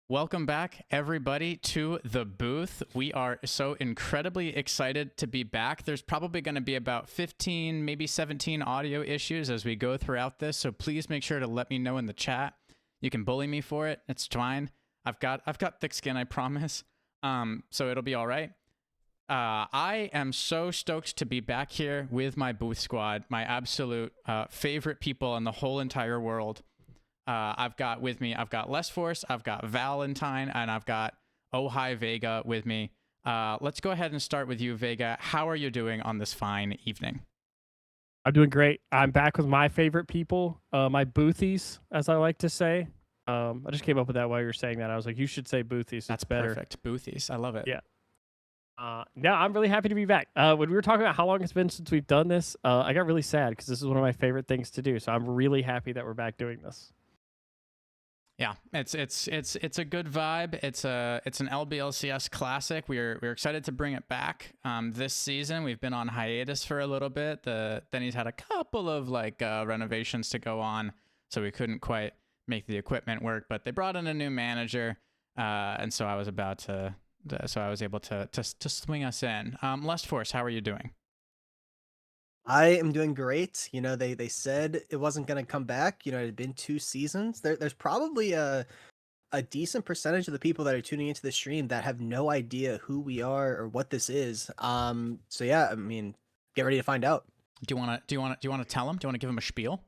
Welcome back, everybody, to the booth. We are so incredibly excited to be back. There's probably going to be about 15, maybe 17 audio issues as we go throughout this, so please make sure to let me know in the chat. You can bully me for it. It's fine. I've got thick skin, I promise. So it'll be all right. I am so stoked to be back here with my booth squad, my absolute favorite people in the whole entire world. I've got Lestforce, I've got Valentine, and I've got Oh Hi Vega with me. Let's go ahead and start with you, Vega. How are you doing on this fine evening? I'm doing great. I'm back with my favorite people, my boothies, as I like to say. I just came up with that while you were saying that. I was like, you should say boothies. That's It's better. perfect. Boothies. I love it. Yeah. No, I'm really happy to be back. When we were talking about how long it's been since we've done this, I got really sad because this is one of my favorite things to do. So I'm really happy that we're back doing this. Yeah, it's a good vibe. It's an LBLCS classic. We're excited to bring it back this season. We've been on hiatus for a little bit. Then he's had a couple of renovations to go on, so we couldn't quite make the equipment work. But they brought in a new manager, and so I was able to swing us in. Lestforce, how are you doing? I am doing great. They said it wasn't going to come back. It had been 2 seasons. There's probably a decent percentage of the people that are tuning into the stream that have no idea who we are or what this is. So yeah, I mean, get ready to find out. Do you want to tell him? Do you want to give him a spiel?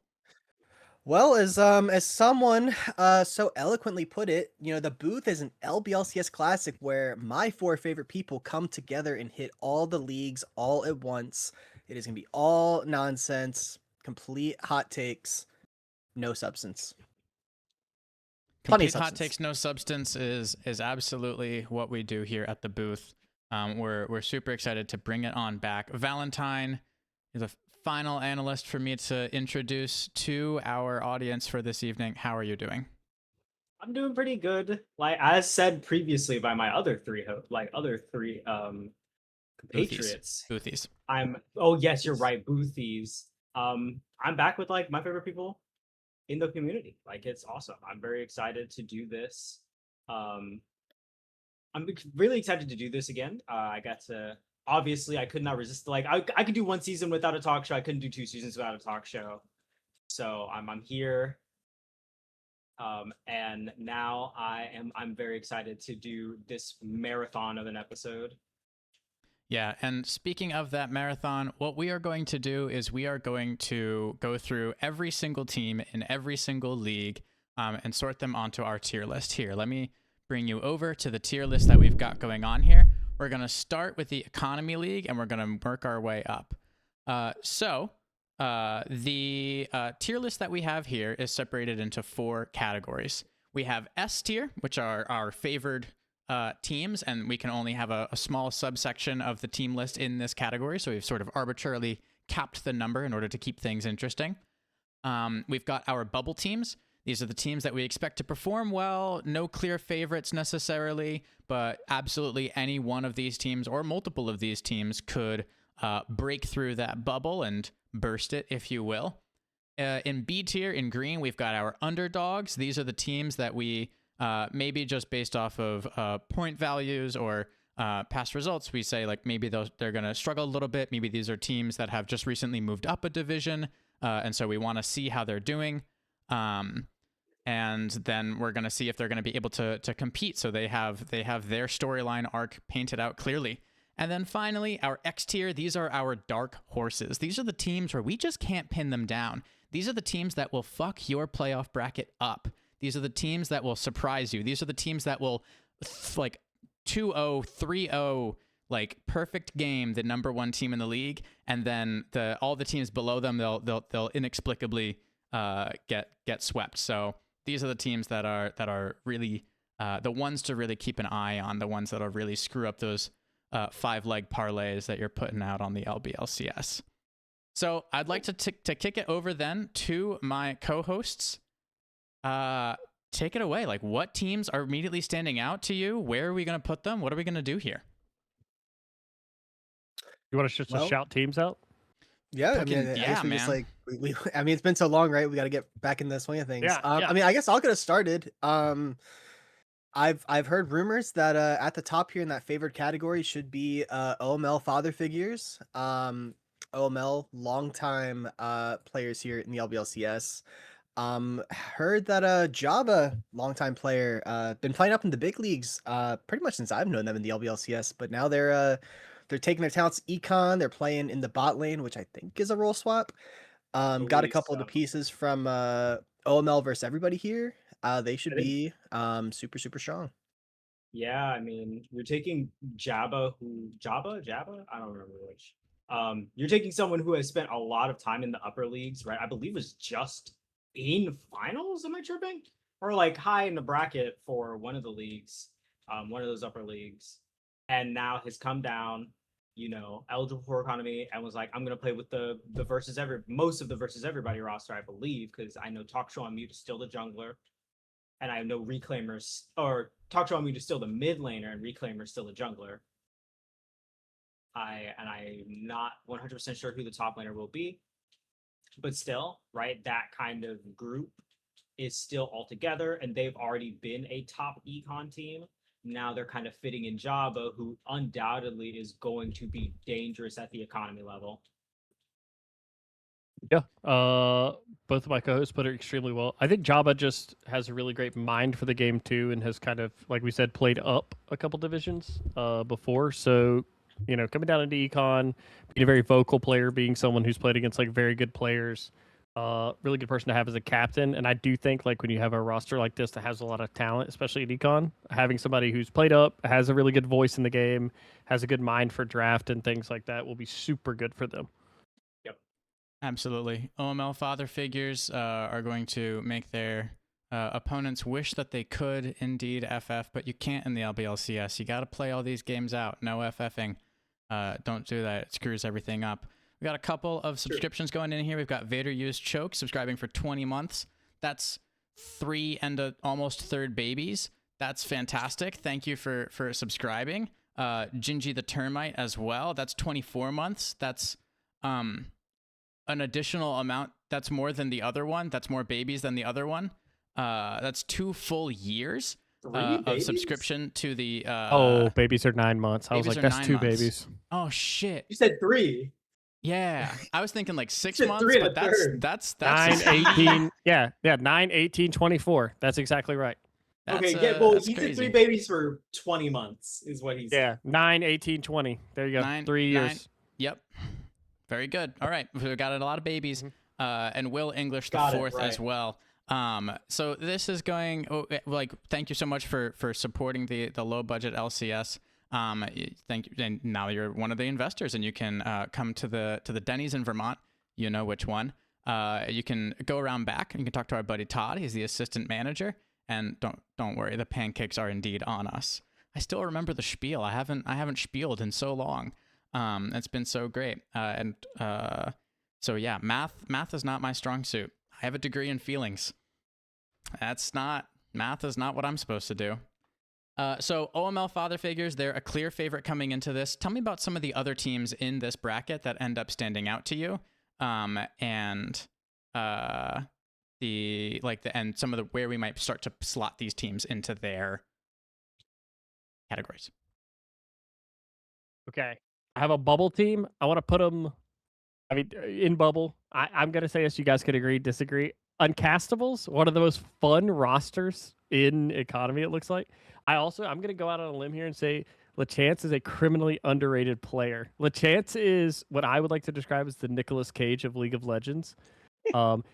Well, as someone so eloquently put it, the booth is an LBLCS classic where my four favorite people come together and hit all the leagues all at once. It is going to be all nonsense, complete hot takes, no substance. Complete hot takes, no substance is absolutely what we do here at the booth. We're super excited to bring it on back. Valentine is a final analyst for me to introduce to our audience for this evening. How are you doing? I'm doing pretty good. Like as said previously by my other three compatriots. Boothies. Oh yes, you're right, boothies. I'm back with like my favorite people in the community. Like it's awesome. I'm very excited to do this. I'm really excited to do this again. I got to obviously I could not resist. Like I could do one season without a talk show. I couldn't do 2 seasons without a talk show. So I'm here. And now I'm very excited to do this marathon of an episode. Yeah, and speaking of that marathon, what we are going to do is we are going to go through every single team in every single league and sort them onto our tier list here. Let me bring you over to the tier list that we've got going on here. We're going to start with the Economy League, and we're going to work our way up. The tier list that we have here is separated into 4 categories. We have S tier, which are our favored teams, and we can only have a small subsection of the team list in this category, so we've sort of arbitrarily capped the number in order to keep things interesting. We've got our bubble teams. These are the teams that we expect to perform well, no clear favorites necessarily, but absolutely any one of these teams or multiple of these teams could break through that bubble and burst it, if you will. In B tier, in green, we've got our underdogs. These are the teams that we maybe just based off of point values or past results, we say like maybe they're going to struggle a little bit. Maybe these are teams that have just recently moved up a division, and so we want to see how they're doing. And then we're going to see if they're going to be able to compete. So they have their storyline arc painted out clearly. And then finally, our X tier, these are our dark horses. These are the teams where we just can't pin them down. These are the teams that will fuck your playoff bracket up. These are the teams that will surprise you. These are the teams that will like 2-0, 3-0, like perfect game, the number 1 team in the league, and then all the teams below them they'll inexplicably get swept. So these are the teams that are really the ones to really keep an eye on, the ones that'll really screw up those 5-leg parlays that you're putting out on the LBLCS. So I'd like to kick it over then to my co-hosts. Take it away. Like, what teams are immediately standing out to you? Where are we going to put them? What are we going to do here? You want to just shout teams out? Yeah, I guess we man. just like we I mean, it's been so long, right? We got to get back in the swing of things. Yeah. I mean, I guess I'll get us started. I've heard rumors that at the top here in that favored category should be OML father figures. OML longtime players here in the LBLCS. Heard that Java, longtime player, been playing up in the big leagues pretty much since I've known them in the LBLCS, but now they're taking their talents econ, they're playing in the bot lane, which I think is a role swap. Got a Believe couple of the so. pieces from OML versus everybody here. They should I think be super strong. Yeah, I mean, you're taking Jabba? I don't remember which. You're taking someone who has spent a lot of time in the upper leagues, right? I believe was just in finals, am I tripping? Or like high in the bracket for one of the leagues, one of those upper leagues, and now has come down, eligible for economy, and was like, I'm gonna play with the most of the versus everybody roster, I believe, because I know Talk Show on Mute is still the jungler, and I know Reclaimers or Talk to Me to still the mid laner and Reclaimer's still the jungler. I'm not 100% sure who the top laner will be, but still, right? That kind of group is still all together, and they've already been a top econ team. Now they're kind of fitting in Jabba, who undoubtedly is going to be dangerous at the economy level. Yeah. Both of my co-hosts put it extremely well. I think Jabba just has a really great mind for the game too, and has kind of, like we said, played up a couple divisions before. So, coming down into econ, being a very vocal player, being someone who's played against like very good players, really good person to have as a captain. And I do think like when you have a roster like this that has a lot of talent, especially at econ, having somebody who's played up, has a really good voice in the game, has a good mind for draft and things like that will be super good for them. Absolutely. OML father figures are going to make their opponents wish that they could indeed FF, but you can't in the LBLCS. You got to play all these games out. No FFing. Don't do that. It screws everything up. We got a couple of subscriptions going in here. We've got Vader Used Choke subscribing for 20 months. That's 3 and almost third babies. That's fantastic. Thank you for subscribing. Gingy the Termite as well. That's 24 months. That's an additional amount. That's more than the other one. That's more babies than the other one. That's 2 full years of subscription to the. Babies are 9 months. I was like, that's 2 months. babies. Oh shit! You said 3. Yeah, I was thinking like 6 said months, 3 and but a third. that's 9, 18. Yeah, 9, 18, 24. That's exactly right. Okay, he said 3 babies for 20 months is what he's. Yeah, 9, 18, 20. There you go. 3 years. Yep. Very good. All right, we got a lot of babies, and Will English the fourth as well. So this is going thank you so much for supporting the low budget LCS. Thank you. And now you're one of the investors, and you can come to the Denny's in Vermont. You know which one. You can go around back and you can talk to our buddy Todd. He's the assistant manager. And don't worry, the pancakes are indeed on us. I still remember the spiel. I haven't spieled in so long. It's been so great. So yeah, math is not my strong suit. I have a degree in feelings. Math is not what I'm supposed to do. So OML father figures, they're a clear favorite coming into this. Tell me about some of the other teams in this bracket that end up standing out to you. And some of the where we might start to slot these teams into their categories. Okay. I have a bubble team. I want to put them, in bubble. I'm going to say this. You guys could agree, disagree. Uncastables, one of the most fun rosters in economy, it looks like. I'm going to go out on a limb here and say LeChance is a criminally underrated player. LeChance is what I would like to describe as the Nicolas Cage of League of Legends.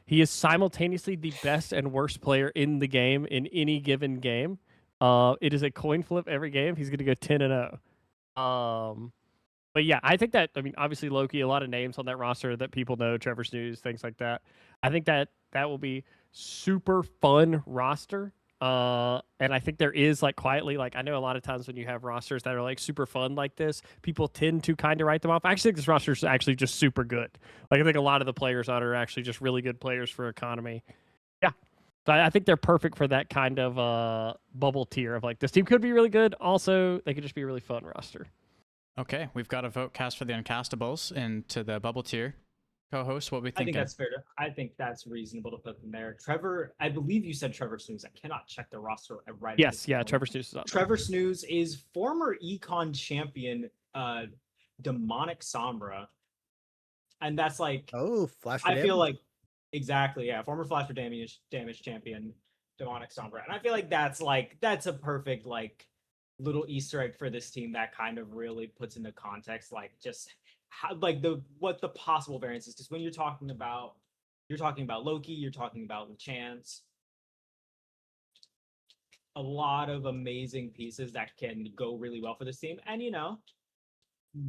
He is simultaneously the best and worst player in the game in any given game. It is a coin flip every game. He's going to go 10-0. But yeah, I think that, obviously Loki, a lot of names on that roster that people know, Trevor Snooze, things like that. I think that will be super fun roster. And I think there is quietly, I know a lot of times when you have rosters that are super fun like this, people tend to kind of write them off. I actually think this roster is actually just super good. I think a lot of the players on it are actually just really good players for economy. Yeah. So I think they're perfect for that kind of bubble tier of this team could be really good. Also, they could just be a really fun roster. Okay, we've got a vote cast for the Uncastables into the bubble tier. co-host, what we I think thinking? that's fair. I think that's reasonable to put them there. Trevor, I believe you said Trevor Snooze. I cannot check the roster right at Yes, this yeah, moment. Trevor Snooze is on there. Trevor Snooze is former Econ champion, Demonic Sombra, and that's like Oh, flash for I feel damage. like exactly, yeah, former Flash for damage champion, Demonic Sombra, and I feel like that's a perfect like little Easter egg for this team that kind of really puts into context like just how like what the possible variance is. Because when you're talking about Loki, you're talking about Chance, a lot of amazing pieces that can go really well for this team, and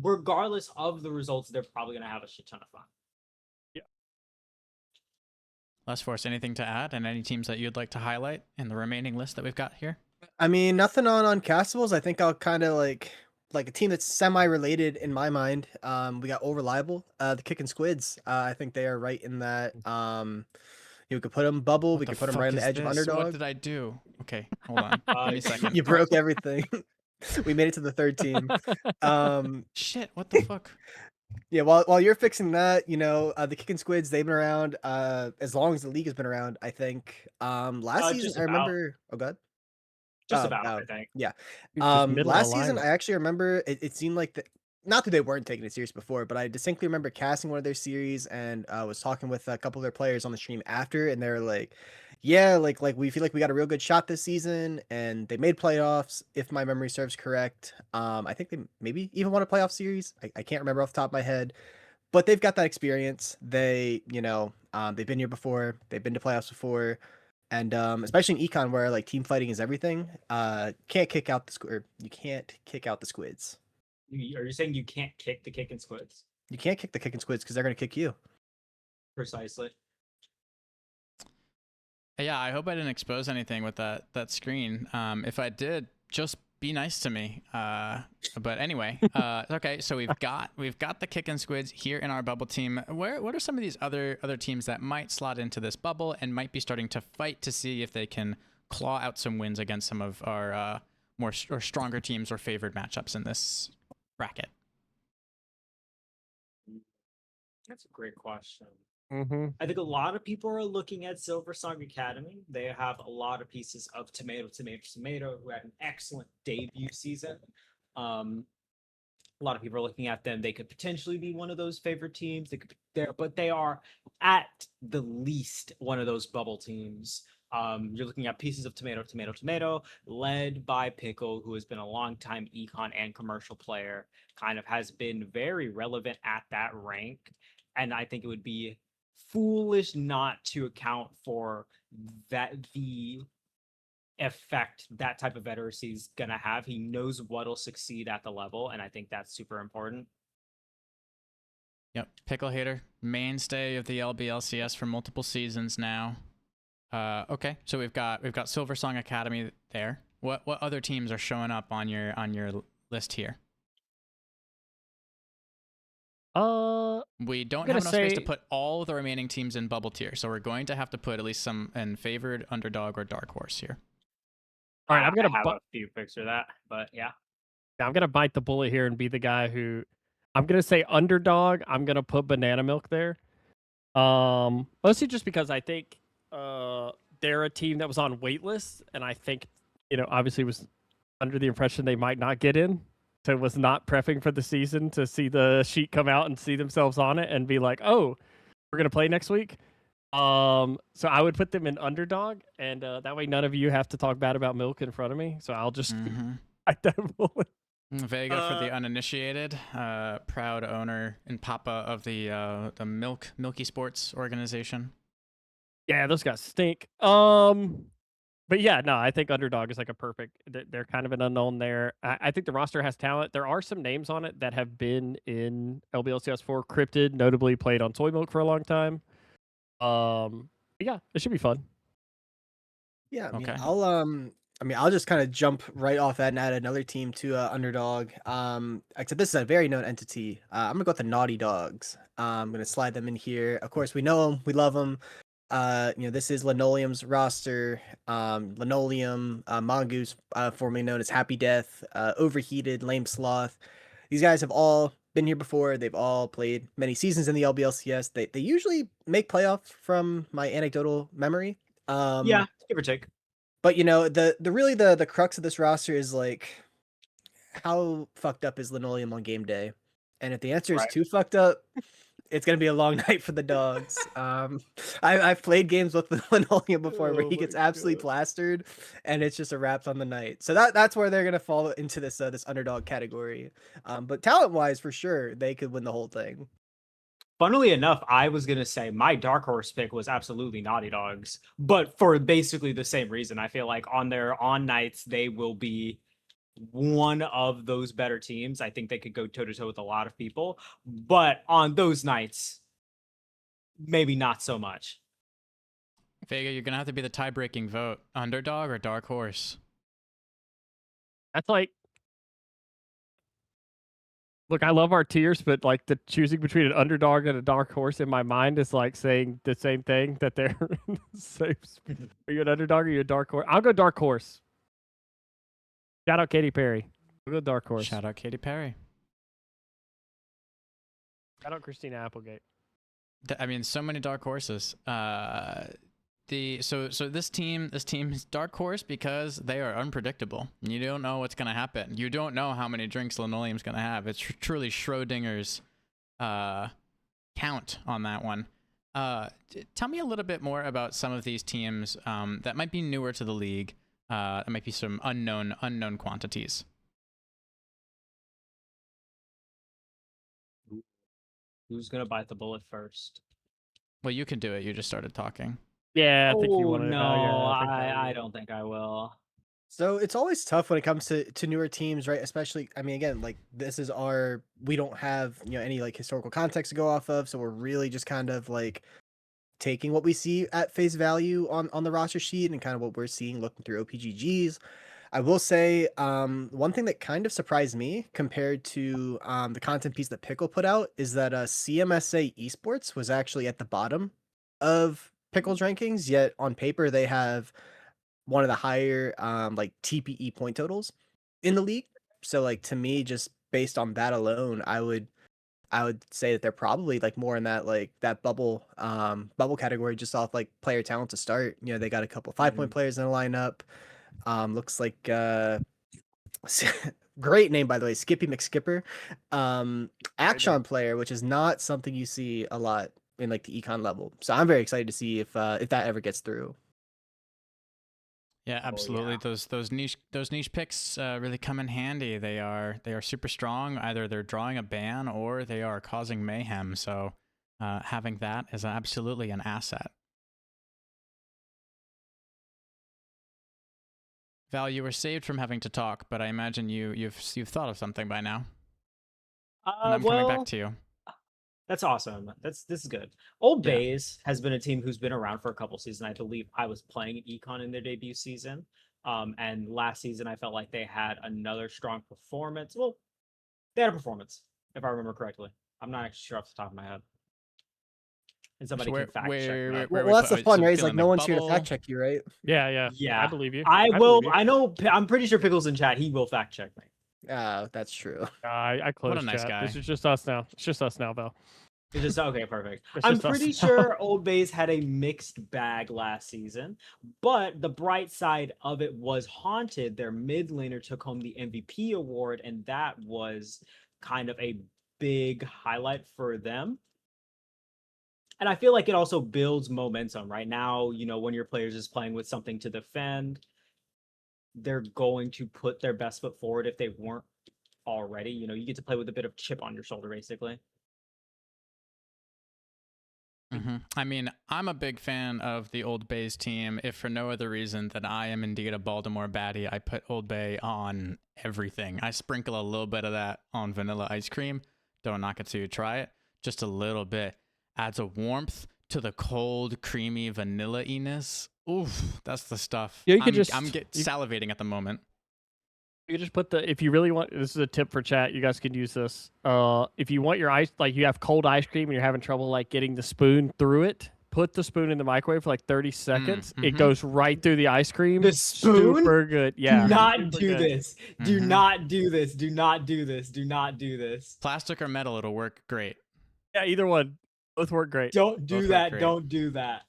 regardless of the results, they're probably gonna have a shit ton of fun. Lestforce, anything to add, and any teams that you'd like to highlight in the remaining list that we've got here? I mean, nothing on Uncastables. I think I'll kind of like a team that's semi-related in my mind. We got All Reliable, the Kicking Squids. I think they are right in that. You could put them bubble. What We the could put them right fuck on the is edge of this? What underdog. did I do? Okay, hold on. Give me a second. You broke everything. We made it to the third team. Shit, what the fuck? Yeah, while you're fixing that, the Kicking Squids, they've been around as long as the league has been around, I think. Last season Just I about. remember God. Just about, I think. Yeah. Just middle Last of season lineup. I actually remember it seemed like not that they weren't taking it serious before, but I distinctly remember casting one of their series and was talking with a couple of their players on the stream after, and they're like, yeah, like we feel like we got a real good shot this season, and they made playoffs, if my memory serves correct. I think they maybe even won a playoff series. I can't remember off the top of my head, but they've got that experience. They, they've been here before. They've been to playoffs before. And especially in econ where like team fighting is everything, can't kick out the squid. You can't kick out the squids. Are you saying you can't kick the Kicking Squids? You can't kick the kicking squids because they're gonna kick you. Precisely. Yeah, I hope I didn't expose anything with that screen. If I did, just be nice to me. But anyway, okay. So we've got the Kickin' Squids here in our bubble team. What are some of these other teams that might slot into this bubble and might be starting to fight to see if they can claw out some wins against some of our more or stronger teams or favored matchups in this bracket? That's a great question. Mm-hmm. I think a lot of people are looking at Silver Song Academy. They have a lot of pieces of Tomato, who had an excellent debut season. A lot of people are looking at them. They could potentially be one of those favorite teams. But they are at the least one of those bubble teams. You're looking at pieces of Tomato, led by Pickle, who has been a long-time econ and commercial player, kind of has been very relevant at that rank. And I think it would be foolish not to account for the effect that type of veterancy is gonna have. He knows what'll succeed at the level, and I think that's super important. Yep, Pickle Hater, mainstay of the LBLCS for multiple seasons now. Okay, so we've got Silver Song Academy there. What other teams are showing up on your list here? We don't have enough space to put all the remaining teams in bubble tier, so we're going to have to put at least some in favored, underdog, or dark horse here. All right, I'm gonna have a few picks for that, but yeah. I'm gonna bite the bullet here and be the guy who I'm gonna say underdog. I'm gonna put Banana Milk there. Mostly just because I think they're a team that was on wait lists, and I think obviously was under the impression they might not get in. So was not prepping for the season to see the sheet come out and see themselves on it and be like, oh, we're gonna play next week. So I would put them in underdog, and that way none of you have to talk bad about Milk in front of me. So I'll just bite that bullet. Vega for the uninitiated, proud owner and papa of the Milky Sports organization. Yeah, those guys stink. But yeah, no, I think underdog is like a perfect. They're kind of an unknown there. I think the roster has talent. There are some names on it that have been in LBLCS 4. Cryptid, notably played on Soy Milk for a long time. Yeah, it should be fun. Yeah, I mean, Okay. I'll just kind of jump right off that and add another team to underdog. Except this is a very known entity. I'm gonna go with the Naughty Dogs. I'm gonna slide them in here. Of course, we know them, we love them. This is Linoleum's roster. Linoleum, Mongoose, formerly known as Happy Death, Overheated, Lame Sloth. These guys have all been here before. They've all played many seasons in the LBLCS. They usually make playoffs from my anecdotal memory. Yeah, give or take. But you know, the crux of this roster is like, how fucked up is Linoleum on game day? And if the answer is Right. too fucked up, it's gonna be a long night for the dogs. I've played games with Linoleum before where Oh he gets my absolutely God. plastered, and it's just a wrap on the night. So that's where they're gonna fall into this this underdog category. But talent wise, for sure, they could win the whole thing. Funnily enough, I was gonna say my dark horse pick was absolutely Naughty Dogs, but for basically the same reason. I feel like on their on nights they will be one of those better teams. I think they could go toe to toe with a lot of people, but on those nights, maybe not so much. Vega, you're gonna have to be the tie-breaking vote. Underdog or dark horse? That's like, look, I love our tiers, but like the choosing between an underdog and a dark horse in my mind is like saying the same thing, that they're the same. Are you an underdog or are you a dark horse? I'll go dark horse. Shout out Katy Perry. We'll go dark horse. Shout out Katy Perry. Shout out Christina Applegate. I mean, so many dark horses. So this team is dark horse because they are unpredictable. You don't know what's gonna happen. You don't know how many drinks Linoleum's gonna have. It's truly Schrodinger's count on that one. Tell me a little bit more about some of these teams that might be newer to the league. That might be some unknown quantities. Who's gonna bite the bullet first? Well, you can do it. You just started talking. Yeah, I think you Oh want to. no, I don't think I will. So it's always tough when it comes to newer teams, right? Especially, I mean, again, like this is we don't have, you know, any like historical context to go off of, so we're really just kind of like taking what we see at face value on the roster sheet and kind of what we're seeing looking through OPGGs. I will say, one thing that kind of surprised me compared to the content piece that Pickle put out is that CMSA Esports was actually at the bottom of Pickle's rankings, yet on paper they have one of the higher like TPE point totals in the league. So like to me, just based on that alone, I would say that they're probably like more in that like that bubble category, just off like player talent to start. You know, they got a couple 5-point players in the lineup. Looks like great name, by the way, Skippy McSkipper. Action player, which is not something you see a lot in like the econ level. So I'm very excited to see if that ever gets through. Yeah, absolutely. yeah. Those niche picks really come in handy. They are super strong. Either they're drawing a ban or they are causing mayhem. So having that is absolutely an asset. Val, you were saved from having to talk, but I imagine you've thought of something by now. And I'm coming back to you. That's awesome. This is good. Old Yeah. Bays has been a team who's been around for a couple seasons. I believe I was playing Econ in their debut season. And last season I felt like they had another strong performance. Well, they had a performance, if I remember correctly. I'm not actually sure off the top of my head. And somebody can fact check me. Well, that's the fun, right? It's like no one's here to fact check you, right? Yeah. Yeah. I believe you. I will. believe you. I know. I'm pretty sure Pickles in chat. He will fact check me. That's true. I closed What a nice chat. guy. This is just us now. It's just us now, Val. It's just okay, perfect. It's I'm just us. pretty sure Old Bays had a mixed bag last season, but the bright side of it was Haunted. Their mid laner took home the MVP award, and that was kind of a big highlight for them. And I feel like it also builds momentum. Right now, you know, when your players is playing with something to defend, they're going to put their best foot forward if they weren't already. You know, you get to play with a bit of chip on your shoulder, basically. I mean, I'm a big fan of the Old Bay's team, if for no other reason than I am indeed a Baltimore baddie. I put Old Bay on everything. I sprinkle a little bit of that on vanilla ice cream. Don't knock it till you try it. Just a little bit. Adds a warmth to the cold, creamy vanilla-iness. Oof, that's the stuff. Yeah, I'm salivating at the moment. You just put if you really want, this is a tip for chat, you guys can use this. If you want your ice, like you have cold ice cream and you're having trouble like getting the spoon through it, put the spoon in the microwave for like 30 seconds, it mhm. goes right through the ice cream. The spoon? Super good. Yeah. Do not super do good. this. Do Mhm. not do this. Do not do this. Do not do this. Plastic or metal, it'll work great. Yeah, either one. Both work great. Don't Both do work that. great. Don't do that.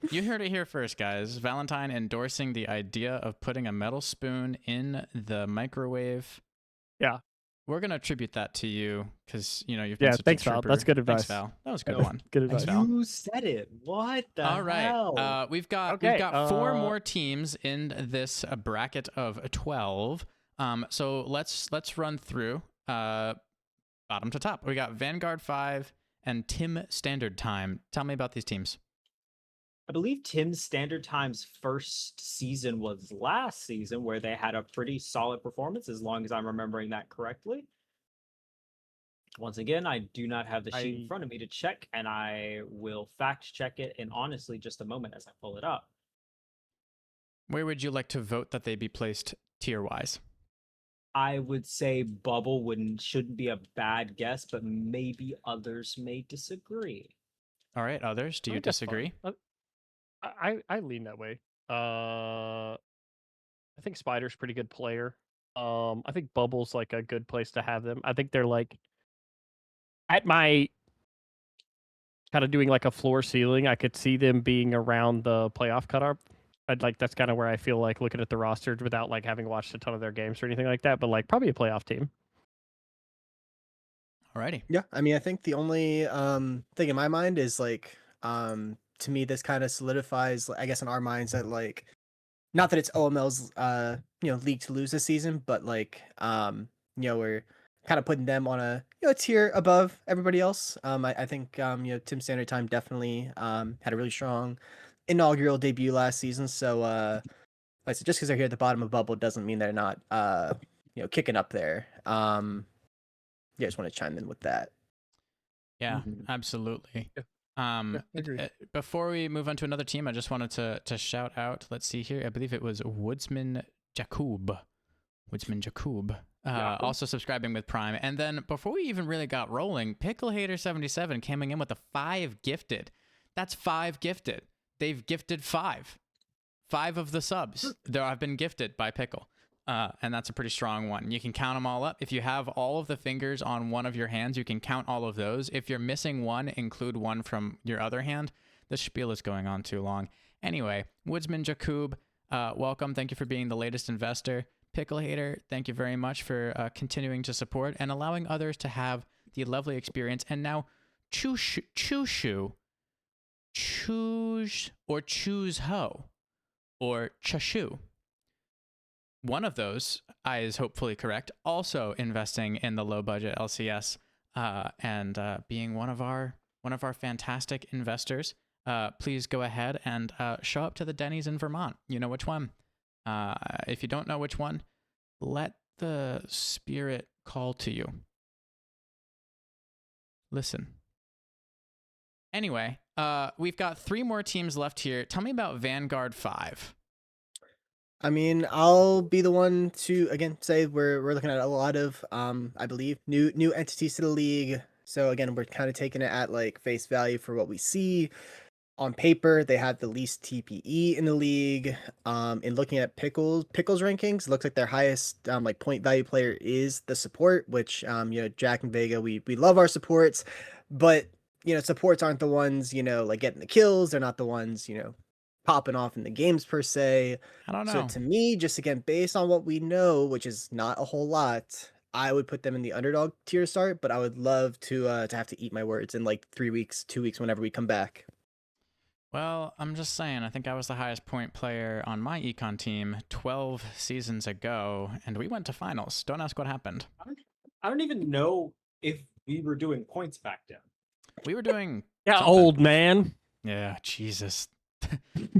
You heard it here first, guys. Valentine endorsing the idea of putting a metal spoon in the microwave. Yeah. We're going to attribute that to you because, you've been Yeah, such thanks, a Val. trooper. That's good advice. Thanks, Val. That was a good No. one. Good Thanks, advice. Val. You said it. What the All right. hell? We've got Okay, four more teams in this bracket of 12. So let's run through bottom to top. We got Vanguard 5 and Tim Standard Time. Tell me about these teams. I believe Tim's Standard Time's first season was last season, where they had a pretty solid performance, as long as I'm remembering that correctly. Once again, I do not have the sheet in front of me to check, and I will fact check it in honestly just a moment as I pull it up. Where would you like to vote that they be placed tier-wise? I would say Bubble shouldn't be a bad guess, but maybe others may disagree. All right, others, do you think that's fine. disagree? I lean that way. I think Spider's a pretty good player. I think Bubble's like a good place to have them. I think they're like at my kind of doing like a floor ceiling. I could see them being around the playoff cutoff. That's kind of where I feel like looking at the roster without like having watched a ton of their games or anything like that. But like probably a playoff team. Alrighty. Yeah, I mean, I think the only thing in my mind is like to me this kind of solidifies, I guess, in our minds that like, not that it's OML's league to lose this season, but like we're kind of putting them on a tier above everybody else. I think Tim Standard Time definitely had a really strong inaugural debut last season. So like I said, just because they're here at the bottom of bubble doesn't mean they're not kicking up there. Yeah, I just want to chime in with that. Yeah, absolutely. Agree. Before we move on to another team, I just wanted to shout out, let's see here, I believe it was Woodsman Jakub. Also subscribing with Prime. And then before we even really got rolling, Pickle Hater 77 coming in with a 5 gifted. That's 5 gifted. They've gifted 5. 5 of the subs that have been gifted by Pickle. And that's a pretty strong one. You can count them all up. If you have all of the fingers on one of your hands, you can count all of those. If you're missing one, include one from your other hand. The spiel is going on too long. Anyway, Woodsman Jakub, welcome. Thank you for being the latest investor. Pickle Hater, thank you very much for continuing to support and allowing others to have the lovely experience. And now, Choose or Choose Ho or Chashu. One of those is hopefully correct. Also investing in the Low Budget LCS and being one of our fantastic investors. Please go ahead and show up to the Denny's in Vermont. You know which one. If you don't know which one, let the spirit call to you. Listen. Anyway, we've got 3 more teams left here. Tell me about Vanguard 5. I mean, I'll be the one to again say we're looking at a lot of I believe new entities to the league. So again, we're kind of taking it at like face value for what we see. On paper, they have the least TPE in the league. In looking at Pickle's rankings, it looks like their highest like point value player is the support, which Jack and Vega, we love our supports, but supports aren't the ones like getting the kills. They're not the ones popping off in the games per se. I don't know. So to me, just again, based on what we know, which is not a whole lot, I would put them in the underdog tier start, but I would love to have to eat my words in like 3 weeks, 2 weeks, whenever we come back. Well, I'm just saying, I think I was the highest point player on my econ team 12 seasons ago, and we went to finals. Don't ask what happened. I don't even know if we were doing points back then. We were doing Yeah, old man. Yeah, Jesus.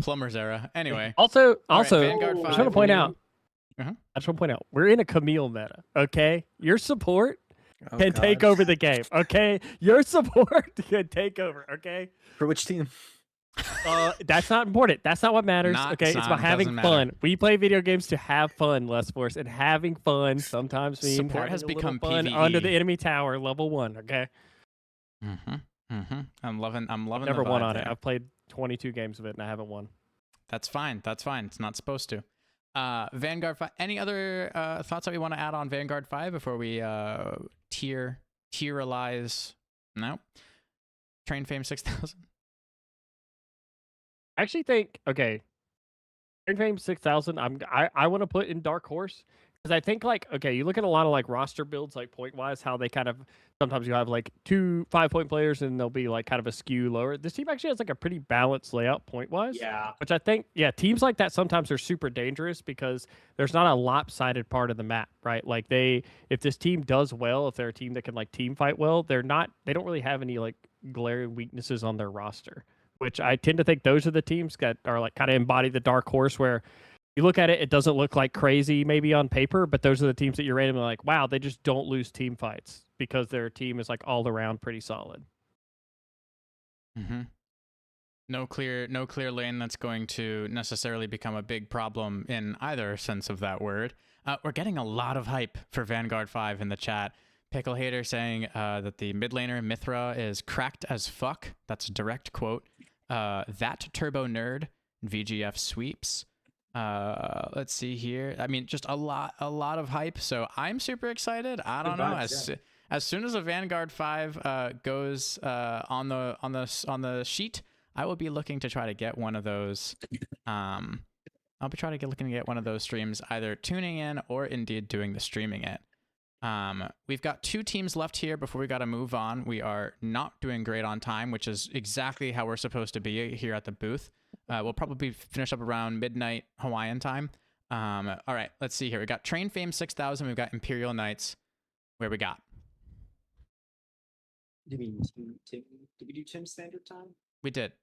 Plumber's era. Anyway. Also, Vanguard I 5, just want to point out. Uh-huh. I just want to point out, we're in a Camille meta. Okay, your support Oh, can take God. over the game. Okay, your support can take over. Okay, For which team? that's not important. That's not what matters. Not okay, it's some, about having doesn't fun. matter. We play video games to have fun, Lestforce, and having fun sometimes means Support having has a little become fun PvE. under the enemy tower, level 1. Okay, I'm loving never the won vibe on it. there. I've played 22 games of it and I haven't won. That's fine. That's fine. It's not supposed to. Vanguard 5. Any other thoughts that we want to add on Vanguard 5 before we tierize? No. Train Fame 6000. I actually think Train Fame 6000. I want to put in Dark Horse because I think you look at a lot of roster builds point wise how they kind of sometimes you have 2 5-point players and they'll be kind of a skew lower. This team actually has a pretty balanced layout point wise. Yeah. Which I think teams like that sometimes are super dangerous because there's not a lopsided part of the map, right? If this team does well, if they're a team that can team fight well, they don't really have any glaring weaknesses on their roster. Which I tend to think those are the teams that are kind of embody the dark horse where you look at it, it doesn't look crazy maybe on paper, but those are the teams that you're randomly wow, they just don't lose team fights because their team is all around pretty solid. Mm-hmm. No clear lane that's going to necessarily become a big problem in either sense of that word. We're getting a lot of hype for Vanguard 5 in the chat. Pickle Hater saying that the mid laner Mithra is cracked as fuck. That's a direct quote. That turbo nerd, VGF sweeps. Let's see here. I mean, just a lot of hype. So I'm super excited. I don't know. As soon as a Vanguard 5 goes on the sheet, I will be looking to try to get one of those. I'll be trying to looking to get one of those streams, either tuning in or indeed doing the streaming it. We've got 2 teams left here before we got to move on. We are not doing great on time, which is exactly how we're supposed to be here at the booth. We'll probably finish up around midnight Hawaiian time. All right, let's see here. We got Train Fame 6000. We've got Imperial Knights. Where we got? Did we do Tim standard time? We did.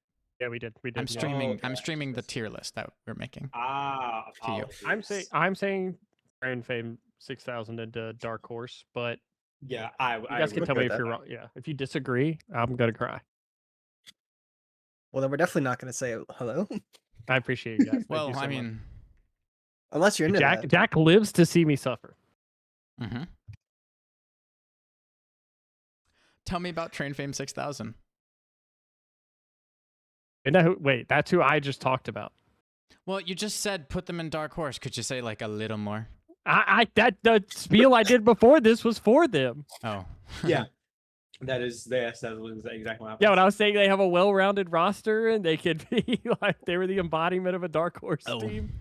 Yeah, we did. I'm streaming. okay. I'm streaming the tier list that we're making. To you. I'm saying Train Fame 6000 into Dark Horse, but yeah, you guys can tell me if you're wrong. Yeah, if you disagree, I'm gonna cry. Well, then we're definitely not going to say hello. I appreciate you guys. Thank Well, you so I much. mean, Unless you're into that. Jack lives to see me suffer. mm-hmm. Tell me about Train Fame 6000. Wait, that's who I just talked about. Well, you just said put them in Dark Horse. Could you say a little more? The spiel I did before this was for them. Oh. Yeah. That is exactly what happened. Yeah, when I was saying they have a well-rounded roster and they could be they were the embodiment of a Dark Horse team.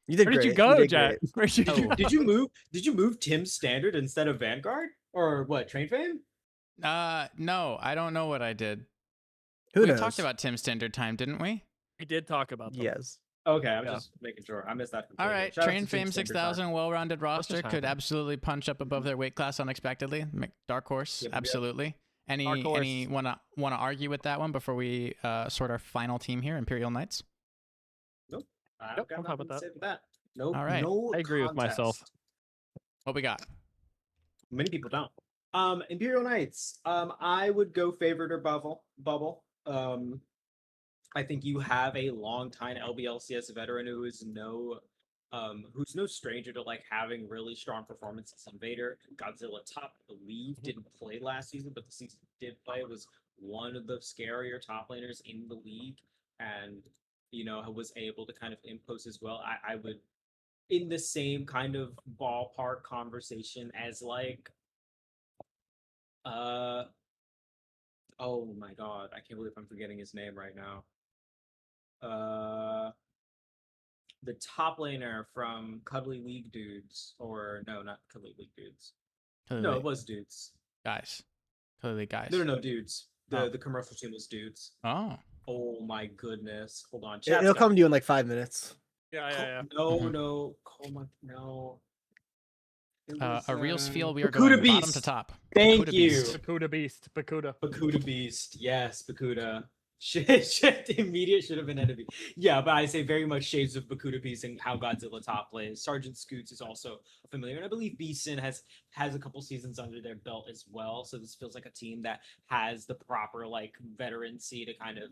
You did Where did great. you go, did Jack? great. Where did you go? Did you move Tim's standard instead of Vanguard? Or what, Train Fame? No, I don't know what I did. Who we knows? talked about Tim Standard Time, didn't we? We did talk about them. Yes. Okay, I'm just making sure. I missed that. All right, Shout out Train to Tim Fame Standard 6000, well-rounded roster, just could happened? absolutely punch up above their weight class unexpectedly. Dark Horse, Yep. absolutely. Any Dark Horse. wanna argue with that one before we sort our final team here, Imperial Knights? Nope. I've Nope, got I'm fine with nothing to that. say with that. Nope. All right. No I agree with myself. contest. What we got? Many people don't. Imperial Knights. I would go favorite or bubble. I think you have a long-time LBLCS veteran who is who's no stranger to having really strong performances on Vader. Godzilla Top, I believe, didn't play last season, but the season he did play was one of the scarier top laners in the league, and was able to kind of impose as well. I would, in the same kind of ballpark conversation as oh my god, I can't believe I'm forgetting his name right now. The top laner from Cuddly League Dudes, or no, not Cuddly League Dudes. No, it was Dudes. Guys. Clearly guys. No, Dudes. Oh. The commercial team was Dudes. Oh. Oh my goodness. Hold on. It'll come to you in 5 minutes. Yeah. No, Mhm. no. No. It was, A real feel we are Bakuda going bottom Beast. to top. Thank Bakuda you. Beast. Bakuda Beast. Bakuda. Bakuda Beast. Yes, Bakuda. Shit, the immediate should have been enemy. Yeah, but I say very much shades of Bakuda Beast and how Godzilla top plays. Sergeant Scoots is also familiar, and I believe Beeson has a couple seasons under their belt as well. So this feels like a team that has the proper veterancy to kind of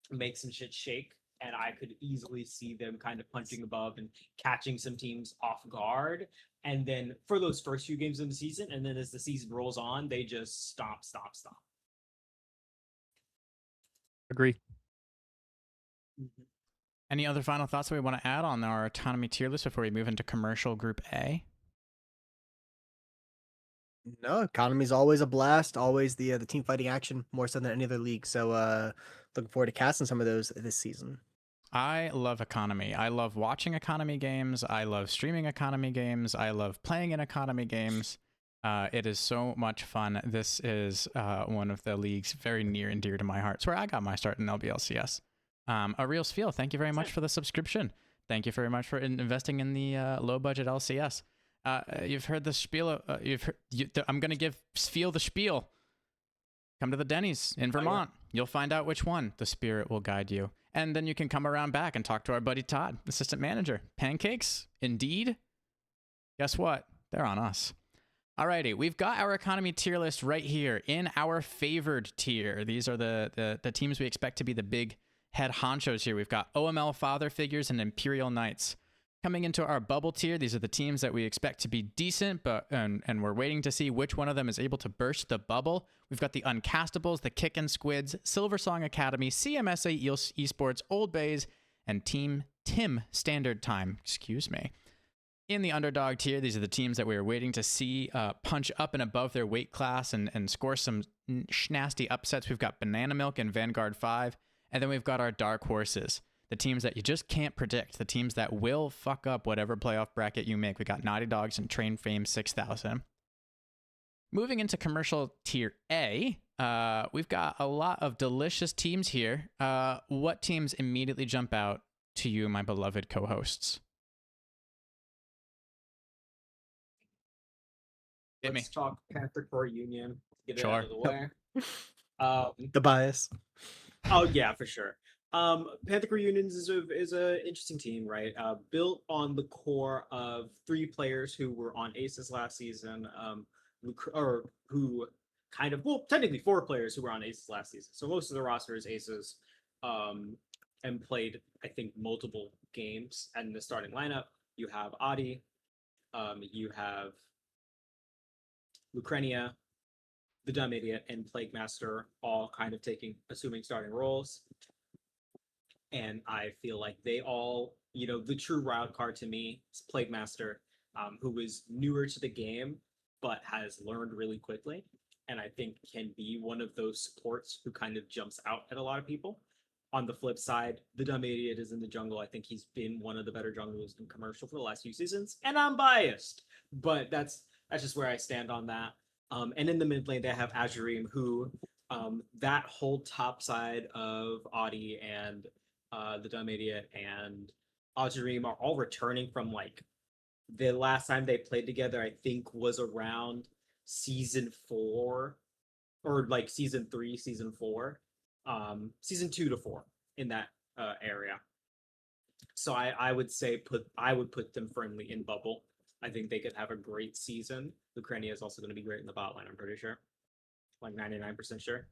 make some shit shake. And I could easily see them kind of punching above and catching some teams off guard. And then for those first few games of the season, and then as the season rolls on, they just stop. Agree. Any other final thoughts that we want to add on our autonomy tier list before we move into commercial group A? No, economy's always a blast. Always the team fighting action more so than any other league. So looking forward to casting some of those this season. I love economy. I love watching economy games. I love streaming economy games. I love playing in economy games. It is so much fun. This is one of the leagues very near and dear to my heart. It's where I got my start in LBLCS. A real spiel. Thank you very much for the subscription. Thank you very much for investing in the low budget LCS. You've heard the spiel. I'm gonna give Spiel the spiel. Come to the Denny's in Vermont. You'll find out which one. The spirit will guide you. And then you can come around back and talk to our buddy Todd, assistant manager. Pancakes? Indeed. Guess what? They're on us. Alrighty, we've got our economy tier list right here in our favored tier. These are the teams we expect to be the big head honchos here. We've got OML Father Figures and Imperial Knights. Coming into our bubble tier, these are the teams that we expect to be decent, and we're waiting to see which one of them is able to burst the bubble. We've got the Uncastables, the Kickin' Squids, Silversong Academy, CMSA Esports, Old Bays, and Team Tim Standard Time. Excuse me. In the underdog tier, these are the teams that we are waiting to see punch up and above their weight class and score some nasty upsets. We've got Banana Milk and Vanguard 5, and then we've got our dark horses. The teams that you just can't predict, the teams that will fuck up whatever playoff bracket you make. We got Naughty Dogs and Train Fame 6000. Moving into commercial tier A, we've got a lot of delicious teams here. What teams immediately jump out to you, my beloved co-hosts? Let's talk Panther Core Union. Get it Sure. out of the way. The bias. Oh yeah, for sure. Panther Core Unions is a interesting team, right? Built on the core of 3 players who were on Aces last season, or who kind of, well, technically 4 players who were on Aces last season. So most of the roster is Aces, and played, I think, multiple games. And in the starting lineup, you have Adi, you have Lucrenia, the Dumb Idiot, and Plague Master, all kind of assuming starting roles. And I feel like they all, the true wild card to me is Plague Master, who is newer to the game, but has learned really quickly. And I think can be one of those supports who kind of jumps out at a lot of people. On the flip side, the Dumb Idiot is in the jungle. I think he's been one of the better junglers in commercial for the last few seasons. And I'm biased, but that's just where I stand on that. And in the mid lane, they have Azurim, who that whole top side of Audi and the Dumb Idiot and Azurim are all returning from, like, the last time they played together, I think, was around season 4, or like season 3, season 4, season 2 to 4 in that area. So I would say I would put them firmly in bubble. I think they could have a great season. Lucrenia is also going to be great in the bot line, I'm pretty sure. Like 99% sure.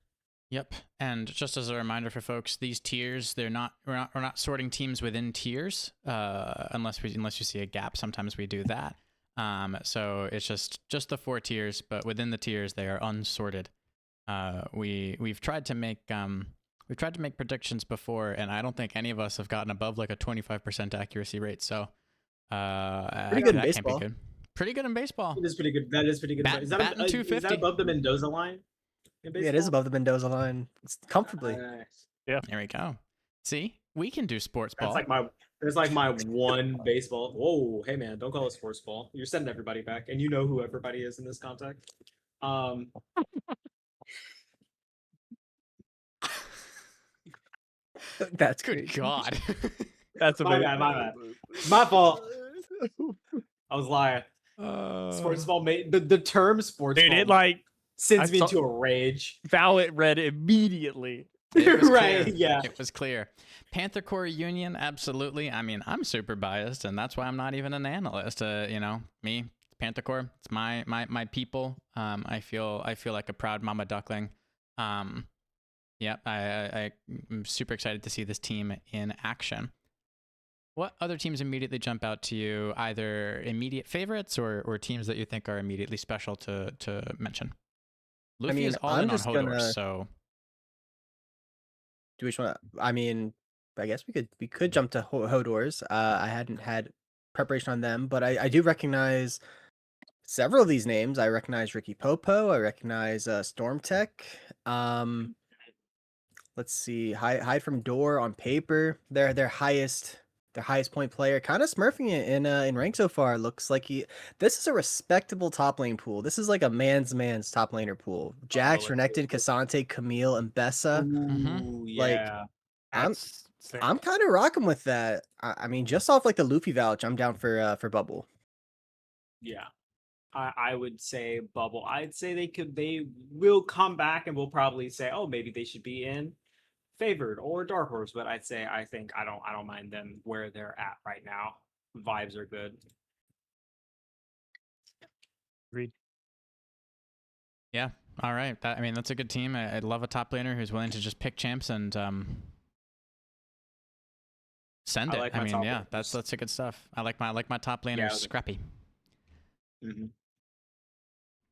Yep. And just as a reminder for folks, these tiers, we're not sorting teams within tiers, unless you see a gap. Sometimes we do that. So it's just the 4 tiers, but within the tiers they are unsorted. We've tried to make predictions before, and I don't think any of us have gotten above like a 25% accuracy rate. So Pretty good in baseball. Can't be good. Pretty good in baseball. It is pretty good. That is pretty good. Is that above the Mendoza line? Yeah, it is above the Mendoza line. It's comfortably. Yeah. There we go. See, we can do sports ball. That's like my one baseball. Whoa, hey man, don't call it sports ball. You're sending everybody back, and you know who everybody is in this context. That's Good crazy. God. That's my bad. My fault. I was lying. Uh, Sports ball made the term sports Dude, ball it like sends me saw- into a rage. Valent read immediately. It was Right, clear. yeah. It was clear. Panther Core Union, absolutely. I mean, I'm super biased, and that's why I'm not even an analyst. Me, Panther Core, it's my people. I feel like a proud mama duckling. I'm super excited to see this team in action. What other teams immediately jump out to you, either immediate favorites or teams that you think are immediately special to mention? Luffy is all in on Hodor, so... Do we want? I mean, I guess we could jump to Hodors. I hadn't had preparation on them, but I do recognize several of these names. I recognize Ricky Popo. I recognize Stormtech. Let's see, hide from door on paper. Their highest point player, kind of smurfing it in rank so far. Looks like this is a respectable top lane pool. This is like a man's top laner pool. Jax, Renekton, Cassante, Camille, and Bessa. Ooh, Like, yeah. That's sick. I'm kind of rocking with that. I mean, just off like the Luffy vouch, I'm down for Bubble. Yeah. I would say Bubble. I'd say they will come back and we'll probably say, oh, maybe they should be in Favored or Dark Horse, but I don't mind them where they're at right now. Vibes are good. Agreed. Yeah. All right. I mean, that's a good team. I love a top laner who's willing to just pick champs and send I it. like I my mean, top yeah, laners. that's a good stuff. I like my top laner Yeah, scrappy. Mm-hmm.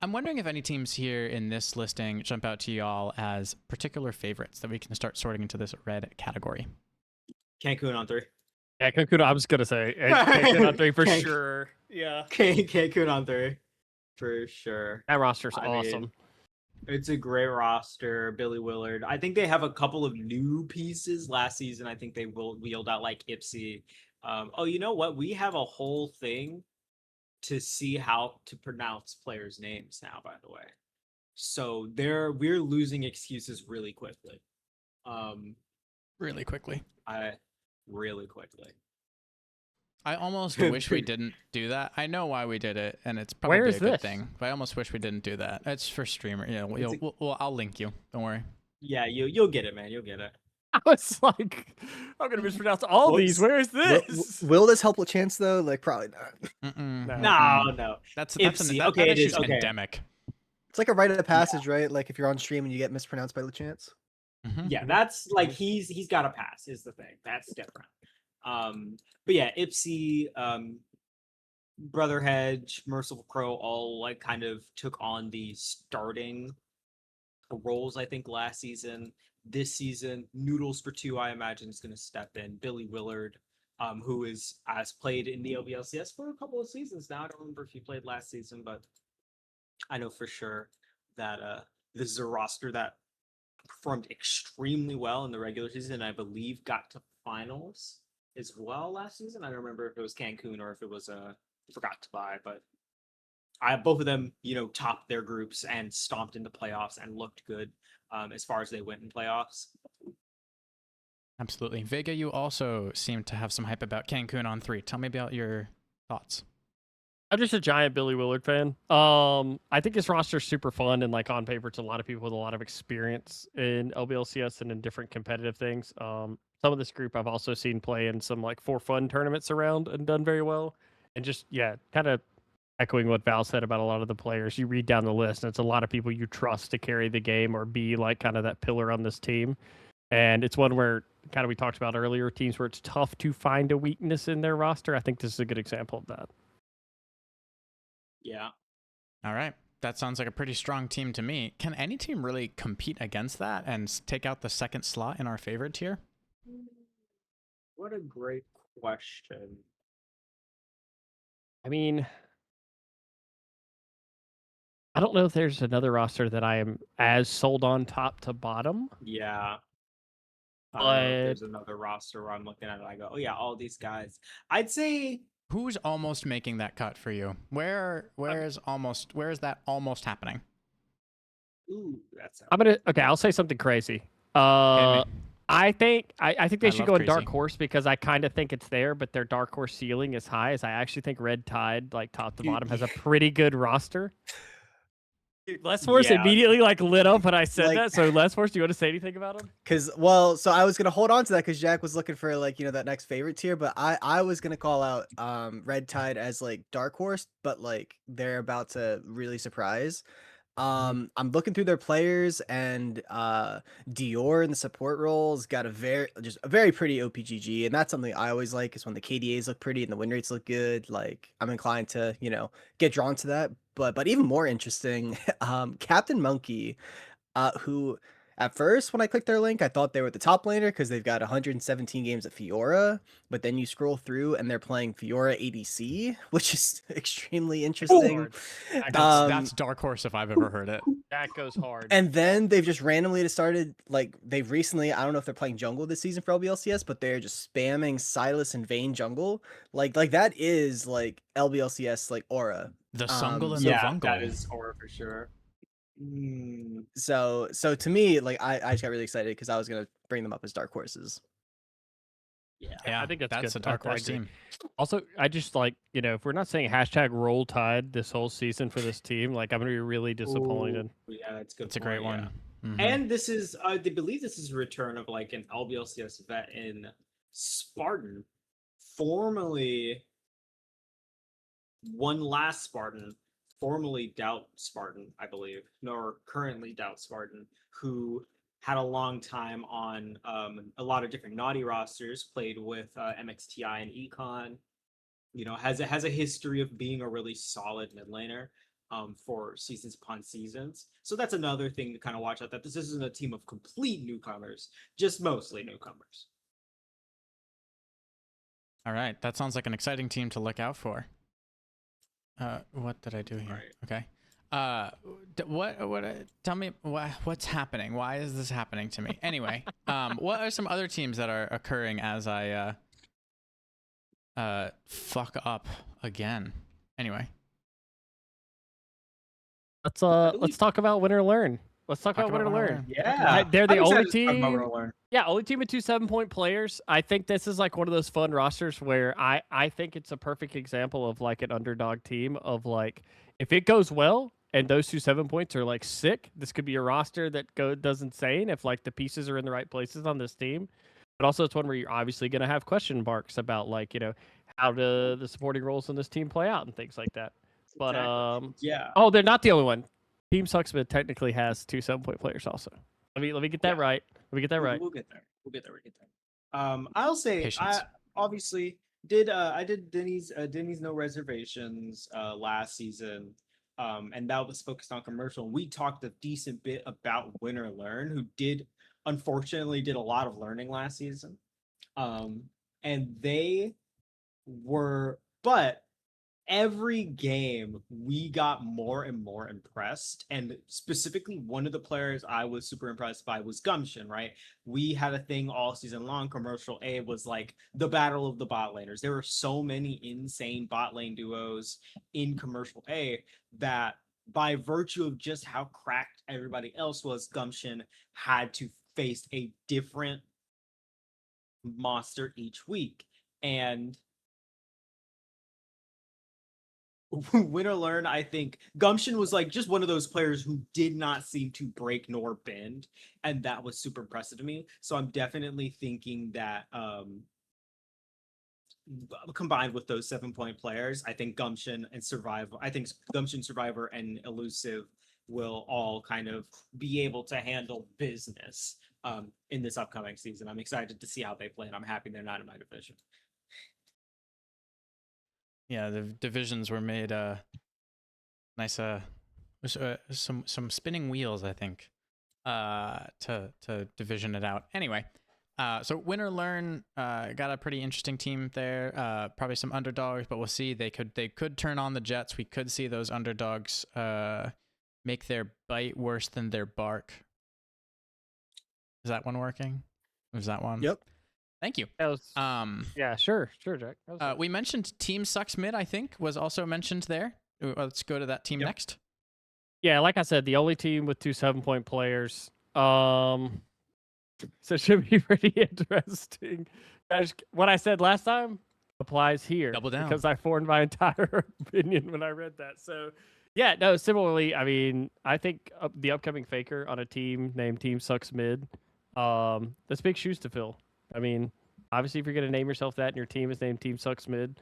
I'm wondering if any teams here in this listing jump out to y'all as particular favorites that we can start sorting into this red category. Cancun on 3. Yeah, Cancun, I was gonna say Cancun on 3 for sure. Yeah, Cancun on 3 for sure. that roster's I awesome. mean, it's a great roster. Billy Willard. I think they have a couple of new pieces. Last season, I think they will wheeled out like Ipsy. Oh, you know what? We have a whole thing to see how to pronounce players' names now, by the way. So we're losing excuses really quickly. Really quickly. Really quickly. I almost wish we didn't do that. I know why we did it, and it's probably Where a is good this? thing. But I almost wish we didn't do that. It's for streamer. Yeah, I'll link you. Don't worry. Yeah, you'll get it, man. You'll get it. I was like, I'm gonna mispronounce all these. Where is this? Will this help with chance though? Like, probably not. No. That's Ipsy. that Okay, it issue's is. Okay. endemic. It's like a rite of passage, right? Like if you're on stream and you get mispronounced by chance. Yeah, that's like he's got a pass is the thing. That's different. But yeah, Ipsy, Brother Hedge, Merciful Crow all like kind of took on the starting roles, I think, last season. This season, Noodles for 2, I imagine, is going to step in. Billy Willard, who has played in the LCS for a couple of seasons now. I don't remember if he played last season, but I know for sure that this is a roster that performed extremely well in the regular season, and I believe got to finals as well last season. I don't remember if it was Cancun or if it was Forgot to Buy, but both of them, topped their groups and stomped into playoffs and looked good as far as they went in playoffs. Absolutely. Vega, you also seem to have some hype about Cancun on 3. Tell me about your thoughts. I'm just a giant Billy Willard fan. I think his roster's super fun and like on paper, it's a lot of people with a lot of experience in LBLCS and in different competitive things. Some of this group I've also seen play in some like for fun tournaments around and done very well. And just kind of echoing what Val said about a lot of the players. You read down the list, and it's a lot of people you trust to carry the game or be like kind of that pillar on this team. And it's one where kind of we talked about earlier, teams where it's tough to find a weakness in their roster. I think this is a good example of that. Yeah. All right. That sounds like a pretty strong team to me. Can any team really compete against that and take out the second slot in our favorite tier? What a great question. I mean, I don't know if there's another roster that I am as sold on top to bottom. Yeah. I don't know if there's another roster where I'm looking at it and I go, oh yeah, all these guys. I'd say who's almost making that cut for you? Where is that almost happening? Ooh, that's I'll say something crazy. I think they should go in Dark Horse because I kind of think it's there, but their Dark Horse ceiling is high. As I actually think Red Tide, like top to bottom, has a pretty good roster. Lestforce immediately like lit up when I said that. So Lestforce, do you want to say anything about him? So I was gonna hold on to that because Jack was looking for that next favorite tier, but I was gonna call out Red Tide as like Dark Horse, but like they're about to really surprise. I'm looking through their players, and Dior in the support roles got a very pretty OPGG, and that's something I always like is when the KDAs look pretty and the win rates look good. Like I'm inclined to get drawn to that. But even more interesting, Captain Monkey, who At first, when I clicked their link, I thought they were the top laner because they've got 117 games at Fiora. But then you scroll through and they're playing Fiora ADC, which is extremely interesting. Hard. That's Dark Horse if I've ever heard it. That goes hard. And then they've just randomly started, like, they've recently, I don't know if they're playing jungle this season for LBLCS, but they're just spamming Silas and Vayne jungle. Like that is, like, LBLCS, like, aura. The Sungle and the Yeah, Vungle. that is aura for sure. So to me, like, I just got really excited because I was going to bring them up as dark horses. Yeah, I think that's good. a Dark I Horse agree. team. Also, I just like, if we're not saying hashtag roll tide this whole season for this team, like I'm gonna be really disappointed. Ooh, yeah, that's good. It's a great one. Mhm. And this is, I believe this is a return of like an LBLCS vet in Spartan, formerly one last Spartan, formerly Doubt Spartan, I believe, nor currently Doubt Spartan, who had a long time on a lot of different naughty rosters, played with MXTI and Econ. Has a history of being a really solid mid laner for seasons upon seasons. So that's another thing to kind of watch out, that this isn't a team of complete newcomers, just mostly newcomers. All right, that sounds like an exciting team to look out for. What did I do here? Right. Okay. Tell me what's happening? Why is this happening to me? Anyway, what are some other teams that are occurring as I fuck up again? Anyway, Let's talk about Win or Learn. Let's talk about Win or Learn. Yeah, They're the I'm only excited to talk about team. Win or Learn. Yeah, only team with 2 7-point players. I think this is like one of those fun rosters where I think it's a perfect example of like an underdog team of like, if it goes well and those 2 7 points are like sick, this could be a roster that does insane if like the pieces are in the right places on this team. But also it's one where you're obviously going to have question marks about like, how do the supporting roles in this team play out and things like that. But Exactly. Yeah. oh, they're not the only one. Team Sucksmith technically has 2 7-point players also. Let me get that right. Let me get that right. We'll get there. We'll get there. I'll say Patience. I obviously did Denny's No Reservations last season. And that was focused on commercial. We talked a decent bit about Win or Learn, who unfortunately did a lot of learning last season. And they were, but every game we got more and more impressed, and specifically one of the players I was super impressed by was Gumption, right? We had a thing all season long. Commercial A was like the battle of the bot laners. There were so many insane bot lane duos in Commercial A that by virtue of just how cracked everybody else was, Gumption had to face a different monster each week. And Win or Learn, I think Gumption was like just one of those players who did not seem to break nor bend, and that was super impressive to me. So I'm definitely thinking that combined with those 7-point players, I think Gumption, Survivor, and Elusive will all kind of be able to handle business in this upcoming season. I'm excited to see how they play, and I'm happy they're not in my division. yeah, the divisions were made nice some spinning wheels, I think, to division it out. Anyway, so Win or Learn got a pretty interesting team there. Probably some underdogs, but we'll see. They could turn on the Jets. We could see those underdogs make their bite worse than their bark. Is that one working? Was that one? Yep. Thank you. That was, yeah, sure, Jack. That was we mentioned Team Sucks Mid, I think, was also mentioned there. Let's go to that team next. Yeah, like I said, the only team with 2 7-point players. So it should be pretty interesting. What I said last time applies here. Double down. Because I formed my entire opinion when I read that. So, yeah, no, similarly, I mean, I think the upcoming Faker on a team named Team Sucks Mid, that's big shoes to fill. I mean, obviously, if you're going to name yourself that and your team is named Team Sucks Mid,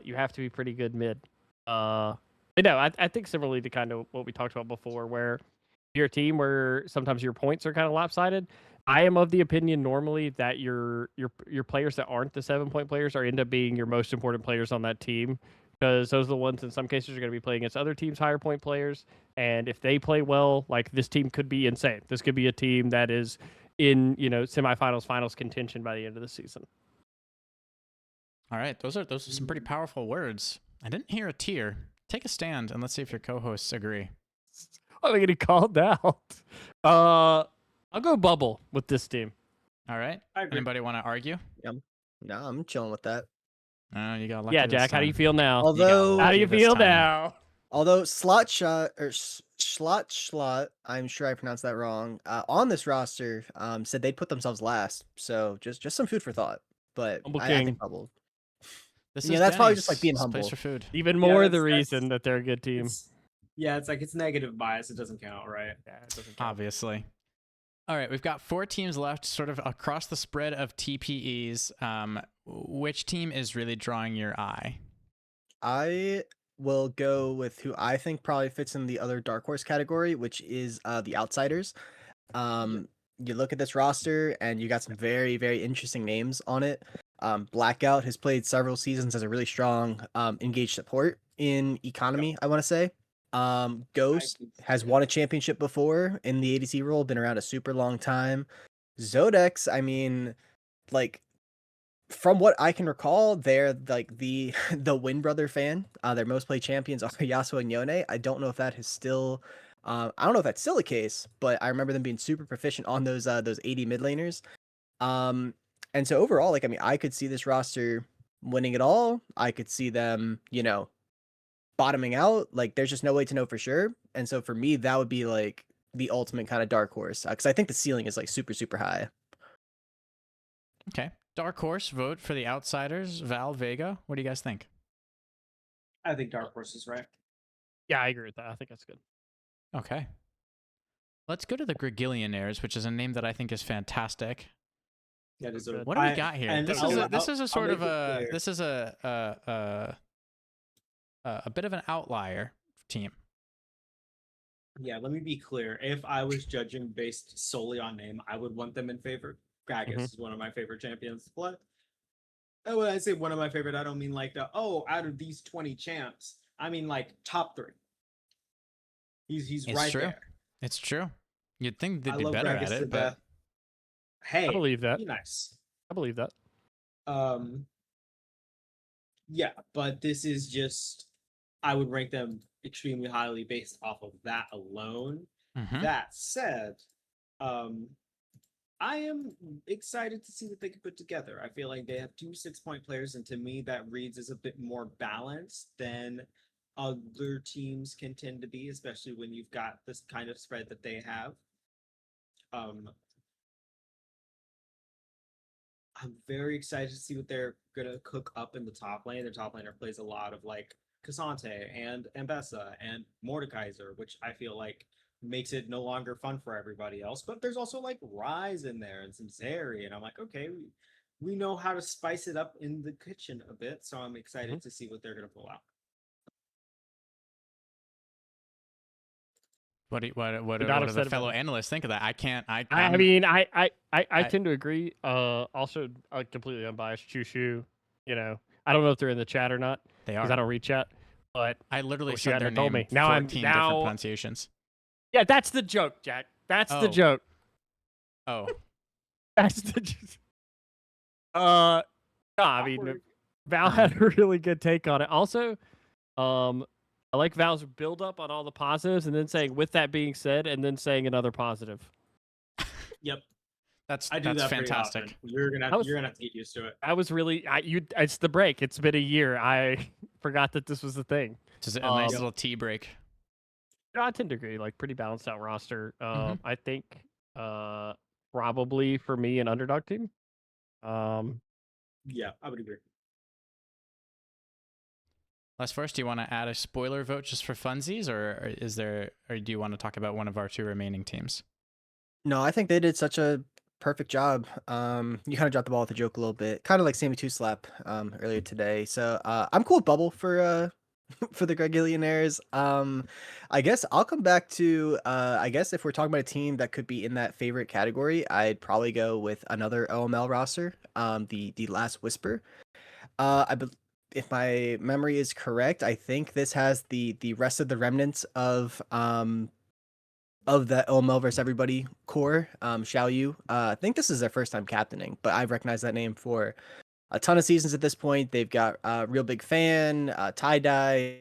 you have to be pretty good mid. But no, I think similarly to kind of what we talked about before, where you're a team where sometimes your points are kind of lopsided. I am of the opinion normally that your players that aren't the 7-point players are end up being your most important players on that team because those are the ones in some cases are going to be playing against other teams' higher point players. And if they play well, like this team could be insane. This could be a team that is in semifinals, finals contention by the end of the season. All right, those are some pretty powerful words. I didn't hear a tier. Take a stand and let's see if your co-hosts agree. Oh, they're getting called out. I'll go bubble with this team. All right. I agree. Anybody want to argue? No, I'm chilling with that. Oh, you got lucky. Yeah, this Jack, how do you time. feel now? Although, How do you this feel time. now? although Slot Shot or Schlot, I'm sure I pronounced that wrong. On this roster, said they'd put themselves last. So just some food for thought. But Humble I King. think bubble. This Yeah, is that's probably just, like, Denny's. being This place humble. for food. Even more the that's- reason that they're a good team. It's like it's negative bias. It doesn't count, right? Yeah, it doesn't count. Obviously. All right, we've got 4 teams left, sort of across the spread of TPEs. Which team is really drawing your eye? I will go with who I think probably fits in the other dark horse category, which is the Outsiders. You look at this roster and you got some very, very interesting names on it. Blackout has played several seasons as a really strong engaged support in economy, I want to say. Ghost has won a championship before in the ADC role, been around a super long time. Zodex, I mean, like, from what I can recall, they're like the Win Brother fan. Their most played champions are Yasuo and Yone. I don't know if that is still I don't know if that's still the case, but I remember them being super proficient on those AD mid laners. And so overall, like, I mean, I could see this roster winning it all. I could see them, bottoming out. Like, there's just no way to know for sure. And so for me, that would be like the ultimate kind of dark horse, because I think the ceiling is like super, super high. Okay. Dark horse, vote for the Outsiders. Val, Vega, what do you guys think? I think Dark Horse is right. Yeah, I agree with that. I think that's good. Okay. Let's go to the Gregillionaires, which is a name that I think is fantastic. That is Good. What do we got here? and This is a sort of a this is a bit of an outlier team. Yeah, let me be clear. If I was judging based solely on name, I would want them in favor. Gragas is one of my favorite champions to play. And when I say one of my favorite, I don't mean like out of these 20 champs. I mean like top 3. He's It's right true. there. It's true. You'd think they'd I be love better Gragas at to it, but death. Hey, I believe that. be nice. I believe that. Yeah, but this is just I would rank them extremely highly based off of that alone. Mhm. That said, I am excited to see what they can put together. I feel like they have 2 6-point players, and to me, that reads as a bit more balanced than other teams can tend to be, especially when you've got this kind of spread that they have. I'm very excited to see what they're gonna cook up in the top lane. Their top laner plays a lot of like Cassante and Ambessa and Mordekaiser, which I feel like makes it no longer fun for everybody else. But there's also like Ryze in there and some Zeri, and I'm like, okay, we know how to spice it up in the kitchen a bit, so I'm excited to see what they're gonna pull out. what do Not the upset fellow about it. analysts think of that? I can't. I I'm- mean, I tend to agree. Also, completely unbiased. Chushu, I don't know if they're in the chat or not they because I are. don't read chat. But I literally wish you said their hadn't told name me. Now 14 different now- pronunciations. yeah, that's the joke, Jack. That's the Oh. joke. Oh, That's the. No, I mean, Awkward. Val had a really good take on it. Also, I like Val's build up on all the positives and then saying, "With that being said," and then saying another positive. Yep, that's I do that pretty fantastic. often. You're gonna have to get used to it. I was really, it's the break. It's been a year. I forgot that this was the thing. Just a nice Yep. little tea break. I tend to agree. Like pretty balanced out roster. Mhm. I think probably for me an underdog team. Yeah, I would agree. Lestforce, do you want to add a spoiler vote just for funsies, or do you want to talk about one of our 2 remaining teams? No, I think they did such a perfect job. You kind of dropped the ball with the joke a little bit, kind of like Sammy Two Slap earlier today. So I'm cool with bubble for for the Gregillionaires. I guess I'll come back to I guess if we're talking about a team that could be in that favorite category, I'd probably go with another OML roster, the Last Whisper. if my memory is correct, I think this has the rest of the remnants of the OML versus everybody core. Xiao Yu. I think this is their first time captaining, but I've recognized that name for a ton of seasons at this point. They've got Real Big Fan, Tie Dye,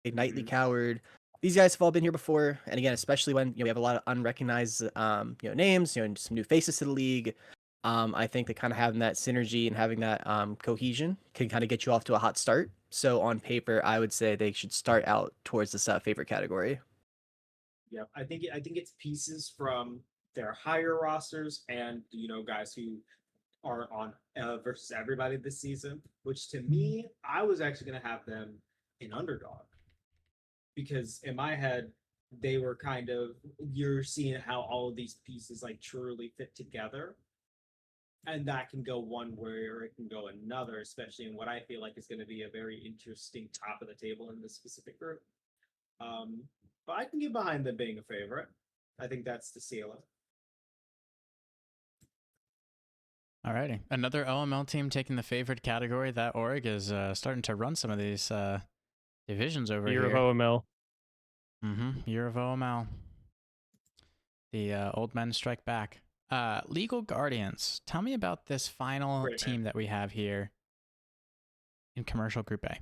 Nightly Coward. These guys have all been here before, and again, especially when we have a lot of unrecognized names, and some new faces to the league. I think that kind of having that synergy and having that cohesion can kind of get you off to a hot start. So on paper, I would say they should start out towards this favorite category. Yeah, I think it's pieces from their higher rosters and guys who are on versus everybody this season. Which to me, I was actually going to have them in underdog because in my head they were kind of you're seeing how all of these pieces like truly fit together. And that can go one way or it can go another, especially in what I feel like is going to be a very interesting top of the table in this specific group. But I can get behind them being a favorite. I think that's the ceiling. Alrighty, another OML team taking the favored category. That org is starting to run some of these divisions over Year here. of OML. Year of OML. The old men strike back. Legal Guardians. Tell me about this final Great, team man. that we have here in Commercial Group A.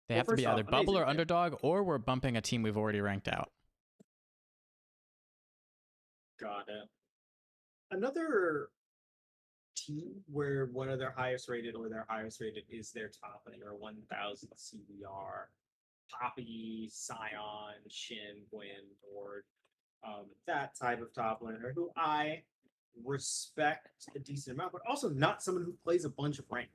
They have to be first either off, bubble or amazing pick. underdog, or we're bumping a team we've already ranked out. Got it. Another team where one of their highest rated is their top laner, 1000 CBR, Poppy, Scion, Shin, Gwen, Lord, that type of top laner who I respect a decent amount, but also not someone who plays a bunch of ranked.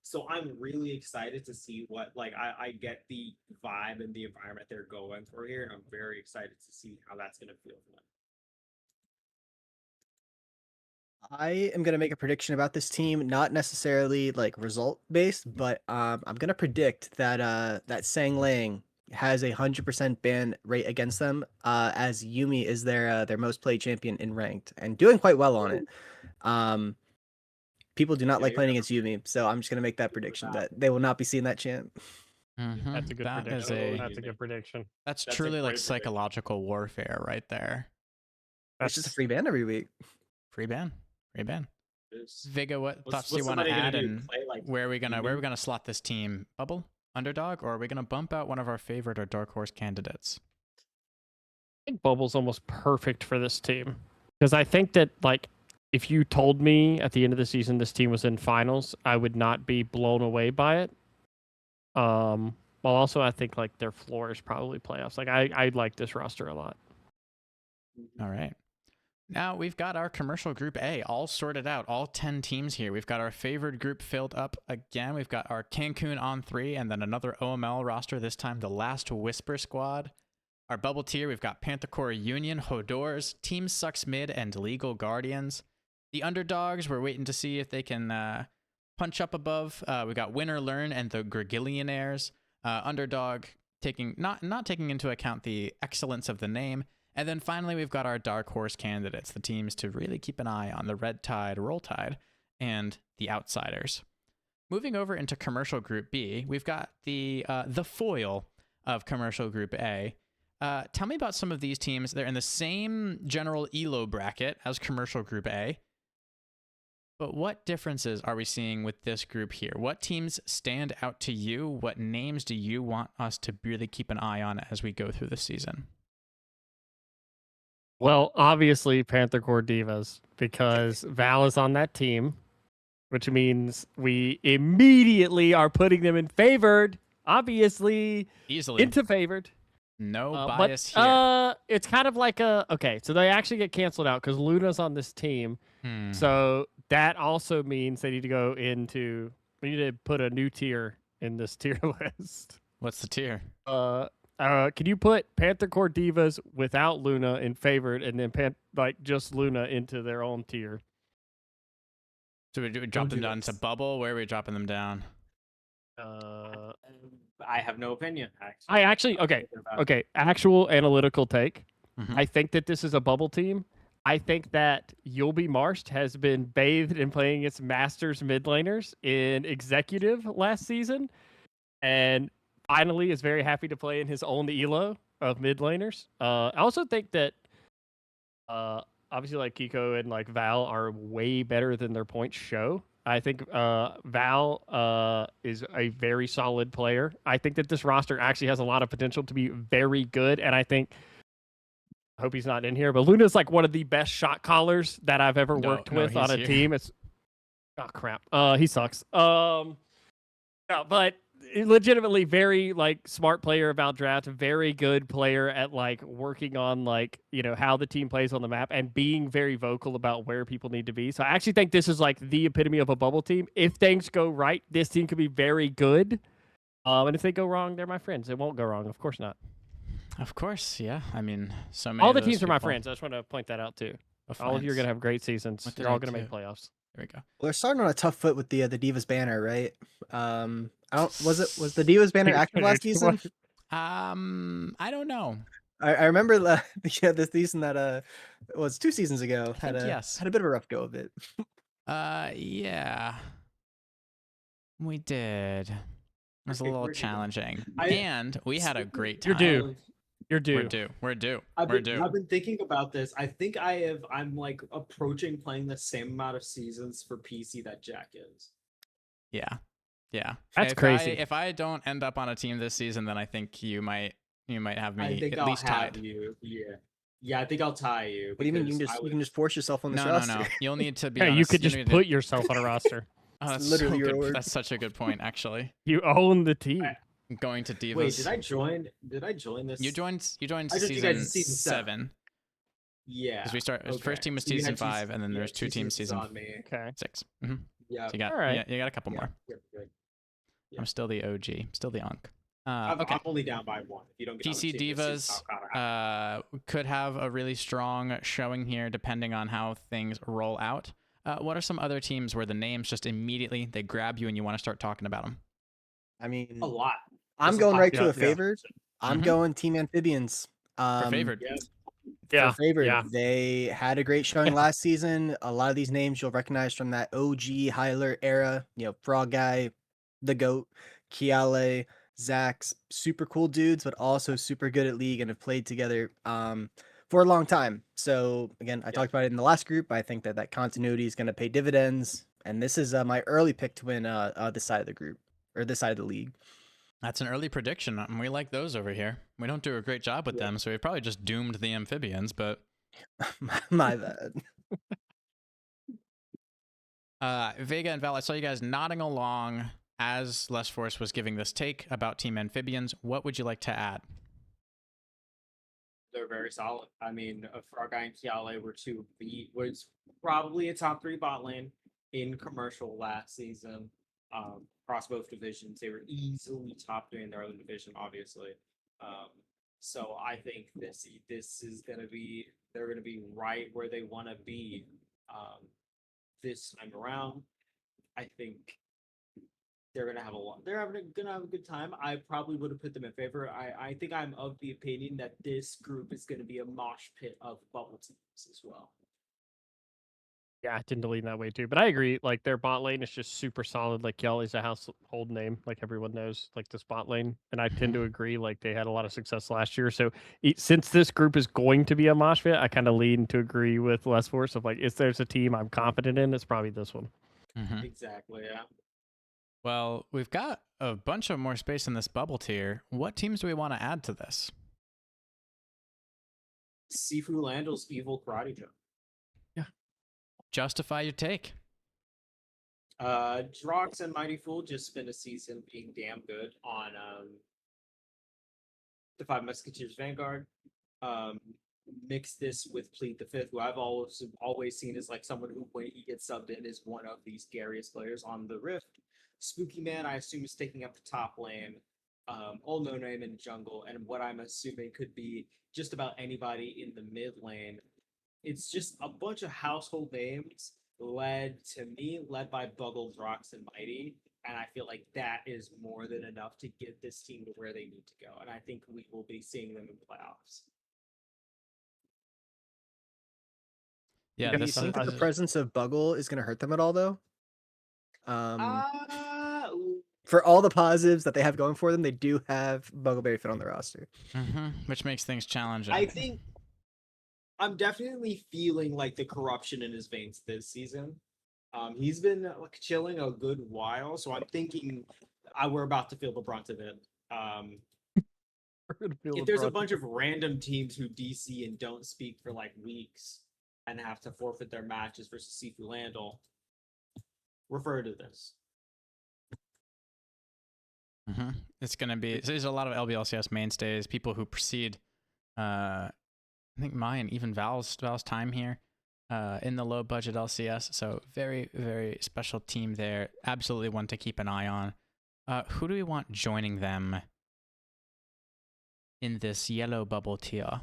So I'm really excited to see what I get the vibe and the environment they're going for here, and I'm very excited to see how that's going to feel for them. I am gonna make a prediction about this team, not necessarily like result based, but I'm gonna predict that that Sang Lang has 100% ban rate against them, as Yumi is their most played champion in ranked and doing quite well on it. People do not Yeah, like you're playing gonna- against Yumi, so I'm just gonna make that You're prediction not. that they will not be seeing that champ. That's a good That is prediction. a That's a good prediction. that's That's a truly like great prediction. psychological warfare right there. It's just a free ban every week. Free ban. It's- Vega, what What's- thoughts do what's you want to somebody gonna add, do? and Play like where are we gonna Yumi? slot this team? Bubble, underdog, or are we gonna bump out one of our favorite or dark horse candidates? I think Bubble's almost perfect for this team because I think that like if you told me at the end of the season this team was in finals, I would not be blown away by it. While also I think like their floor is probably playoffs. Like I like this roster a lot. All right. Now we've got our commercial group A all sorted out, all 10 teams here. We've got our favored group filled up again. We've got our Cancun on 3 and then another OML roster, this time the Last Whisper squad. Our bubble tier, we've got Panther Core Union, Hodors, Team Sucks Mid, and Legal Guardians. The underdogs, we're waiting to see if they can punch up above. We got Winner Learn and the Gregillionaires. Underdog taking not taking into account the excellence of the name. And then finally, we've got our dark horse candidates, the teams to really keep an eye on, the Red Tide, Roll Tide, and the Outsiders. Moving over into Commercial Group B, we've got the foil of Commercial Group A. Tell me about some of these teams. They're in the same general ELO bracket as Commercial Group A. But what differences are we seeing with this group here? What teams stand out to you? What names do you want us to really keep an eye on as we go through the season? Well, obviously Panther Core Divas because Val is on that team, which means we immediately are putting them in favored. Obviously, Easily. into favored. No But bias here. it's kind of like okay, so they actually get canceled out because Luna's on this team. So that also means they need to go into. We need to put a new tier in this tier list. What's the tier? Can you put Panther Core Divas without Luna in favored, and then just Luna into their own tier? So we drop Don't them do down to this. bubble? Where are we dropping them down? I have no opinion. Actually, Okay. Actual analytical take. Mhm. I think that this is a bubble team. I think that You'll Be Marshed has been bathed in playing its Masters mid laners in Executive last season, and finally is very happy to play in his own elo of mid laners. I also think that obviously like Kiko and like Val are way better than their points show. I think Val is a very solid player. I think that this roster actually has a lot of potential to be very good, and I hope he's not in here, but Luna's like one of the best shot callers that I've ever worked with on a team. It's crap. He sucks. No, but legitimately very like smart player about draft, very good player at like working on like, how the team plays on the map and being very vocal about where people need to be. So I actually think this is like the epitome of a bubble team. If things go right, this team could be very good. And if they go wrong, they're my friends. It won't go wrong. Of course not. Of course, yeah. I mean, so many. All the teams are my friends. I just want to point that out too. All of you are gonna have great seasons. What did You're all I gonna do? make playoffs. There we go. Well, they're starting on a tough foot with the Divas banner, right? Was the Divas banner active last season? I don't know. I remember the season that was 2 seasons ago had a bit of a rough go of it. Yeah, we did. It was a little challenging, and we had a great time. You're due. We're due. I've been thinking about this. I think I'm like approaching playing the same amount of seasons for PC that Jack is. Yeah. That's crazy. If I don't end up on a team this season, then I think you might have me I think at I'll least have tied. You. Yeah, I think I'll tie you. What do you mean? You can just force yourself on this roster? No. You'll need to be. Hey, you could just put yourself on a roster. Oh, that's literally so your good. word. That's such a good point, actually. You own the team. Going to Divas. Wait, did I join this? You joined season 7. Yeah. Because we start. Okay. First team was So you season had 5, and then there's 2 teams season on me. Okay. 6. Mm-hmm. Yeah. So you got all right. you got a couple more. Good. Yeah. I'm still the OG. Still the Unk. I'm only down by 1. If you don't get on PC the team this season, Divas could have a really strong showing here, depending on how things roll out. What are some other teams where the names just immediately they grab you and you want to start talking about them? I mean, a lot. I'm going right to a favored. I'm Mhm. going Team Amphibians. For favored. Yeah. For favored. Yeah. They had a great showing last season. A lot of these names you'll recognize from that OG high alert era. Frog Guy, the GOAT, Kiale, Zax, super cool dudes, but also super good at League and have played together for a long time. So again, I talked about it in the last group. I think that continuity is going to pay dividends, and this is my early pick to win this side of the group or this side of the league. That's an early prediction, and we like those over here. We don't do a great job with them, so we probably just doomed the Amphibians, but my bad. Vega and Val, I saw you guys nodding along as Lestforce was giving this take about Team Amphibians. What would you like to add? They're very solid. I mean, Frog Guy and Kiale was probably a top 3 bot lane in commercial last season. Across both divisions, they were easily top 3 in their own division, obviously. So I think this is gonna be they're gonna be right where they want to be this time around. I think they're gonna have gonna have a good time. I probably would have put them in favor. I think I'm of the opinion that this group is gonna be a mosh pit of bubble teams as well. Yeah, I tend to lean that way too. But I agree. Like their bot lane is just super solid. Like Yali's a household name. Like everyone knows like this bot lane. And I tend to agree. Like they had a lot of success last year. So since this group is going to be a mosh pit, I kind of lean to agree with Lestforce of like, if there's a team I'm confident in, it's probably this one. Mm-hmm. Exactly. Yeah. Well, we've got a bunch of more space in this bubble tier. What teams do we want to add to this? Sifu Landal's evil karate jump. Justify your take. Drox and Mighty Fool just spent a season being damn good on the 5 Musketeers Vanguard. Mix this with Plead the Fifth, who I've always seen as like someone who, when he gets subbed in, is one of the scariest players on the Rift. Spooky Man, I assume, is taking up the top lane. Old No Name in jungle, and what I'm assuming could be just about anybody in the mid lane. It's just a bunch of household names led by Buggle, Drox, and Mighty. And I feel like that is more than enough to get this team to where they need to go. And I think we will be seeing them in playoffs. Yeah, Do you this think that the is- presence of Buggle is going to hurt them at all, though? Ooh, For all the positives that they have going for them, they do have Buggleberry Fit on the roster. which makes things challenging. I think I'm definitely feeling like the corruption in his veins this season. He's been like chilling a good while, so I'm thinking we're about to feel the brunt of it. If there's a bunch of random teams who DC and don't speak for like weeks and have to forfeit their matches versus Sifu Landel, refer to this. It's gonna be. There's a lot of LBLCS mainstays, people who precede. I think mine, even Val's time here, in the low budget LCS. So very, very special team there. Absolutely one to keep an eye on. Who do we want joining them in this yellow bubble tier?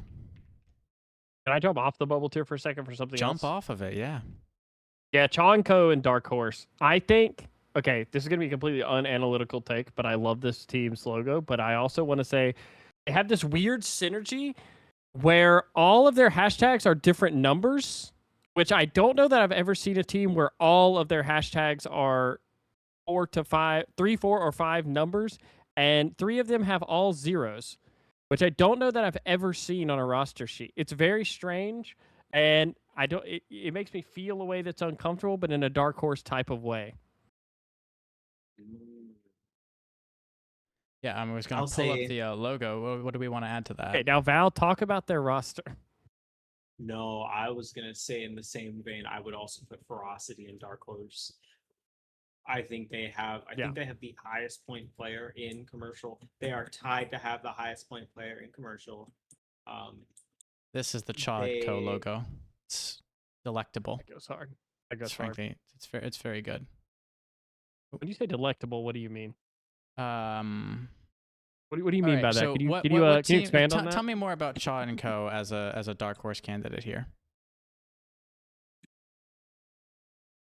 Can I jump off the bubble tier for a second for something else? Jump off of it, yeah. Yeah, Chonko and Dark Horse. I think, okay, this is going to be a completely unanalytical take, but I love this team's logo. But I also want to say they have this weird synergy where all of their hashtags are different numbers, which I don't know that I've ever seen a team where all of their hashtags are 3, 4, or 5 numbers, and 3 of them have all zeros, which I don't know that I've ever seen on a roster sheet. It's very strange, and it makes me feel a way that's uncomfortable, but in a Dark Horse type of way. Yeah, I was going I'll to pull up say- the logo. What do we want to add to that? Okay, now Val, talk about their roster. No, I was gonna say in the same vein, I would also put Ferocity and Dark Horse. I think they have. I think they have the highest point player in commercial. They are tied to have the highest point player in commercial. This is the Chod Co They- logo. It's delectable. That goes hard. That goes It's hard. frankly, it's very good. When you say delectable, what do you mean? Um, What do you all mean right, by that? so Can you what can you team- expand on that? Tell me more about Chod and Co as a Dark Horse candidate here.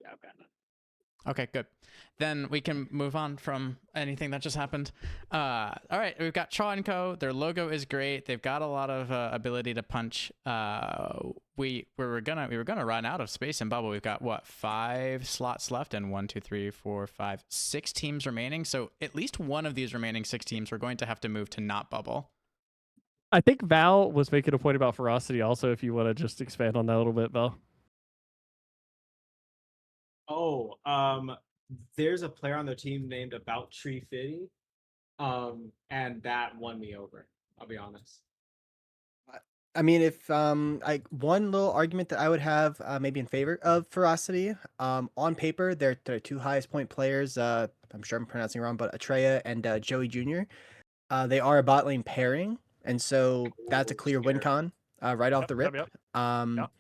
Yeah, I've got it. Okay, good. Then we can move on from anything that just happened. All right, we've got Chaw & Co. Their logo is great. They've got a lot of ability to punch. We were gonna run out of space in bubble. We've got what, 5 slots left, and 1, 2, 3, 4, 5, 6 teams remaining. So at least one of these remaining 6 teams we're going to have to move to not bubble. I think Val was making a point about Ferocity also, if you want to just expand on that a little bit, Val. Oh, there's a player on their team named About Tree Fitty, and that won me over. I'll be honest. I mean, if one little argument that I would have maybe in favor of Ferocity, on paper they're 2 highest point players. I'm sure I'm pronouncing it wrong, but Atreya and Joey Jr. They are a bot lane pairing, and so that's a clear win con right off the rip. Yep.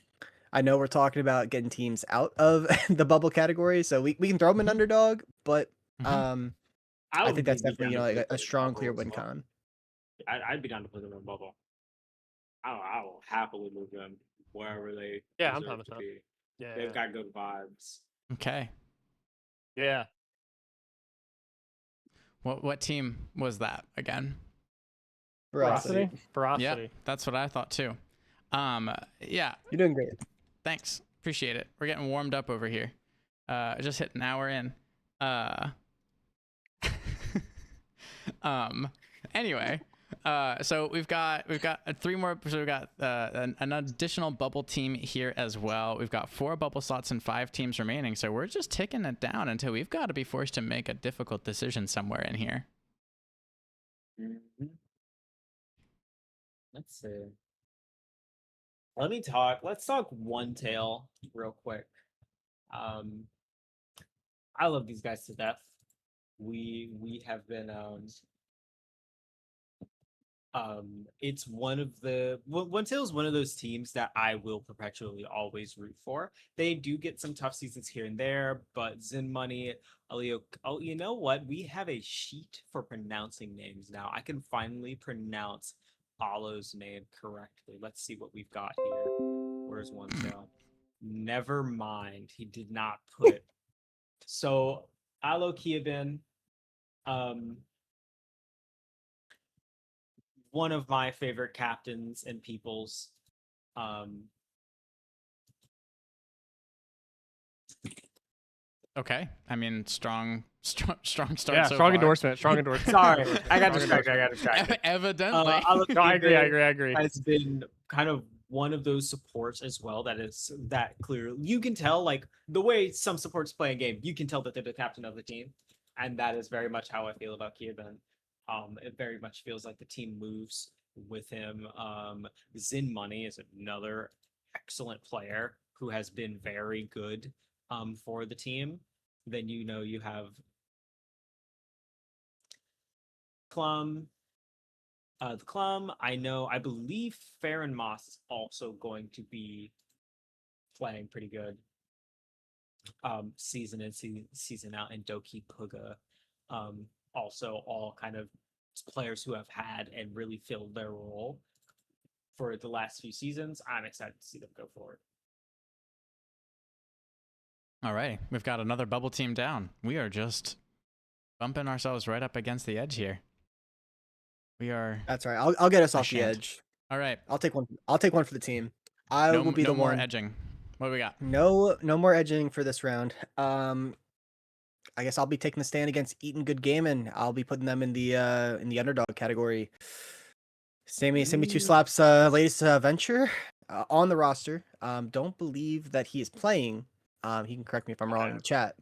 I know we're talking about getting teams out of the bubble category, so we can throw them an underdog, but I would think that's be definitely down to like put a strong bubble clear as win well. con. I'd be down to put them in bubble. I will happily move them wherever they Yeah, I'm deserve fine with to that. be. Yeah. They've got good vibes. Okay. Yeah. What team was that again? Ferocity. Ferocity. Yeah, that's what I thought too. Yeah, You're doing great. thanks. Appreciate it. We're getting warmed up over here. Just hit an hour in. Anyway, so we've got 3 more. So we've got an additional bubble team here as well. We've got 4 bubble slots and 5 teams remaining. So we're just ticking it down until we've got to be forced to make a difficult decision somewhere in here. Let's see. Let's talk One Tail real quick. I love these guys to death. We have been it's one of the One Tail is one of those teams that I will perpetually always root for. They do get some tough seasons here and there, but Zen Money, Alio, oh, you know what? We have a sheet for pronouncing names now. I can finally pronounce Alo's name correctly. Let's see what we've got here. Where's One Tail? Never mind. He did not put. So Alo Kiabin, one of my favorite captains and peoples. Okay. I mean, strong start. Yeah, so strong far. endorsement. Strong endorsement. Sorry, I got Strong distracted. Evidently. No, I agree. Has been kind of one of those supports as well that clear. You can tell, like, the way some supports play a game, you can tell that they're the captain of the team, and that is very much how I feel about Kievan. It very much feels like the team moves with him. Zin Money is another excellent player who has been very good for the team. Then you have Clum. The Clum, I believe Farron Moss is also going to be playing pretty good season in, season out, and Doki Puga. Also all kind of players who have had and really filled their role for the last few seasons. I'm excited to see them go forward. All right. We've got another bubble team down. We are just bumping ourselves right up against the edge here. We are. That's right. I'll get us off the Ashamed. edge. All right. I'll take one. I'll take one for the team. I will be no the more one. edging. What do we got? No more edging for this round. I guess I'll be taking the stand against Eatin' Good Gaming. I'll be putting them in the underdog category. Sammy Two Slaps latest venture on the roster. Don't believe that he is playing. He can correct me if I'm wrong in the chat.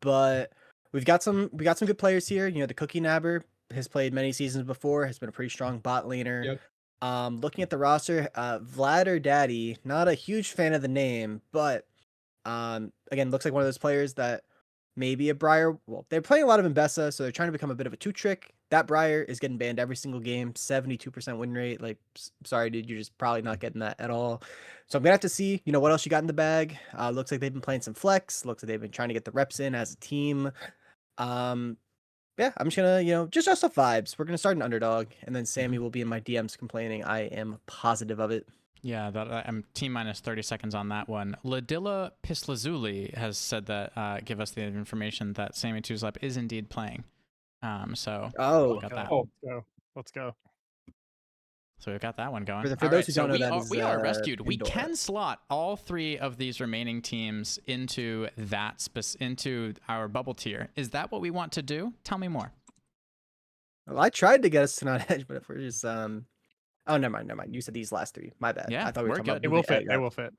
But we got some good players here. You know, the Cookie Nabber has played many seasons before, has been a pretty strong bot laner. Yep. Looking at the roster, Vlad or Daddy, not a huge fan of the name, but again, looks like one of those players that maybe a Briar. Well, they're playing a lot of Mbessa, so they're trying to become a bit of a two-trick. That Briar is getting banned every single game, 72% win rate. Like, sorry, dude, you're just probably not getting that at all. So I'm gonna have to see, what else you got in the bag. Looks like they've been playing some flex. Looks like they've been trying to get the reps in as a team. Yeah, I'm just gonna, just off vibes. We're gonna start an underdog, and then Sammy will be in my DMs complaining. I am positive of it. Yeah, I'm T-minus 30 seconds on that one. Ladilla Pislazuli has said that, give us the information that Sammy Two Slap is indeed playing. So Oh, we got that. Let's go. So we've got that one going. For those who don't know, that is, we are rescued. We indoor. can slot all three of these remaining teams into into our bubble tier. Is that what we want to do? Tell me more. Well, I tried to get us to not edge, but if we're just oh, never mind. You said these last three. My bad. Yeah, I thought we were we're talking good. It will fit. It will fit.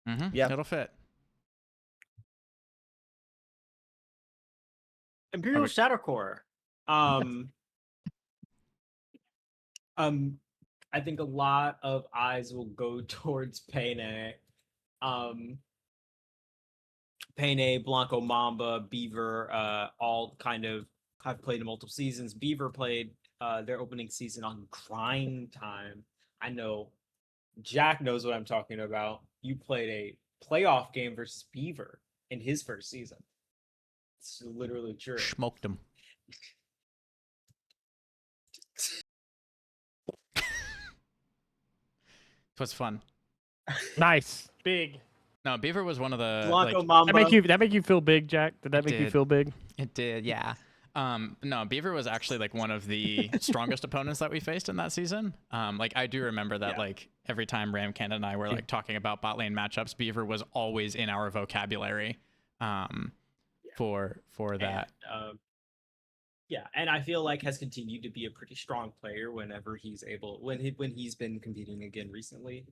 Mm-hmm. Yeah. It'll fit. Imperial Shadow Core. I think a lot of eyes will go towards Payne. Payne, Blanco Mamba, Beaver, all kind of have played in multiple seasons. Beaver played their opening season on Grind Time. I know Jack knows what I'm talking about. You played a playoff game versus Beaver in his first season. It's literally true. Smoked him. It was fun. Nice. Big. No, Beaver was one of the Blanco Mamba. That make you feel big, Jack? Did that make you feel big? It did, yeah. No, Beaver was actually like one of the strongest opponents that we faced in that season. Like I do remember that like every time Ramcan and I were like talking about bot lane matchups, Beaver was always in our vocabulary for that. Yeah, and I feel like has continued to be a pretty strong player whenever he's able when he's been competing again recently.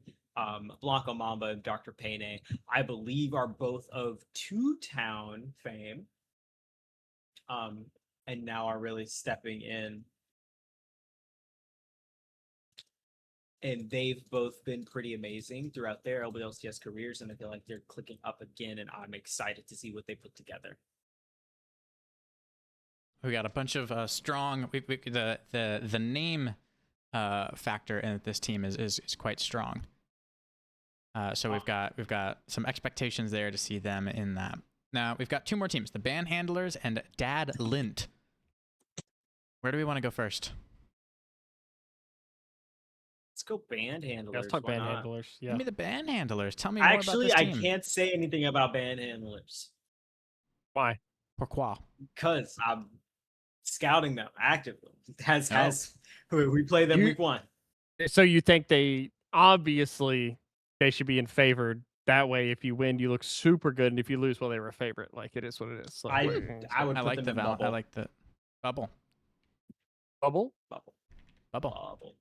Blanco Mamba and Dr. Payne, I believe, are both of Two Town fame. And now are really stepping in. And they've both been pretty amazing throughout their LCS careers, and I feel like they're clicking up again, and I'm excited to see what they put together. We got a bunch of strong. The name factor in this team is quite strong. So we've got some expectations there to see them in that. Now we've got two more teams: the Band Handlers and Dad Lint. Where do we want to go first? Let's go Band Handlers. Let's talk Band Handlers. Yeah. Give me the Band Handlers. Tell me more Actually, about I this team. can't say anything about Band Handlers. Why? Pourquoi? Because I'm scouting them actively. We play them week 1. So you think they obviously should be in favored that way, if you win, you look super good, and if you lose, well, they were a favorite. Like it is what it is. So, I would I put like them the in bubble. I like the bubble. Bubble. Bubble. Bubble. Bubble.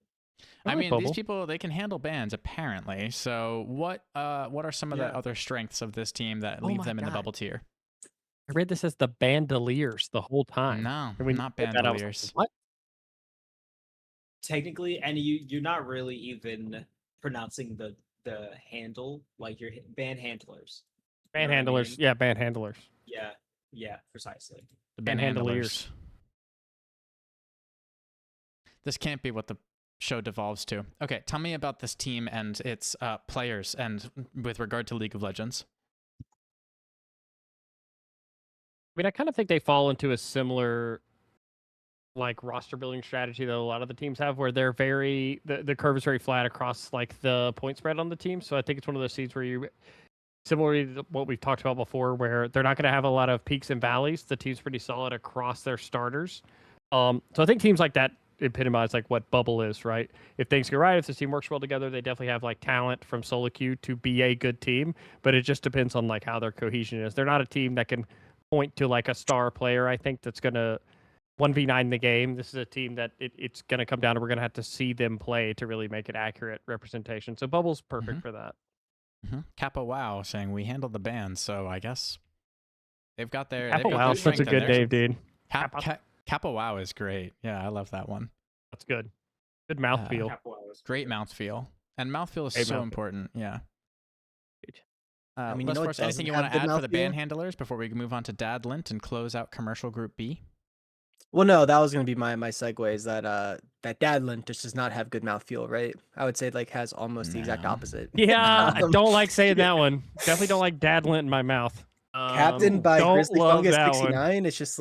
I like mean, bubble. these people, they can handle bans apparently. So what are some of Yeah. the other strengths of this team that Oh leave my them in the God. bubble tier? I read this as the bandoliers the whole time. No, And when you not said that, I was like, bandoliers. what? Technically, and you're not really even pronouncing the handle, like your band handlers. You know what I Bandhandlers. mean? Yeah, bandhandlers. Yeah, precisely. The Bandhandlers. bandhandlers. This can't be what the show devolves to. Okay, tell me about this team and its players, and with regard to League of Legends. I mean, I kind of think they fall into a similar like roster building strategy that a lot of the teams have, where they're the curve is very flat across like the point spread on the team. So I think it's one of those seeds where you, similarly to what we've talked about before, where they're not going to have a lot of peaks and valleys. The team's pretty solid across their starters. So I think teams like that epitomize like what bubble is, right? If things go right, if the team works well together, they definitely have like talent from solo queue to be a good team. But it just depends on like how their cohesion is. They're not a team that can point to like a star player, I think, that's going to 1v9 the game. This is a team that it's going to come down to, we're going to have to see them play to really make it accurate representation. So Bubble's perfect for that. Kappa Wow saying we handled the band, so I guess they've got their. Kappa they've got Wow their is such a strength in good there. name, dude. Kappa Wow is great. Yeah, I love that one. That's good. Good mouthfeel. Great mouthfeel. And mouthfeel is Great so mouthfeel. important. Yeah. I mean, you know what Lestforce, anything doesn't you have want to good add for the mouthfeel? band handlers before we move on to Dadlint and close out commercial group B? Well, no, that was gonna be my segue. Is that that Dadlint just does not have good mouthfeel, right? I would say like has almost the exact No. opposite. Yeah, I Um, don't like saying that one. Definitely don't like Dadlint in my mouth. Captain by don't Grizzly love Fungus that one. 69. It's just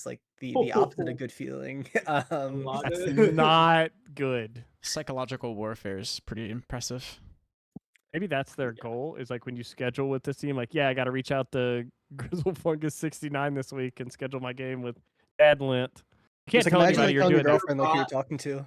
like the opposite of good feeling. That's not good. Psychological warfare is pretty impressive. Maybe that's their goal, is like when you schedule with this team, like, yeah, I got to reach out to Grizzle Fungus 69 this week and schedule my game with Dadlint. You can't Just, like, tell imagine anybody like you're telling your doing that. girlfulfriend like who you're talking to.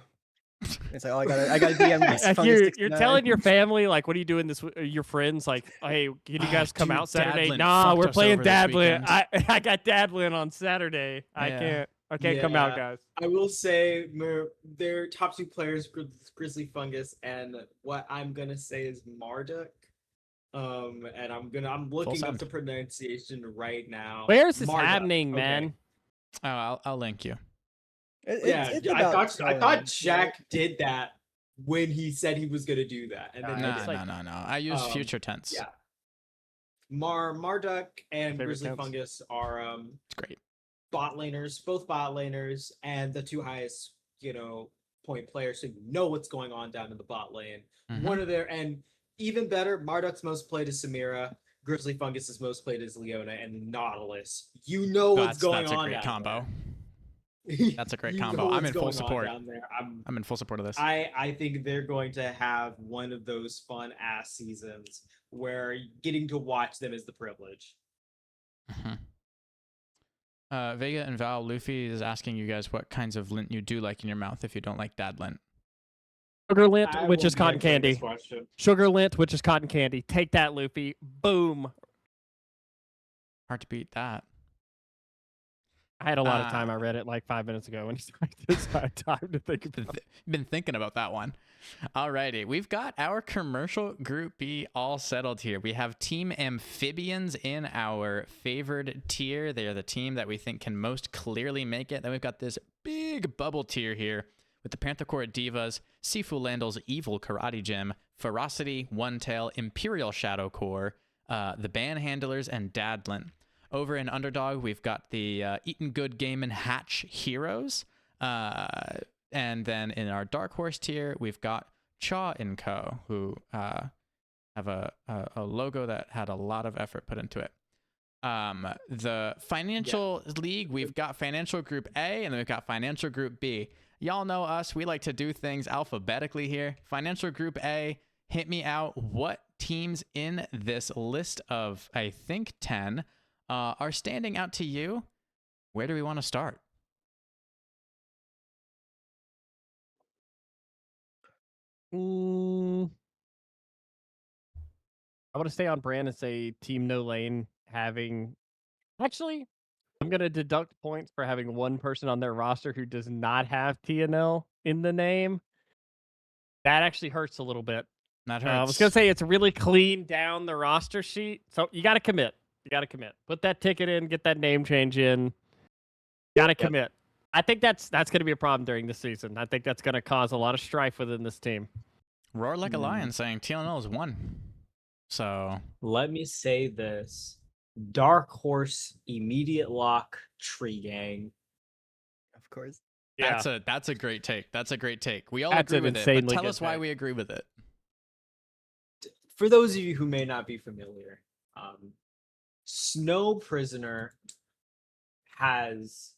It's like, oh, I got DM Grizzly Like Fungus you're 69. telling your family, like, what are you doing this? Your friends, like, hey, can you guys come Dude, out Saturday? Dadlint Nah, fucked we're us playing over this Dadlint. weekend. I got Dadlint on Saturday. Yeah. I can't come out, Yeah. guys. I will say their top two players, Grizzly Fungus, and what I'm gonna say is Marduk. And I'm looking up send. the pronunciation right now. Where's this Marduk, happening, okay. man? Oh, I'll link you. It's I about thought time, Jack did that when he said he was gonna do that, and then No, he it's didn't. like- No. I use future tense. Yeah. Marduk and Favorite Grizzly tense. Fungus are It's great. both bot laners, and the two highest, point players, so you know what's going on down in the bot lane. Mhm. One of their, and even better, Marduk's most played is Samira, Grizzly Fungus's most played is Leona, and Nautilus. You know what's going That's a on great down combo. there. That's a great You combo. know I'm what's in full going on support. down there. I'm in full support of this. I think they're going to have one of those fun ass seasons where getting to watch them is the privilege. Mhm. Vega and Val, Luffy is asking you guys what kinds of lint you do like in your mouth if you don't like dad lint. Sugar lint, I which won't is be cotton answering this candy. question. Sugar lint, which is cotton candy. Take that, Luffy. Boom. Hard to beat that. I had a lot of time. I read it like 5 minutes ago, and I had time to think about it. Been thinking about that one. Alrighty, we've got our commercial group B all settled here. We have Team Amphibians in our favored tier. They are the team that we think can most clearly make it. Then we've got this big bubble tier here with the Panther Court Divas, Sifu Landal's Evil Karate Gym, Ferocity, One Tail, Imperial Shadow Core, the Ban Handlers, and Dadlint. Over in Underdog, we've got the Eatin' Good Game and Hatch Heroes. And then in our Dark Horse tier, we've got Chaw & Co., who have a logo that had a lot of effort put into it. The Financial League, we've got Financial Group A, and then we've got Financial Group B. Y'all know us. We like to do things alphabetically here. Financial Group A, hit me out. What teams in this list of, I think, 10 are standing out to you? Where do we want to start? I want to stay on brand and say Team No Lane having. Actually, I'm gonna deduct points for having one person on their roster who does not have TNL in the name. That actually hurts a little bit. That I was hurts. gonna say it's really clean down the roster sheet, so you got to commit. You got to commit. Put that ticket in. Get that name change in. Got to commit. I think that's gonna be a problem during the season. I think that's gonna cause a lot of strife within this team. Roar like a lion saying TLNL is 1. So Let me say this. Dark Horse, immediate lock, Tree Gang. Of course. Yeah. that's a great take. That's a great take. We all That's agree an with it. But insanely tell good us why take. we agree with it. For those of you who may not be familiar, Snow Prisoner has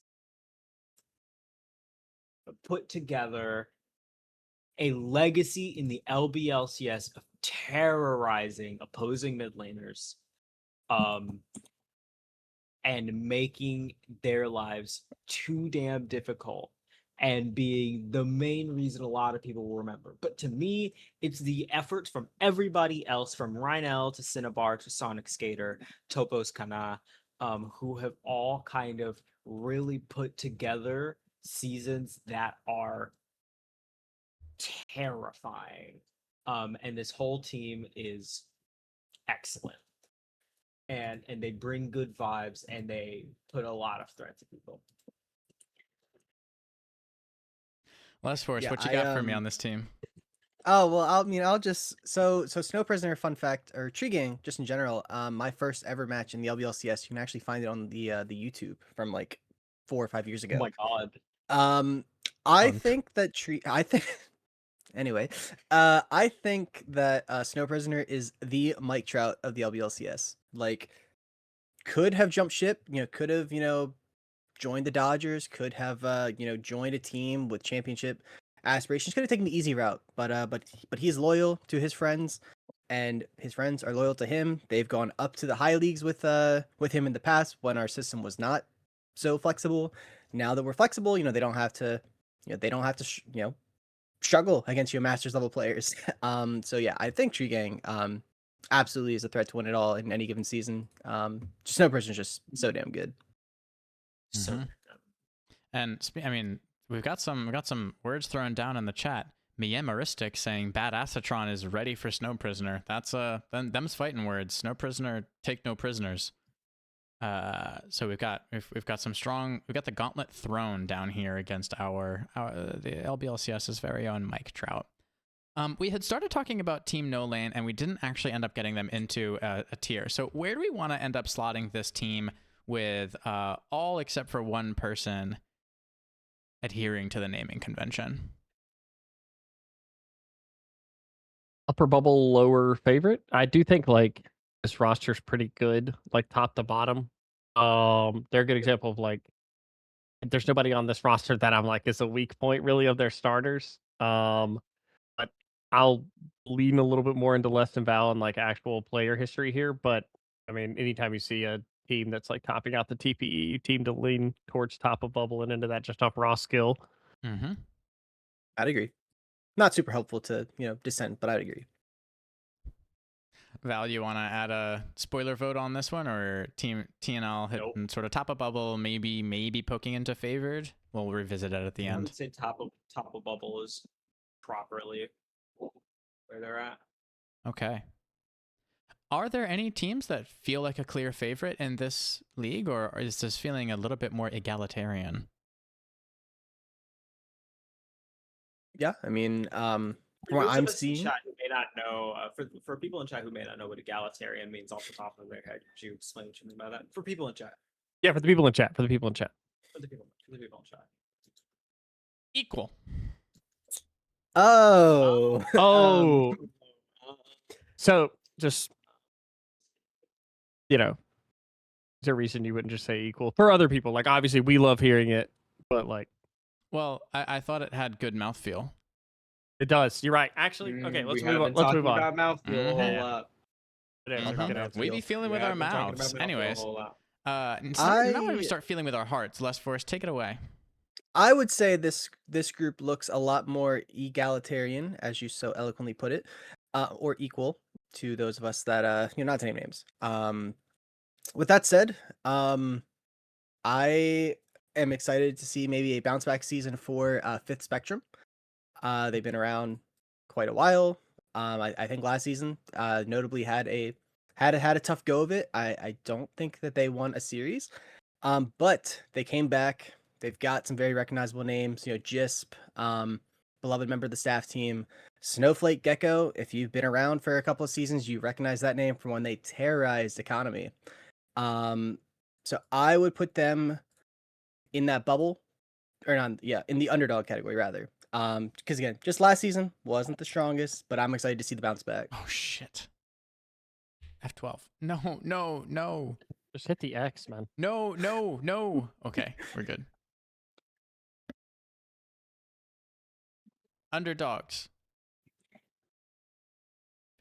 put together a legacy in the LBLCS of terrorizing opposing mid laners, and making their lives too damn difficult, and being the main reason a lot of people will remember. But to me, it's the efforts from everybody else, from Rhinel to Cinnabar to Sonic Skater, Topos Kana, who have all kind of really put together seasons that are terrifying. And this whole team is excellent. And they bring good vibes, and they put a lot of threat to people. Lestforce, Yeah, what you got for me on this team? Oh well, I'll just so Snow Prisoner. Fun fact, or Tree Gang, just in general. My first ever match in the LBLCS. You can actually find it on the YouTube from like 4 or 5 years ago. Oh my god. I Fun. think that Anyway, I think that Snow Prisoner is the Mike Trout of the LBLCS. Like, could have jumped ship. Could have joined the Dodgers. Could have joined a team with championship aspirations. Could have taken the easy route, but he's loyal to his friends, and his friends are loyal to him. They've gone up to the high leagues with him in the past when our system was not so flexible. Now that we're flexible, they don't have to struggle against your masters level players. So yeah, I think Tree Gang absolutely is a threat to win it all in any given season. Snow Prisoner is just so damn good. So Mhm. And I mean, we've got some words thrown down in the chat. Miemeristic saying Bad Acetron is ready for Snow Prisoner. That's them's fighting words. Snow Prisoner, take no prisoners. So we've got some strong. We've got the gauntlet thrown down here against the LBLCS's very own Mike Trout. We had started talking about Team No Lane, and we didn't actually end up getting them into a tier. So where do we want to end up slotting this team with all except for one person adhering to the naming convention? Upper bubble, lower favorite. I do think like this roster's pretty good, like top to bottom. They're a good example of like there's nobody on this roster that I'm like is a weak point really of their starters. But I'll lean a little bit more into Less than Val and like actual player history here. But I mean, anytime you see a team that's like topping out the TPE, you team to lean towards top of bubble and into that just off raw skill. Mm-hmm. I'd agree. Not super helpful to dissent, but I'd agree. Val, you want to add a spoiler vote on this one, or Team TNL hitting sort of top of bubble, maybe poking into favored? We'll revisit it at the I end. would say top of bubble is properly where they're at. Okay. Are there any teams that feel like a clear favorite in this league, or is this feeling a little bit more egalitarian? Yeah, I mean, from For what those I'm of us in seeing, chat who may not know, for people in chat who may not know what egalitarian means off the top of their head, could you explain what you mean by that? For people in chat. Yeah, for the people in chat. For the people in chat. Equal. oh, Oh, so just is there a reason you wouldn't just say equal for other people? Like obviously we love hearing it, but like Well, I thought it had good mouthfeel. it does. You're right. Actually, okay, let's move on. Let's move on. About mouthful a whole lot. It is, Mhm. good answer. We be feeling with our mouths. Anyways, now we start feeling with our hearts. Lestforce, take it away. I would say this group looks a lot more egalitarian, as you so eloquently put it. or equal to those of us that not to name names. With that said, I am excited to see maybe a bounce back season for Fifth Spectrum. They've been around quite a while. I think last season, notably had a tough go of it. I don't think that they won a series, but they came back. They've got some very recognizable names. Jisp, beloved member of the staff team, Snowflake Gecko. If you've been around for a couple of seasons, you recognize that name from when they terrorized Economy. So I would put them in that bubble, or not, yeah, in the underdog category rather. Because again, just last season wasn't the strongest, but I'm excited to see the bounce back. Oh shit. F12. No, no, no. Just hit the X, man. No, no, no. Okay, we're good. Underdogs.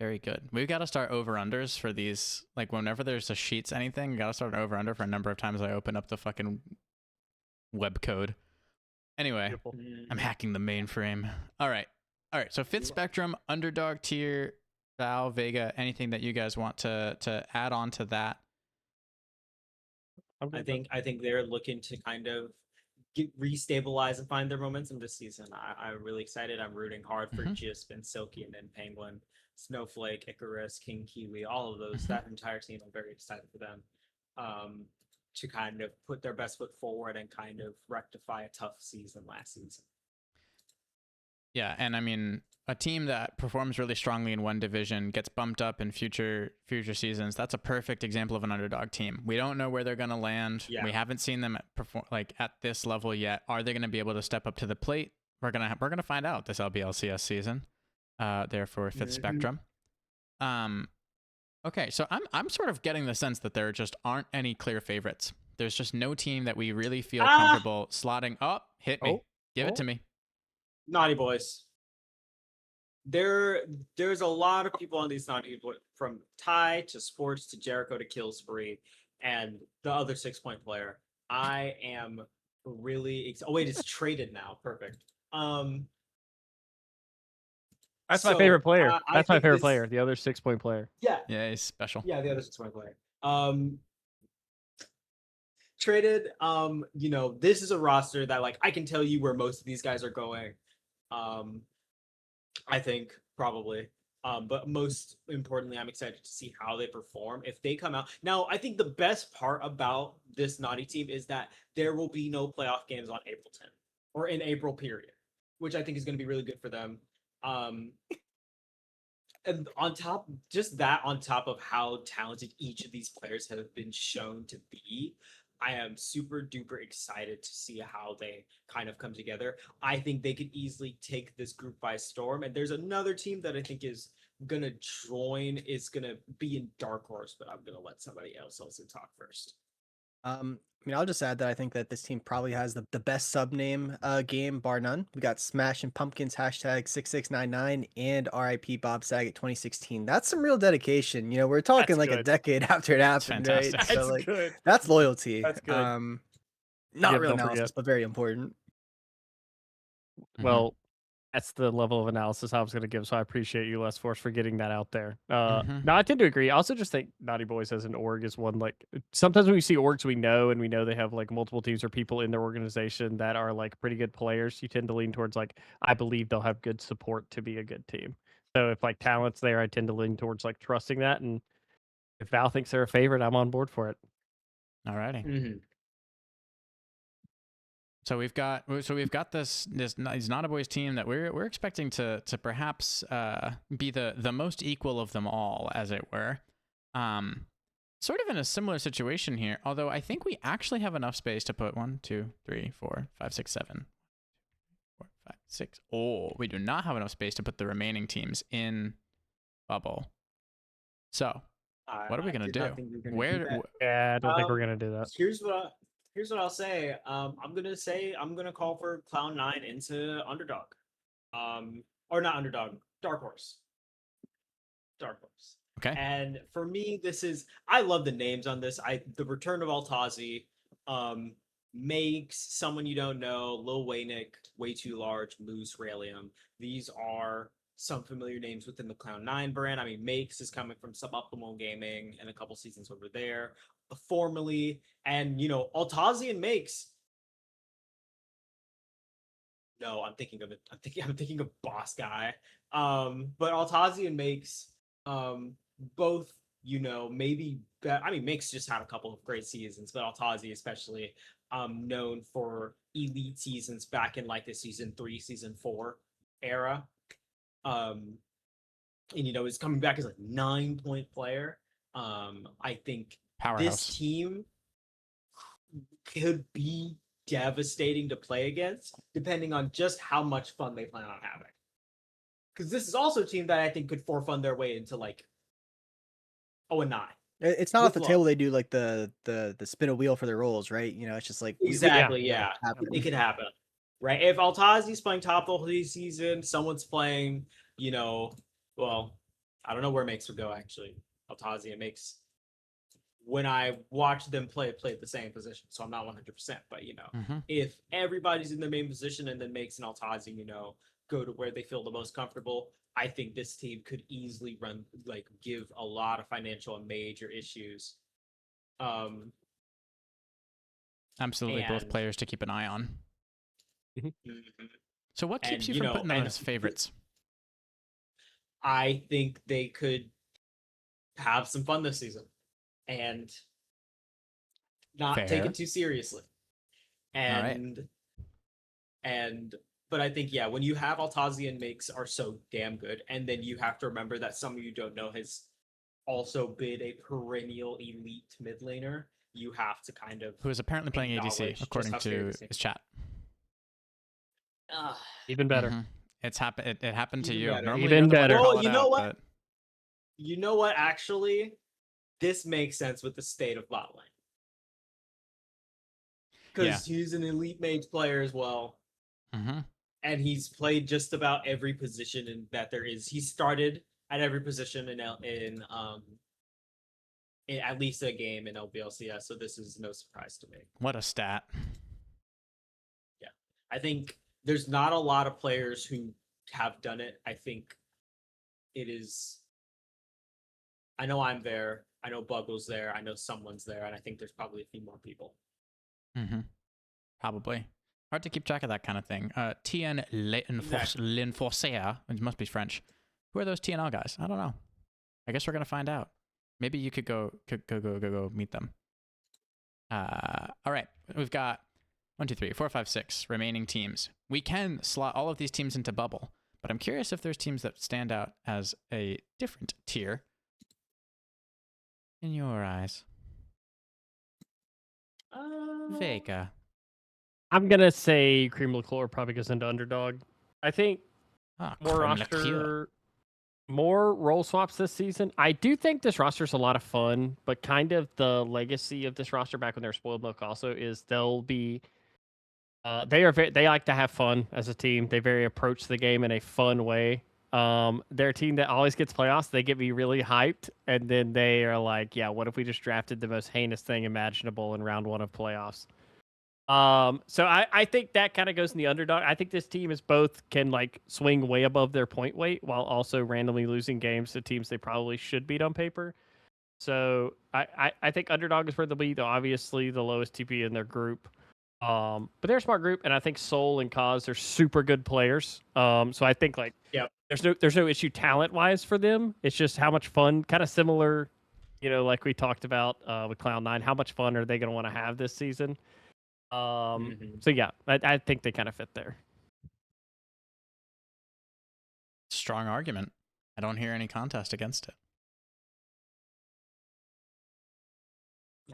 Very good. We've got to start over-unders for these. Like, whenever there's a sheets anything, we got to start an over-under for a number of times I open up the fucking web code. Anyway, Beautiful. I'm hacking the mainframe. All right. So Fifth Spectrum, underdog tier, Val, Vega, anything that you guys want to add on to that? I think they're looking to kind of restabilize and find their momentum this season. I'm really excited. I'm rooting hard for Jisp and Silky and then Penguin, Snowflake, Icarus, King Kiwi, all of those. That entire team. I'm very excited for them to kind of put their best foot forward and kind of rectify a tough season last season. Yeah, and I mean, a team that performs really strongly in one division gets bumped up in future seasons. That's a perfect example of an underdog team. We don't know where they're going to land. Yeah. We haven't seen them at this level yet. Are they going to be able to step up to the plate? We're gonna find out this LCS season. Therefore, Fifth Spectrum. Okay, so I'm sort of getting the sense that there just aren't any clear favorites. There's just no team that we really feel comfortable slotting. Oh, hit me. Give it to me. Naughty Boys. There's a lot of people on these Naughty Boys, from Ty to Sports to Jericho to Killspree and the other 6-point player. I am really oh wait, it's traded now. Perfect. That's my favorite player. That's my favorite this, player. The other 6-point player. Yeah. Yeah, he's special. Yeah, the other 6-point player. Traded. This is a roster that I can tell you where most of these guys are going. I think probably. But most importantly, I'm excited to see how they perform if they come out. Now, I think the best part about this Naughty team is that there will be no playoff games on April 10th or in April period, which I think is going to be really good for them. And on top of how talented each of these players have been shown to be, I am super duper excited to see how they kind of come together. I think they could easily take this group by storm. And there's another team that I think is gonna join, is gonna be in Dark Horse, but I'm gonna let somebody else also talk first. I'll just add that I think that this team probably has the best sub name game, bar none. We got Smash and Pumpkins #6699 and RIP Bob Saget 2016. That's some real dedication. We're talking That's like good. a decade after it happened, right? fantastic. So That's good. that's loyalty. That's good. Not Yeah, real don't analysis, forget. but very important. Well, that's the level of analysis I was going to give, so I appreciate you, Lestforce, for getting that out there. No, I tend to agree. I also just think Naughty Boys as an org is one, sometimes when we see orgs we know they have multiple teams or people in their organization that are pretty good players, you tend to lean towards I believe they'll have good support to be a good team. So if talent's there, I tend to lean towards trusting that, and if Val thinks they're a favorite, I'm on board for it. All righty. So we've got this Naughty Boys team that we're expecting to perhaps be the most equal of them all, as it were. Sort of in a similar situation here, although I think we actually have enough space to put 1, 2, 3, 4, 5, 6, 7, 4, 5, 6. Oh, we do not have enough space to put the remaining teams in bubble. So what are we gonna do? Yeah, I don't think we're going to do that. Here's what I'll say. I'm gonna call for Cloud9 into underdog. Or not underdog, Dark Horse. Dark Horse. Okay. And for me, I love the names on this. The return of Altazi, makes someone you don't know, Lil Waynick, Way Too Large, Moose, Raelium. These are some familiar names within the Cloud9 brand. I mean, Makes is coming from Suboptimal Gaming and a couple seasons over there, formerly, and Altazi and Makes. No, I'm thinking of Boss Guy. But Altazi and Makes, both, maybe. I mean, Makes just had a couple of great seasons, but Altazi especially, known for elite seasons back in like the season 3, season 4 era. And is coming back as a 9-point player. I think Powerhouse. this team could be devastating to play against, depending on just how much fun they plan on having. Because this is also a team that I think could for-fun their way into like 0-9. It's not off the With table. luck. They do like the spin a wheel for their rolls, right? It's just like Exactly, Yeah. yeah. It could happen. Right? If Altazi's playing top the whole season, someone's playing, well, I don't know where Makes would go actually. Altazi and Makes. When I watch them play the same position, so I'm not 100%. But if everybody's in their main position and then Makes and Altazi, go to where they feel the most comfortable, I think this team could easily give a lot of financial and major issues. Absolutely, both and- players to keep an eye on. Mhm. So what keeps And, you from putting them as favorites? I think they could have some fun this season and not take Fair. it too seriously. right. But I think, when you have Altazi and Makes are so damn good, and then you have to remember that some of you don't know has also been a perennial elite mid laner, you have to kind of Who is apparently playing acknowledge ADC, just according how to serious it his chat. Even better. Mhm. It's happened. It happened to Even you. better. Normally, Even you're the one to better. call Well, it you know out, what? but- You know what? Actually, this makes sense with the state of bot lane. Because he's an elite mage player as well. Mhm. And he's played just about every position that there is. He started at every position in at least a game in LBLCS, so this is no surprise to me. What a stat. I think there's not a lot of players who have done it. I think it is. I know I'm there. I know Buggle's there. I know someone's there, and I think there's probably a few more people. Probably. Hard to keep track of that kind of thing. TN L'Enforcer, it must be French. Who are those TNL guys? I don't know. I guess we're gonna find out. Maybe you could go meet them. All right, we've got 1, 2, 3, 4, 5, 6 remaining teams. We can slot all of these teams into bubble, but I'm curious if there's teams that stand out as a different tier in your eyes. Vega. I'm gonna say Cream Liqueur probably goes into underdog. I think more Crème liqueur. roster, more role swaps this season. I do think this roster's a lot of fun, but kind of the legacy of this roster back when they were spoiled milk also is they'll be. They like to have fun as a team. They very approach the game in a fun way. They're a team that always gets playoffs. They get me really hyped, and then they are like, "Yeah, what if we just drafted the most heinous thing imaginable in round 1 of playoffs?" So I think that kind of goes in the underdog. I think this team is both can like swing way above their point weight while also randomly losing games to teams they probably should beat on paper. So I think underdog is where they'll be. They're obviously the lowest TP in their group. But they're a smart group, and I think Soul and Kaz are super good players. So I think there's no issue talent wise for them. It's just how much fun, kind of similar, like we talked about with Cloud9. How much fun are they going to want to have this season? So yeah, I think they kind of fit there. Strong argument. I don't hear any contest against it.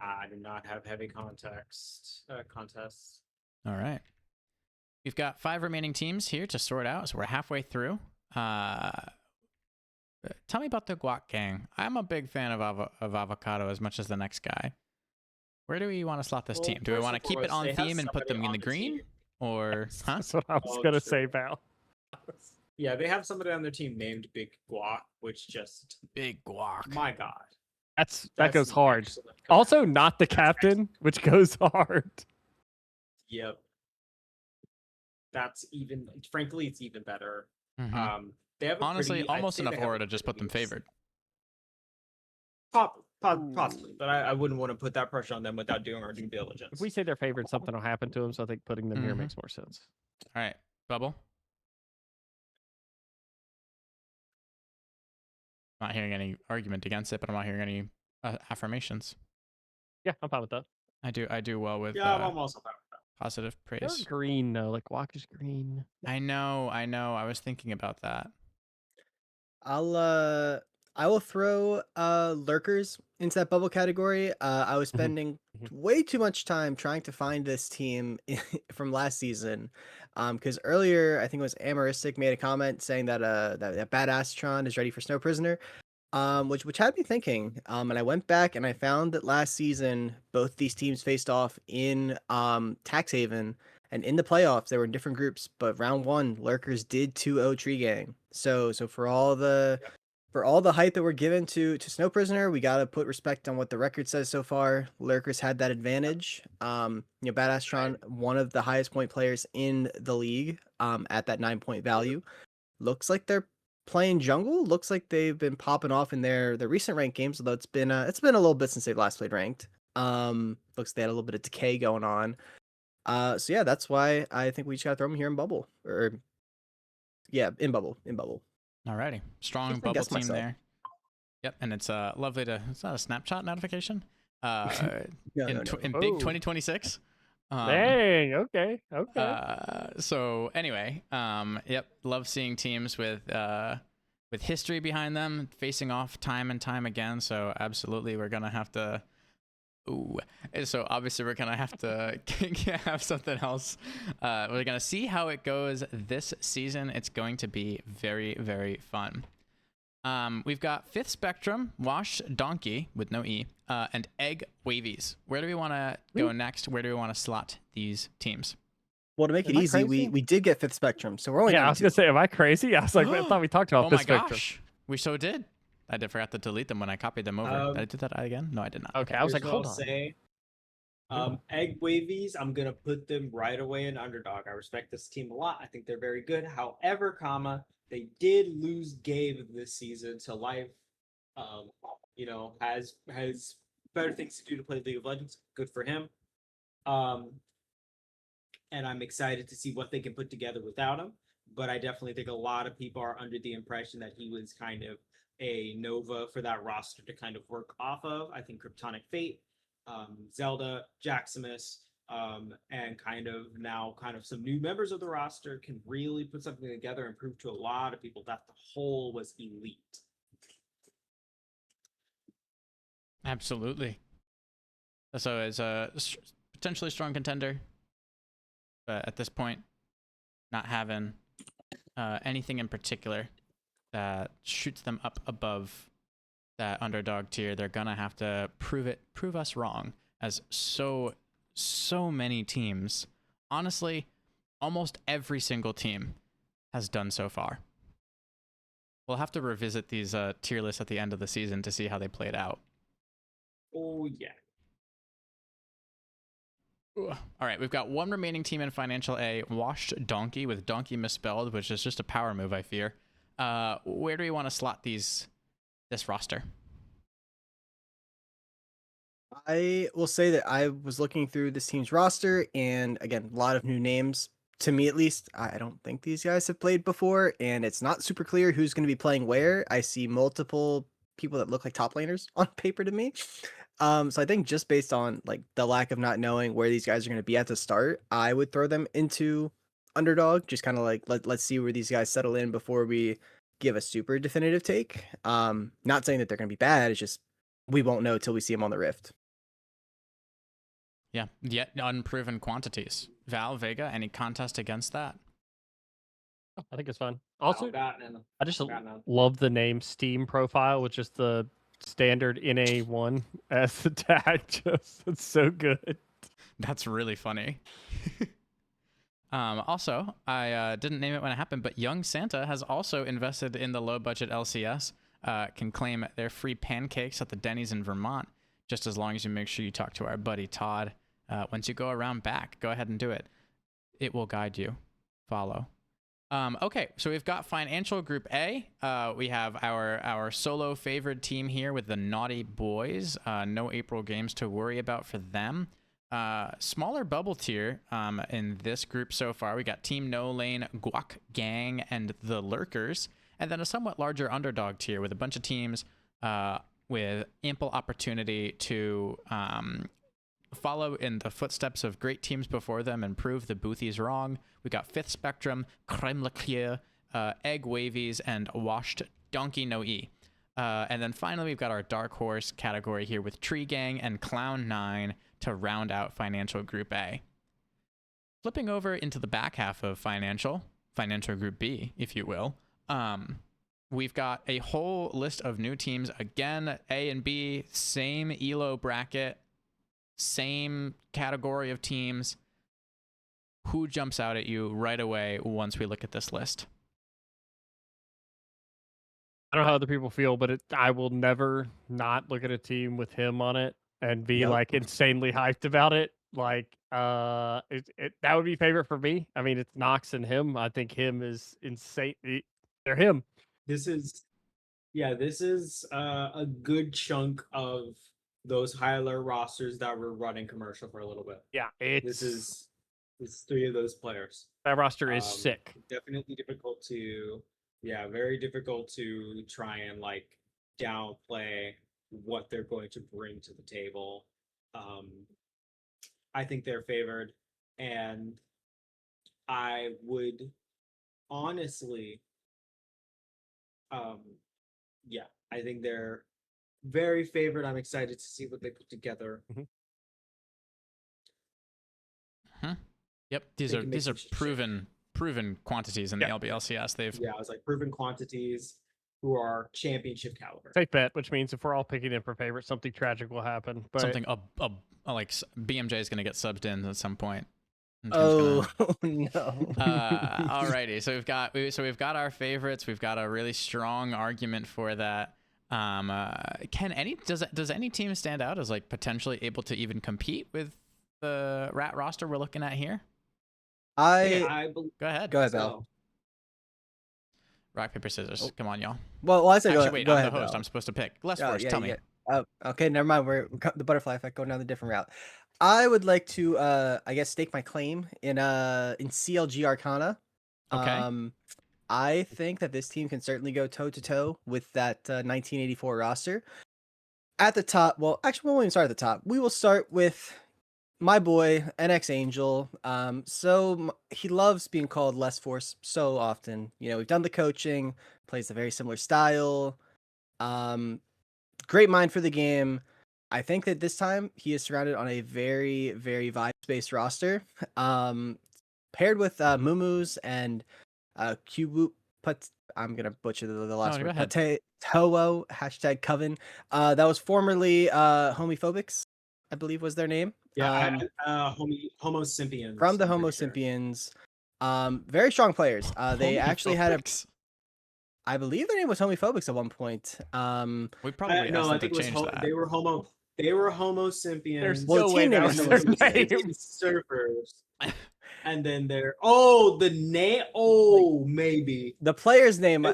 I do not have heavy contests. All right. We've got 5 remaining teams here to sort out, so we're halfway through. Tell me about the Guac Gang. I'm a big fan of Avocado as much as the next guy. Where do we want to slot this team? Do we want to keep it on theme and put them in the green? Or, huh? That's what I was Oh, going to true. say, Val. Yeah, they have somebody on their team named Big Guac, which just, Big Guac. my God. That goes an hard. excellent command. Also, not the captain, which goes hard. Yep. That's even, frankly, it's even better. Mhm. They have a Honestly, pretty, I'd almost say enough they have a aura to just put pretty them favored. Possibly, but I wouldn't want to put that pressure on them without doing our due diligence. If we say they're favored, something will happen to them. So I think putting them here Mhm. makes more sense. All right, Bubble. Not hearing any argument against it, but I'm not hearing any affirmations. Yeah, I'm fine with that. I do well with Yeah, I'm also fine with that. positive They're praise. green though, like Walker's green. I know. I was thinking about that. I will throw lurkers into that bubble category. I was Mhm. spending way too much time trying to find this team from last season. Because earlier I think it was Amoristic made a comment saying that that badass Tron is ready for Snow Prisoner. Which had me thinking. And I went back and I found that last season both these teams faced off in Taxhaven, and in the playoffs they were in different groups. But round one, Lurkers did 2-0 Tree Gang. So for all the hype that we're given to Snow Prisoner, we gotta put respect on what the record says so far. Lurkers had that advantage. Badass Tron, one of the highest point players in the league, at that 9-point value. Looks like they're playing jungle. Looks like they've been popping off in their recent ranked games, although it's been a little bit since they've last played ranked. Looks like they had a little bit of decay going on. So yeah, that's why I think we just gotta throw them here in bubble, or yeah, in bubble. Alrighty, strong Just bubble guess team myself. there. Yep, and it's lovely to. It's not a Snapchat notification. No, In no. big Oh. 2026. Dang. Okay. So anyway, yep, love seeing teams with history behind them facing off time and time again. So absolutely, we're gonna have to. Ooh, so obviously we're gonna have to have something else. We're gonna see how it goes this season. It's going to be very, very fun. We've got Fifth Spectrum, Wash Donkey with no E, and Egg Wavies. Where do we want to go next? Where do we want to slot these teams? Well, to make it Am I easy, crazy? we did get Fifth Spectrum, so we're only Yeah, down I to was gonna say, am I crazy? I was like, I thought we talked about Oh this my spectrum. gosh, we so did. I did forgot to delete them when I copied them over. Did I do that again? No, I did not. Okay, I was Here's like, what hold I'll on. say. Egg Wavies, I'm gonna put them right away in underdog. I respect this team a lot. I think they're very good. However, they did lose Gabe this season to Life. Has better things to do to play League of Legends. Good for him. And I'm excited to see what they can put together without him. But I definitely think a lot of people are under the impression that he was kind of a Nova for that roster to kind of work off of. I think Kryptonic Fate, Zelda, Jaximus, and kind of some new members of the roster can really put something together and prove to a lot of people that the whole was elite. Absolutely. So it's a potentially strong contender, but at this point, not having anything in particular that shoots them up above that underdog tier. They're gonna have to prove us wrong, as so many teams, honestly, almost every single team has done so far. We'll have to revisit these tier lists at the end of the season to see how they played out. Oh yeah. All right, we've got one remaining team in Financial A, Washed Donkey, with Donkey misspelled, which is just a power move, I fear. Where do we want to slot this roster? I will say that I was looking through this team's roster, and again, a lot of new names. To me, at least, I don't think these guys have played before, and it's not super clear who's going to be playing where. I see multiple people that look like top laners on paper to me. So I think just based on like the lack of not knowing where these guys are going to be at the start, I would throw them into underdog. Just kind of like let's see where these guys settle in before we give a super definitive take. Not saying that they're going to be bad. It's just we won't know till we see them on the Rift. Yeah, yet unproven quantities. Val, Vega, any contest against that? I think it's fun. Also, Got none. I just Got none. love the name Steam profile with just the standard NA1 as the tag. It's so good. That's really funny. Also, I didn't name it when it happened, but Young Santa has also invested in the Low Budget LCS. Can claim their free pancakes at the Denny's in Vermont, just as long as you make sure you talk to our buddy Todd. Once you go around back, go ahead and do it. It will guide you. Follow. Okay, so we've got Financial Group A. We have our solo favored team here with the Naughty Boys. No April games to worry about for them. Smaller bubble tier in this group so far. We got Team No Lane, Guac Gang, and the Lurkers. And then a somewhat larger underdog tier with a bunch of teams with ample opportunity to follow in the footsteps of great teams before them and prove the Boothies wrong. We got Fifth Spectrum, Creme La Clear, Egg Wavies, and Washed Donkey No E. And then finally, we've got our Dark Horse category here with Tree Gang and Clown 9 to round out Financial Group A. Flipping over into the back half of Financial Group B, if you will, we've got a whole list of new teams. Again, A and B, same ELO bracket, same category of teams. Who jumps out at you right away once we look at this list? I don't know how other people feel, but I will never not look at a team with him on it and be Yep. like insanely hyped about it. Like, that would be favorite for me. I mean, it's Nox and him. I think him is insane. They're him. This is a good chunk of those high alert rosters that were running commercial for a little bit. Yeah, It's three of those players. that roster is sick. Definitely difficult to, very difficult to try and like downplay what they're going to bring to the table. I think they're favored, and I would honestly, I think they're very favored. I'm excited to see what they put together. Yep, these are proven quantities in the LBLCS. I was like proven quantities who are championship caliber. Safe bet, which means if we're all picking in for favorite, something tragic will happen. But something like BMJ is going to get subbed in at some point. Oh no! Alrighty, so we've got our favorites. We've got a really strong argument for that. Does any team stand out as like potentially able to even compete with the rat roster we're looking at here? Go ahead, Bell. Rock, paper, scissors. Come on, y'all. Well, I said Actually, wait, go I'm ahead, the host. Bell. I'm supposed to pick. Lestforce, tell me. Oh, okay, never mind. We're the butterfly effect going down a different route. I would like to, I guess, stake my claim in CLG Arcana. Okay. I think that this team can certainly go toe to toe with that 1984 roster. At the top, well, actually, we won't even start at the top. We will start with my boy NX Angel. So he loves being called Lestforce so often. You know, we've done the coaching, plays a very similar style. Great mind for the game. I think that this time he is surrounded on a very, very vibes-based roster. Paired with Mumus and Cubu, I'm gonna butcher the last word. Toho #Coven. That was formerly Homophobics, I believe was their name. Homo Simpians. From the Homo Simpians. Very strong players. They actually had I believe their name was Homophobics at one point. We probably no, I to think change that. They were Homo Simpians. There's no way that was their name. Surfers. And then maybe the player's name.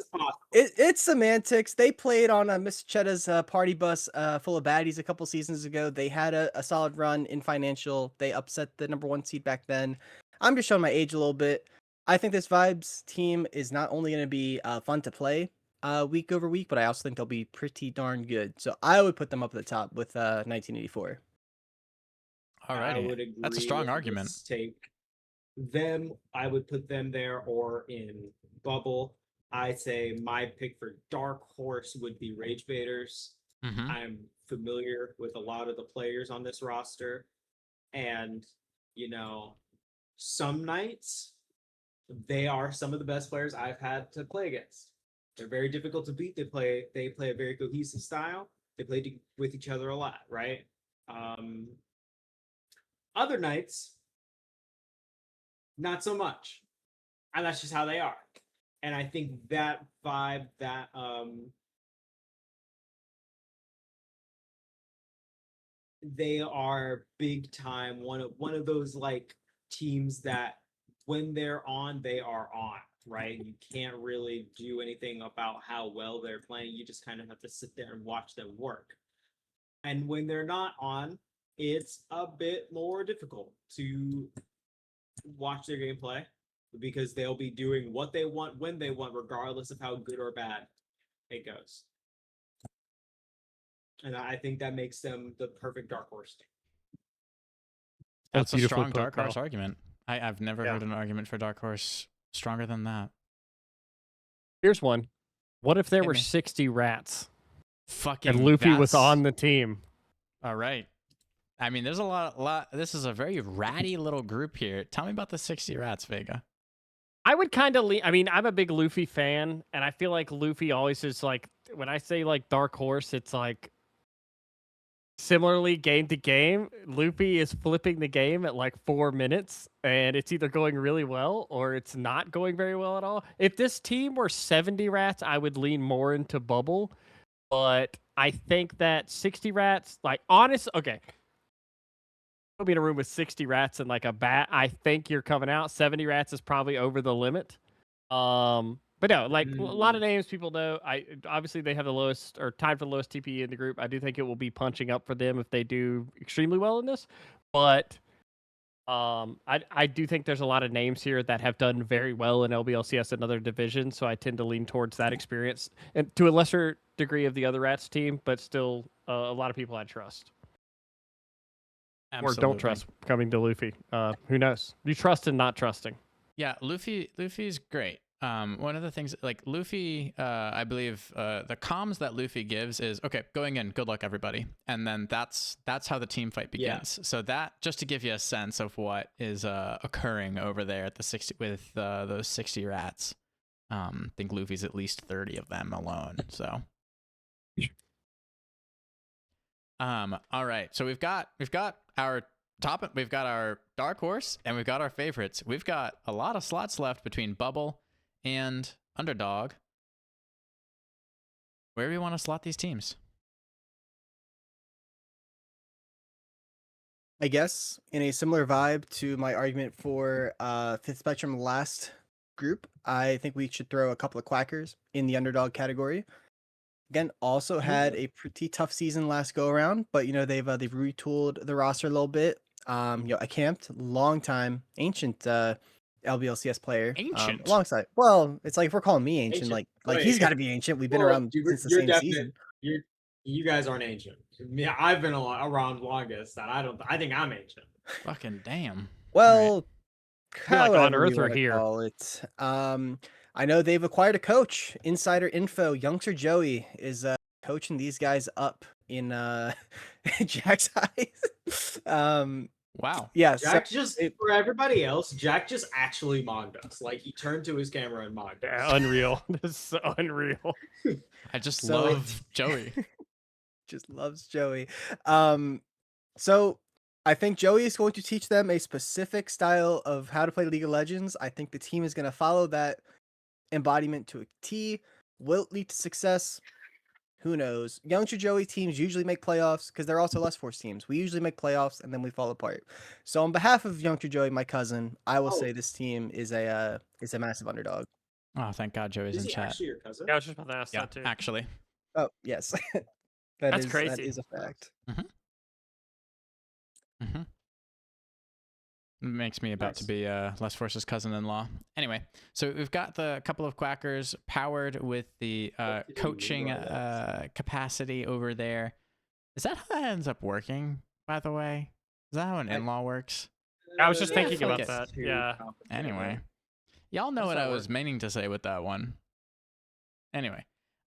It's semantics. They played on Mr. Chetta's party bus full of baddies a couple seasons ago. They had a solid run in Financial. They upset the #1 seed back then. I'm just showing my age a little bit. I think this Vibes team is not only going to be fun to play week over week, but I also think they'll be pretty darn good. So I would put them up at the top with 1984. Alrighty, that's a strong argument. I would put them there, or in Bubble. I say my pick for Dark Horse would be Rage Baiters. I'm familiar with a lot of the players on this roster, and some nights they are some of the best players I've had to play against. They're very difficult to beat. They play a very cohesive style. They play with each other a lot, right? Other nights, not so much. And that's just how they are. And I think that vibe, that they are big time, one of those like teams that when they're on, they are on. right? You can't really do anything about how well they're playing. You just kind of have to sit there and watch them work. And when they're not on, it's a bit more difficult to watch their gameplay because they'll be doing what they want when they want, regardless of how good or bad it goes. And I think that makes them the perfect dark horse team. That's a beautifully strong put, dark horse Kyle. argument. I've never Yeah. heard an argument for dark horse stronger than that. Here's one. What if there Hit were me. 60 rats Fucking and Luffy was that's- on the team? All right. I mean, there's a lot. This is a very ratty little group here. Tell me about the 60 rats, Vega. I would kind of I mean, I'm a big Luffy fan, and I feel like Luffy always is like, when I say like dark horse, it's like similarly game to game. Luffy is flipping the game at like 4 minutes, and it's either going really well or it's not going very well at all. If this team were 70 rats, I would lean more into Bubble, but I think that 60 rats, like, okay. Put me in a room with 60 rats and like a bat, I think you're coming out. 70 rats is probably over the limit. But no, like a lot of names people know. Obviously they have the lowest or tied for the lowest TPE in the group. I do think it will be punching up for them if they do extremely well in this. But I do think there's a lot of names here that have done very well in LBLCS and other divisions, so I tend to lean towards that experience, and to a lesser degree of the other rats team, but still a lot of people I trust. Or don't trust coming to Luffy. Who knows? You trust and not trusting. Yeah, Luffy's great. One of the things, like Luffy, I believe the comms that Luffy gives is, okay, going in, good luck everybody, and then that's how the team fight begins. Yeah. So that, just to give you a sense of what is occurring over there at the 60 with those 60 rats. I think Luffy's at least 30 of them alone. So. All right. So we've got our top, we've got our dark horse, and we've got our favorites. We've got a lot of slots left between Bubble and Underdog. Where do we want to slot these teams? I guess in a similar vibe to my argument for Fifth Spectrum last group, I think we should throw a couple of quackers in the Underdog category. Again, also had a pretty tough season last go around, but you know they've retooled the roster a little bit. A camped, long time, ancient LBLCS player. Ancient. Alongside, well, it's like if we're calling me ancient. like Wait. he's got to be ancient. We've been around since the same season. You guys aren't ancient. Yeah, I've been around longest, and I think I'm ancient. Fucking damn. Well, You're like on however Earth you or wanna here. call it. I know they've acquired a coach. Insider info: Youngster Joey is coaching these guys up in Jack's eyes. Wow. Yeah, Jack for everybody else, Jack just actually mogged us. Like, he turned to his camera and mogged us. Yeah, unreal. This is so unreal. I just So love Joey. just loves Joey. So I think Joey is going to teach them a specific style of how to play League of Legends. I think the team is going to follow that embodiment to a T. Will it lead to success? Who knows? Youngster Joey teams usually make playoffs because they're also Lestforce teams. We usually make playoffs and then we fall apart. So on behalf of Youngster Joey, my cousin, I will say this team is a massive underdog. Oh, thank God Joey's Is in he chat. actually your cousin? Yeah, I was just about to ask Yeah, that too. actually. Oh yes, That's That crazy. is a fact. Mm-hmm. Makes me about to be Lestforce's cousin-in-law. Anyway, so we've got the couple of quackers powered with the coaching capacity over there. Is that how that ends up working, by the way? Is that how an in-law works? I was just thinking fuck about it. that. Yeah. Anyway, y'all know How's what that I was work? meaning to say with that one. Anyway,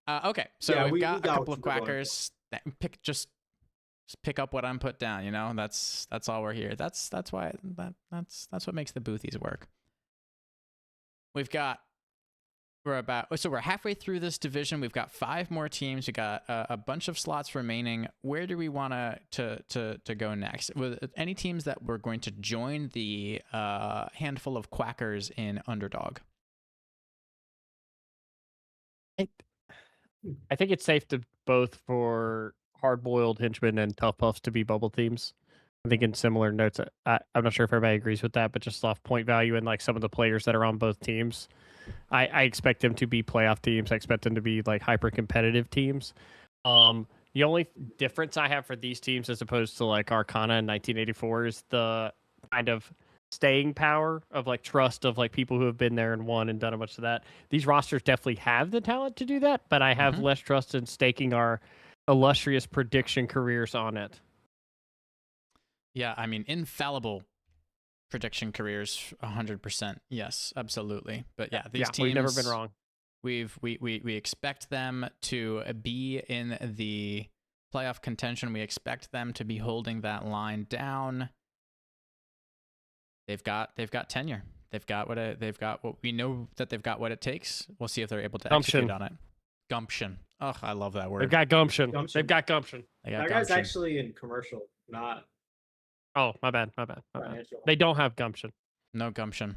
okay, so Yeah, we've we got a got couple what of you were going quackers that pick up what I'm put down. You know, that's all we're here. That's why that's what makes the boothies work. We're halfway through this division. We've got 5 more teams. We got a bunch of slots remaining. Where do we want to go next? With any teams that we're going to join the handful of quackers in Underdog? I think it's safe to both for hard-boiled henchmen and tough puffs to be bubble teams. I think in similar notes, I'm not sure if everybody agrees with that, but just off point value and like some of the players that are on both teams. I expect them to be playoff teams. I expect them to be like hyper competitive teams. The only difference I have for these teams as opposed to like Arcana in 1984 is the kind of staying power of like trust of like people who have been there and won and done a bunch of that. These rosters definitely have the talent to do that, but I have less trust in staking our illustrious prediction careers on it. Yeah, I mean, infallible prediction careers, 100%. Yes, absolutely. But yeah, these teams, we've never been wrong. We expect them to be in the playoff contention. We expect them to be holding that line down. They've got tenure. They've got what we know that they've got what it takes. We'll see if they're able to execute on it. Gumption. Oh, I love that word. They've got gumption. They've got gumption. That guy's actually in commercial, not. Oh, my bad. They don't have gumption. No gumption.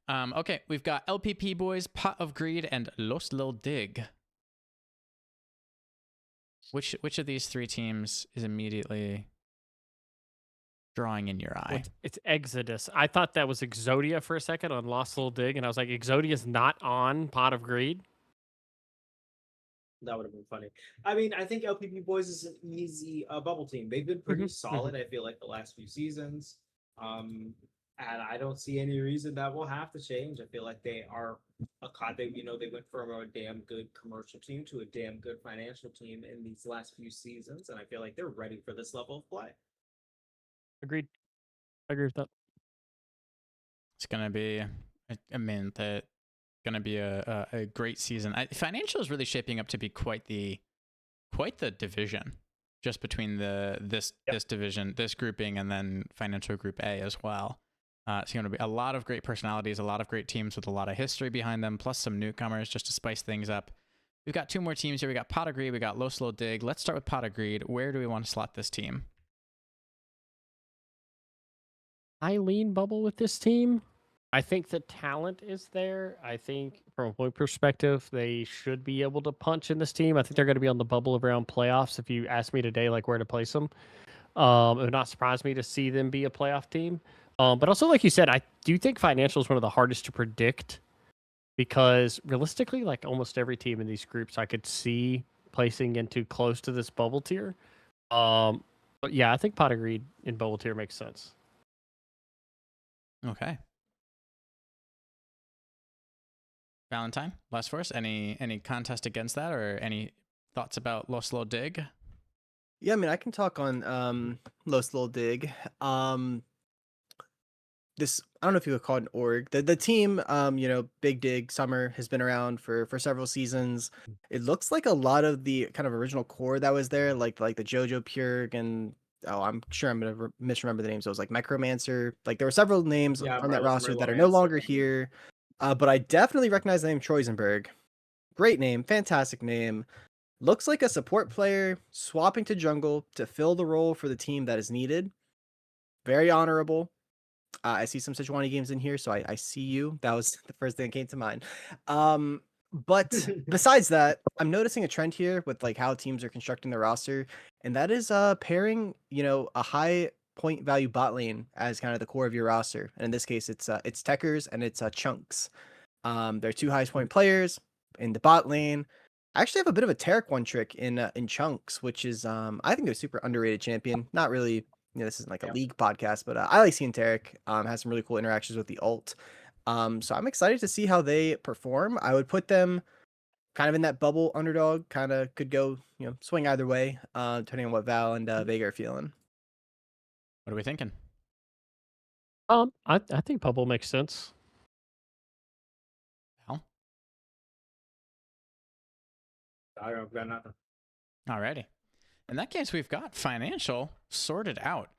Okay, we've got LPP Boys, Pot of Greed, and Los Lil Dig. Which of these three teams is immediately drawing in your eye? It's Exodus. I thought that was Exodia for a second on Lost Little Dig, and I was like, Exodia's not on Pot of Greed? That would have been funny. I mean, I think LPP Boys is an easy bubble team. They've been pretty solid, I feel like, the last few seasons. And I don't see any reason that will have to change. I feel like they are they went from a damn good commercial team to a damn good financial team in these last few seasons, and I feel like they're ready for this level of play. Agreed. I agree with that. It's gonna be, I mean, gonna be a great season. Financial is really shaping up to be quite the division, just between this division, this grouping, and then Financial Group A as well. It's going to be a lot of great personalities, a lot of great teams with a lot of history behind them, plus some newcomers just to spice things up. We've got two more teams here. We got Pot of Greed, we got Low Slow Dig. Let's start with Pot of Greed. Where do we want to slot this team? I lean bubble with this team. I think the talent is there. I think from a point perspective, they should be able to punch in this team. I think they're going to be on the bubble around playoffs. If you ask me today, like where to place them, it would not surprise me to see them be a playoff team. But also, like you said, I do think Financial is one of the hardest to predict because realistically, like almost every team in these groups, I could see placing into close to this bubble tier. But yeah, I think Pot of Greed in bubble tier makes sense. Okay. Valentine, Lestforce, any contest against that, or any thoughts about Low Slow Dig? Yeah, I mean, I can talk on Low Slow Dig. This, I don't know if you would call it an org. The team, Big Dig Summer has been around for several seasons. It looks like a lot of the kind of original core that was there, like the Jojo Purg and I'm sure I'm gonna misremember the names. It was like Micromancer. Like there were several names on that roster that are no longer here. But I definitely recognize the name Troisenberg. Great name, fantastic name. Looks like a support player swapping to jungle to fill the role for the team that is needed. Very honorable. I see some Sejuani games in here, so I see you. That was the first thing that came to mind. But besides that, I'm noticing a trend here with like how teams are constructing their roster, and that is pairing, a high point value bot lane as kind of the core of your roster. And in this case, it's Techers and it's Chunks. They're two highest point players in the bot lane. I actually have a bit of a Taric one trick in Chunks, which is I think they're a super underrated champion. Not really, this isn't like a league podcast, but I like seeing Taric. Has some really cool interactions with the ult. So I'm excited to see how they perform. I would put them kind of in that bubble underdog, kind of could go, swing either way, depending on what Val and Vega are feeling. What are we thinking? I think bubble makes sense. Val? I've got nothing. Alrighty. In that case, we've got Financial sorted out.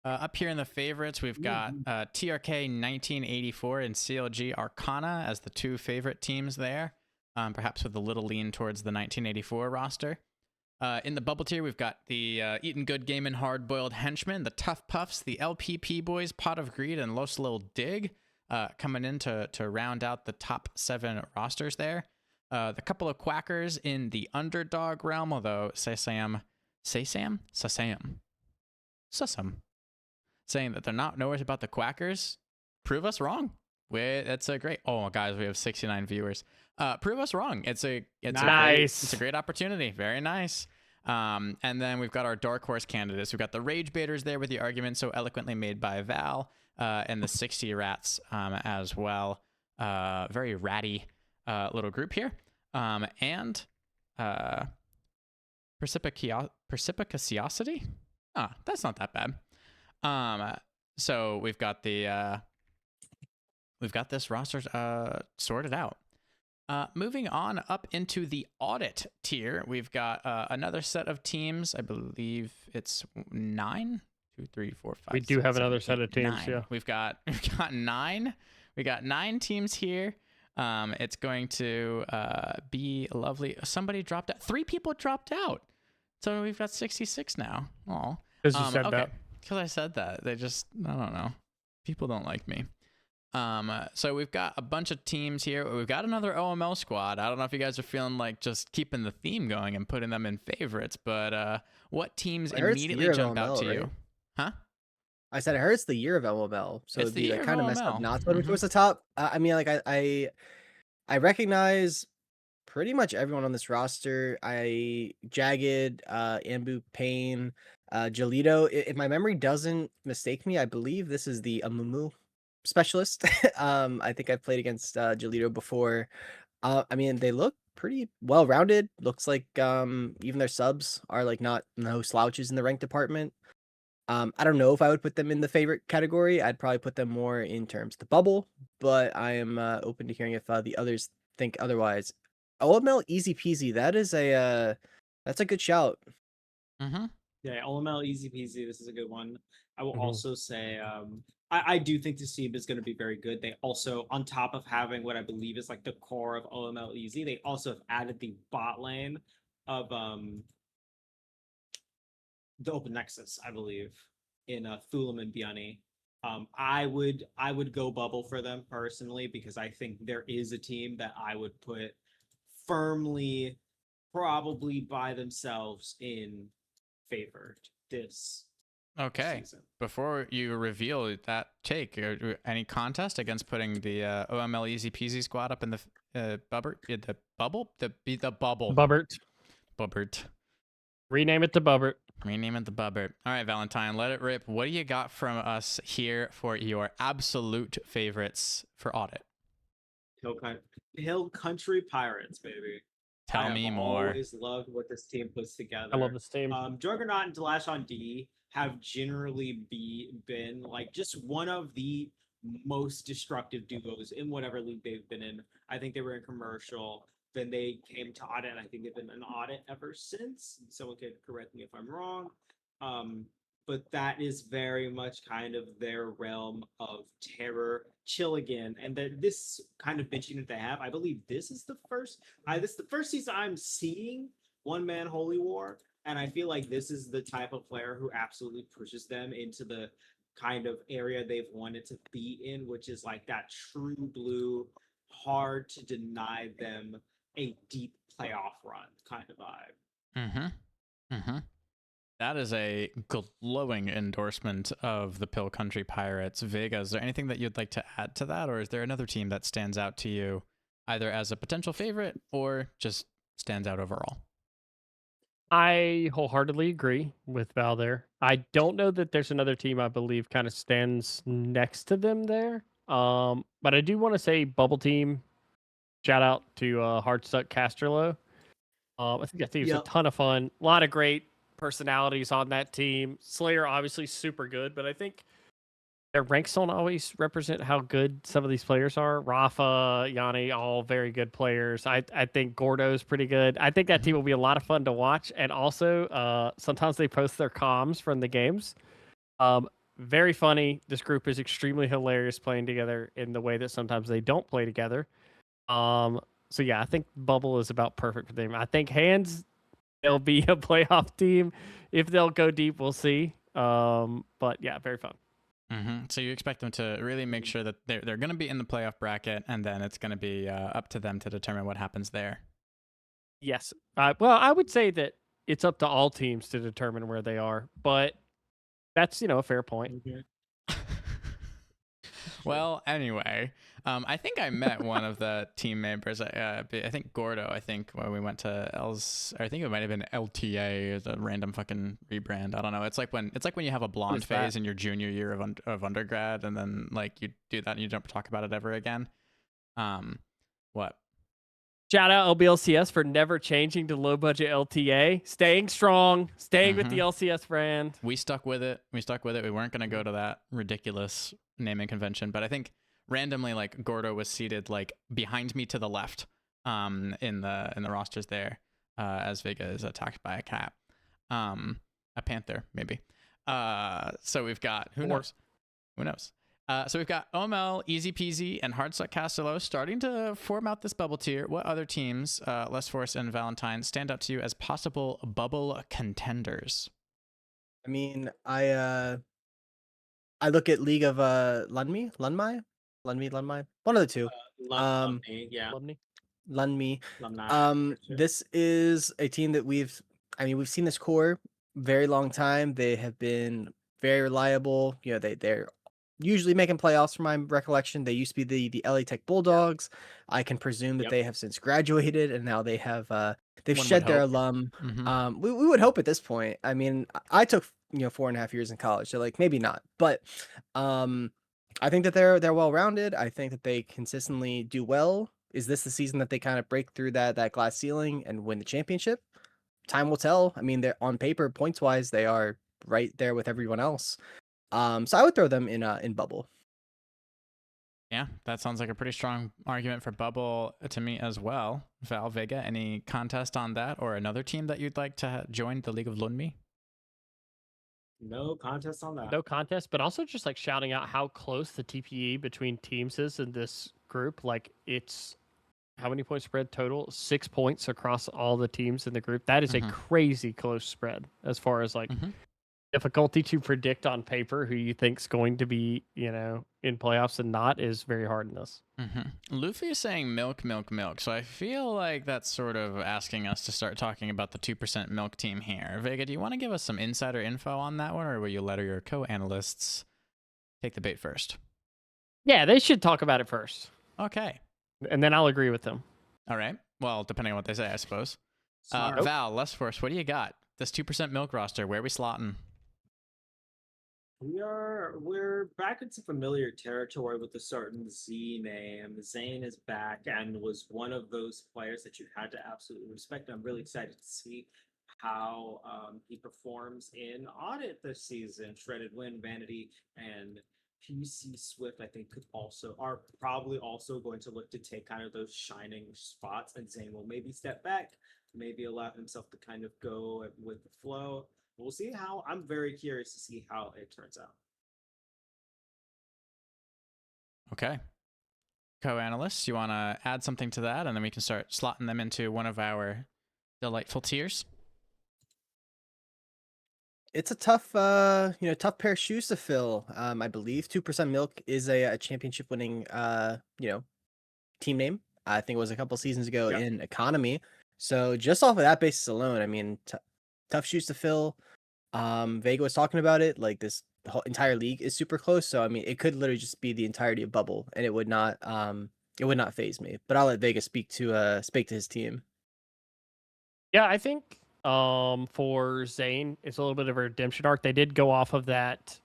Up here in the favorites, we've got TRK 1984 and CLG Arcana as the two favorite teams there, perhaps with a little lean towards the 1984 roster. In the bubble tier, we've got the Eatin' Good Gamin' Hard Boiled Henchmen, the Tough Puffs, the LPP Boys, Pot of Greed, and Los Lil Dig coming in to round out the top 7 rosters there. The couple of quackers in the underdog realm, although Sasam, saying that they're not knowing about the quackers, prove us wrong. That's a great. Oh, guys, we have 69 viewers. Prove us wrong. It's a Nice. great opportunity. Very nice. And then we've got our dark horse candidates. We've got the rage baiters there with the argument so eloquently made by Val, and the 60 rats as well. Very ratty little group here. And precipitosity. That's not that bad. So we've got this roster sorted out. Moving on up into the audit tier, we've got another set of teams. I believe it's 9. 2, 3, 4, 5. We do 6, have 7, another 8, set of teams. 9. Yeah, We've got 9. We got 9 teams here. It's going to be lovely. Somebody dropped out. 3 people dropped out. So we've got 66 now. Oh, because you said that. Because I said that. They just, I don't know. People don't like me. So we've got a bunch of teams here. We've got another OML squad. I don't know if you guys are feeling like just keeping the theme going and putting them in favorites, but what teams immediately jump out to you? Huh? I said I heard it's the year of LML, so It's it'd the be year like of kind of messed up LML. not voting towards the top. I mean, like I recognize pretty much everyone on this roster. Jagged, Ambu, Payne, Jolito. If my memory doesn't mistake me, I believe this is the Amumu specialist. I think I've played against Jolito before. I mean, they look pretty well rounded. Looks like even their subs are like no slouches in the rank department. I don't know if I would put them in the favorite category. I'd probably put them more in terms of the bubble, but I am open to hearing if the others think otherwise. OML easy peasy. That's a good shout. Mm-hmm. Yeah, OML easy peasy. This is a good one. I will also say I do think this team is going to be very good. They also, on top of having what I believe is like the core of OML easy, they also have added the bot lane of the Open Nexus, I believe, in Thulam and Biani. I would go bubble for them personally because I think there is a team that I would put firmly, probably by themselves, in favor this Okay. season. Before you reveal that take, any contest against putting the OML Easy Peasy squad up in the bubble? The bubble? The bubble. Bubbert. Bubbert. Rename it to Bubbert. Rename it the Bubbert. All right, Valentine, let it rip. What do you got from us here for your absolute favorites for audit? Hill Country Pirates, baby. Tell me more. I always loved what this team puts together. I love this team. Juggernaut and Delash on D have generally been like just one of the most destructive duos in whatever league they've been in. I think they were in commercial. Then they came to audit, and I think they've been in audit ever since. Someone could correct me if I'm wrong. But that is very much kind of their realm of terror. Chill again, and this kind of bench unit they have, I believe this is the first season I'm seeing one man Holy War, and I feel like this is the type of player who absolutely pushes them into the kind of area they've wanted to be in, which is like that true blue, hard to deny them a deep playoff run kind of vibe. Mm-hmm. Mm-hmm. That is a glowing endorsement of the Pill Country Pirates. Vega, is there anything that you'd like to add to that, or is there another team that stands out to you either as a potential favorite or just stands out overall? I wholeheartedly agree with Val there. I don't know that there's another team I believe kind of stands next to them there. But I do want to say Bubble Team, shout out to Hardstuck Casterlo. I think that team's a ton of fun. A lot of great personalities on that team. Slayer obviously super good, but I think their ranks don't always represent how good some of these players are. Rafa, Yanni, all very good players. I think Gordo's pretty good. I think that team will be a lot of fun to watch. And also, sometimes they post their comms from the games. Very funny. This group is extremely hilarious playing together in the way that sometimes they don't play together. So yeah, I think Bubble is about perfect for them. I think hands, they'll be a playoff team. If they'll go deep, we'll see. But yeah, very fun. Mm-hmm. So you expect them to really make sure that they're going to be in the playoff bracket, and then it's going to be up to them to determine what happens there. Yes. Well, I would say that it's up to all teams to determine where they are, but that's, a fair point. Well, anyway, I think I met one of the team members. I think Gordo. I think when we went to I think it might have been LTA, as a random fucking rebrand. I don't know. It's like when you have a blonde is that? phase in your junior year of undergrad, and then like you do that and you don't talk about it ever again. What? Shout out LBLCS for never changing to low budget LTA. Staying strong, staying with the LCS brand. We stuck with it. We weren't going to go to that ridiculous naming convention, but I think randomly, like, Gordo was seated like behind me to the left in the rosters there, as Vega is attacked by a cat. A panther, maybe. So we've got who knows? So we've got OML, Easy Peasy, and Hardsuck Castello starting to form out this bubble tier. What other teams, Lestforce and Valentine, stand out to you as possible bubble contenders? I mean, I look at League of Lunmi, one of the two. Yeah. Lunmi. Alumni. This is a team that we've seen this core very long time. They have been very reliable. You know, they're usually making playoffs from my recollection. They used to be the LA Tech Bulldogs. I can presume that they have since graduated and now they have they've One shed would their hope. alum. Mhm. We would hope at this point. I mean, I took 4.5 years in college, so like maybe not, but I think that they're well rounded. I think that they consistently do well. Is this the season that they kind of break through that glass ceiling and win the championship? Time will tell. I mean, they're on paper, points wise, they are right there with everyone else. So I would throw them in bubble. Yeah, that sounds like a pretty strong argument for bubble to me as well. Val, Vega, any contest on that, or another team that you'd like to join the League of Lunmi? No contest on that. No contest, but also just like shouting out how close the TPE between teams is in this group. Like, it's how many points spread total? 6 points across all the teams in the group. That is a crazy close spread as far as like difficulty to predict on paper who you think's going to be, in playoffs and not is very hard in this. Luffy is saying milk. So I feel like that's sort of asking us to start talking about the 2% milk team here. Vega, do you want to give us some insider info on that one, or will you let your co-analysts take the bait first? Yeah, they should talk about it first. Okay. And then I'll agree with them. All right. Well, depending on what they say, I suppose. Smart. Val, Lestforce, what do you got? This 2% milk roster, where are we slotting? We're back into familiar territory with a certain Z name. Zane is back and was one of those players that you had to absolutely respect. I'm really excited to see how he performs in Audit this season. Shredded Wind, Vanity, and PC Swift, I think, are probably also going to look to take kind of those shining spots, and Zane will maybe step back, maybe allow himself to kind of go with the flow. We'll see how. I'm very curious to see how it turns out. Okay. Co-analysts, you want to add something to that, and then we can start slotting them into one of our delightful tiers? It's a tough pair of shoes to fill. I believe 2% milk is a championship winning, team name. I think it was a couple seasons ago in economy. So just off of that basis alone, I mean, tough shoes to fill. Vega was talking about it. Like, this whole entire league is super close. So I mean, it could literally just be the entirety of bubble, and it would not phase me. But I'll let Vega speak to his team. Yeah, I think for Zane, it's a little bit of a redemption arc. They did go off of that,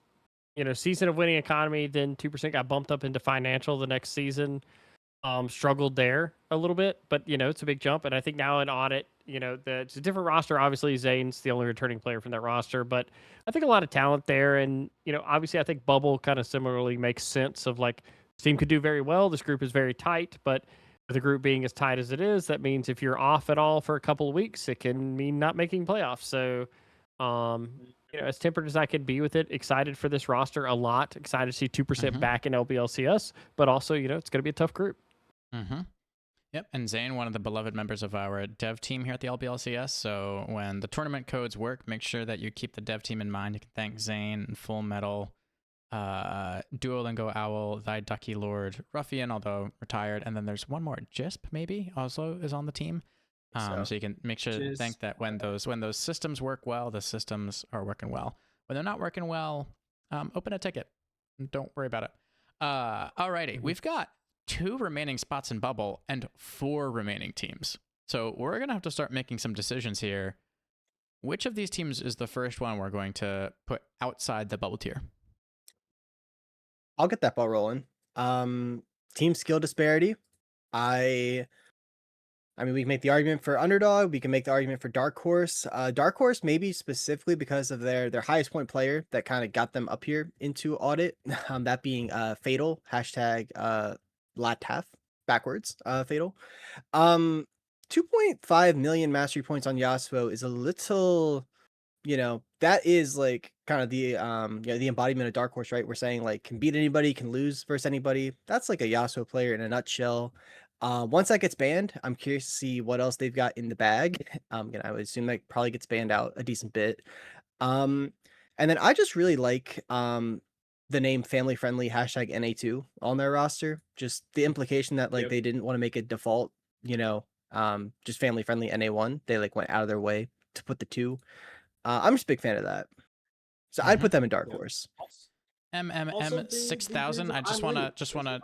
season of winning economy, then 2% got bumped up into financial the next season. Struggled there a little bit, but it's a big jump. And I think now in Audit, it's a different roster. Obviously, Zane's the only returning player from that roster, but I think a lot of talent there. And obviously, I think Bubble kind of similarly makes sense of like, this team could do very well. This group is very tight, but with the group being as tight as it is, that means if you're off at all for a couple of weeks, it can mean not making playoffs. So, as tempered as I could be with it, excited for this roster a lot. Excited to see 2% back in LBLCS, but also, it's going to be a tough group. Yep, and Zane, one of the beloved members of our dev team here at the LBLCS. So when the tournament codes work, make sure that you keep the dev team in mind. You can thank Zane and Full Metal, Duolingo Owl, Thy Ducky Lord, Ruffian, although retired, and then there's one more, Jisp maybe also is on the team. So you can make sure to thank that when those systems work well, the systems are working well. When they're not working well, open a ticket. Don't worry about it. Alrighty, we've got 2 remaining spots in bubble and 4 remaining teams. So we're gonna have to start making some decisions here. Which of these teams is the first one we're going to put outside the bubble tier? I'll get that ball rolling. Team skill disparity. I mean, we can make the argument for underdog. We can make the argument for dark horse. Dark horse maybe specifically because of their highest point player that kind of got them up here into audit. That being fatal hashtag Lataf backwards fatal. 2.5 million mastery points on Yasuo is a little, that is like kind of the the embodiment of dark horse, right? We're saying like can beat anybody, can lose versus anybody. That's like a Yasuo player in a nutshell. Once that gets banned, I'm curious to see what else they've got in the bag. I would assume that probably gets banned out a decent bit. And then I just really like the name family friendly hashtag NA2 on their roster. Just the implication that like they didn't want to make it default, just family friendly NA1. They like went out of their way to put the 2. I'm just a big fan of that. So I'd put them in dark horse. MMM 6000. I just wanna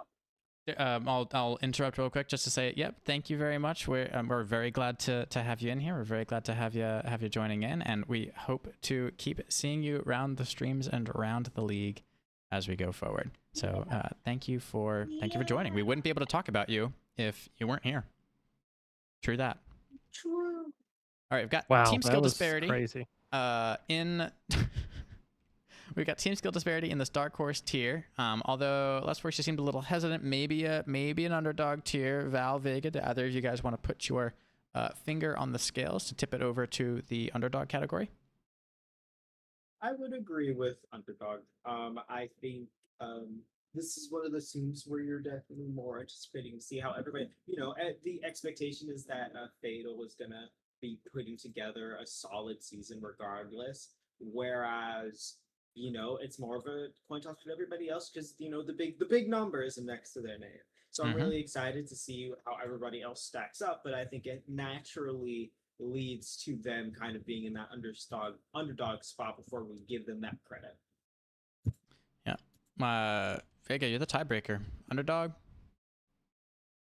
I'll interrupt real quick just to say, yep, thank you very much. We're very glad to have you in here. We're very glad to have you joining in, and we hope to keep seeing you around the streams and around the league as we go forward. So thank you for joining. We wouldn't be able to talk about you if you weren't here. True that. True. All right, we've got Wow, team skill that was disparity. crazy. We've got team skill disparity in this dark horse tier. Although Lestforce, you seemed a little hesitant, maybe an underdog tier. Val, Vega, do either of you guys want to put your finger on the scales to tip it over to the underdog category? I would agree with underdog. I think this is one of those teams where you're definitely more anticipating to see how everybody, the expectation is that Fatal is gonna be putting together a solid season regardless. Whereas, it's more of a coin toss with everybody else because the big number is next to their name. So I'm really excited to see how everybody else stacks up. But I think it naturally leads to them kind of being in that underdog spot before we give them that credit. Yeah. Vega, you're the tiebreaker. Underdog?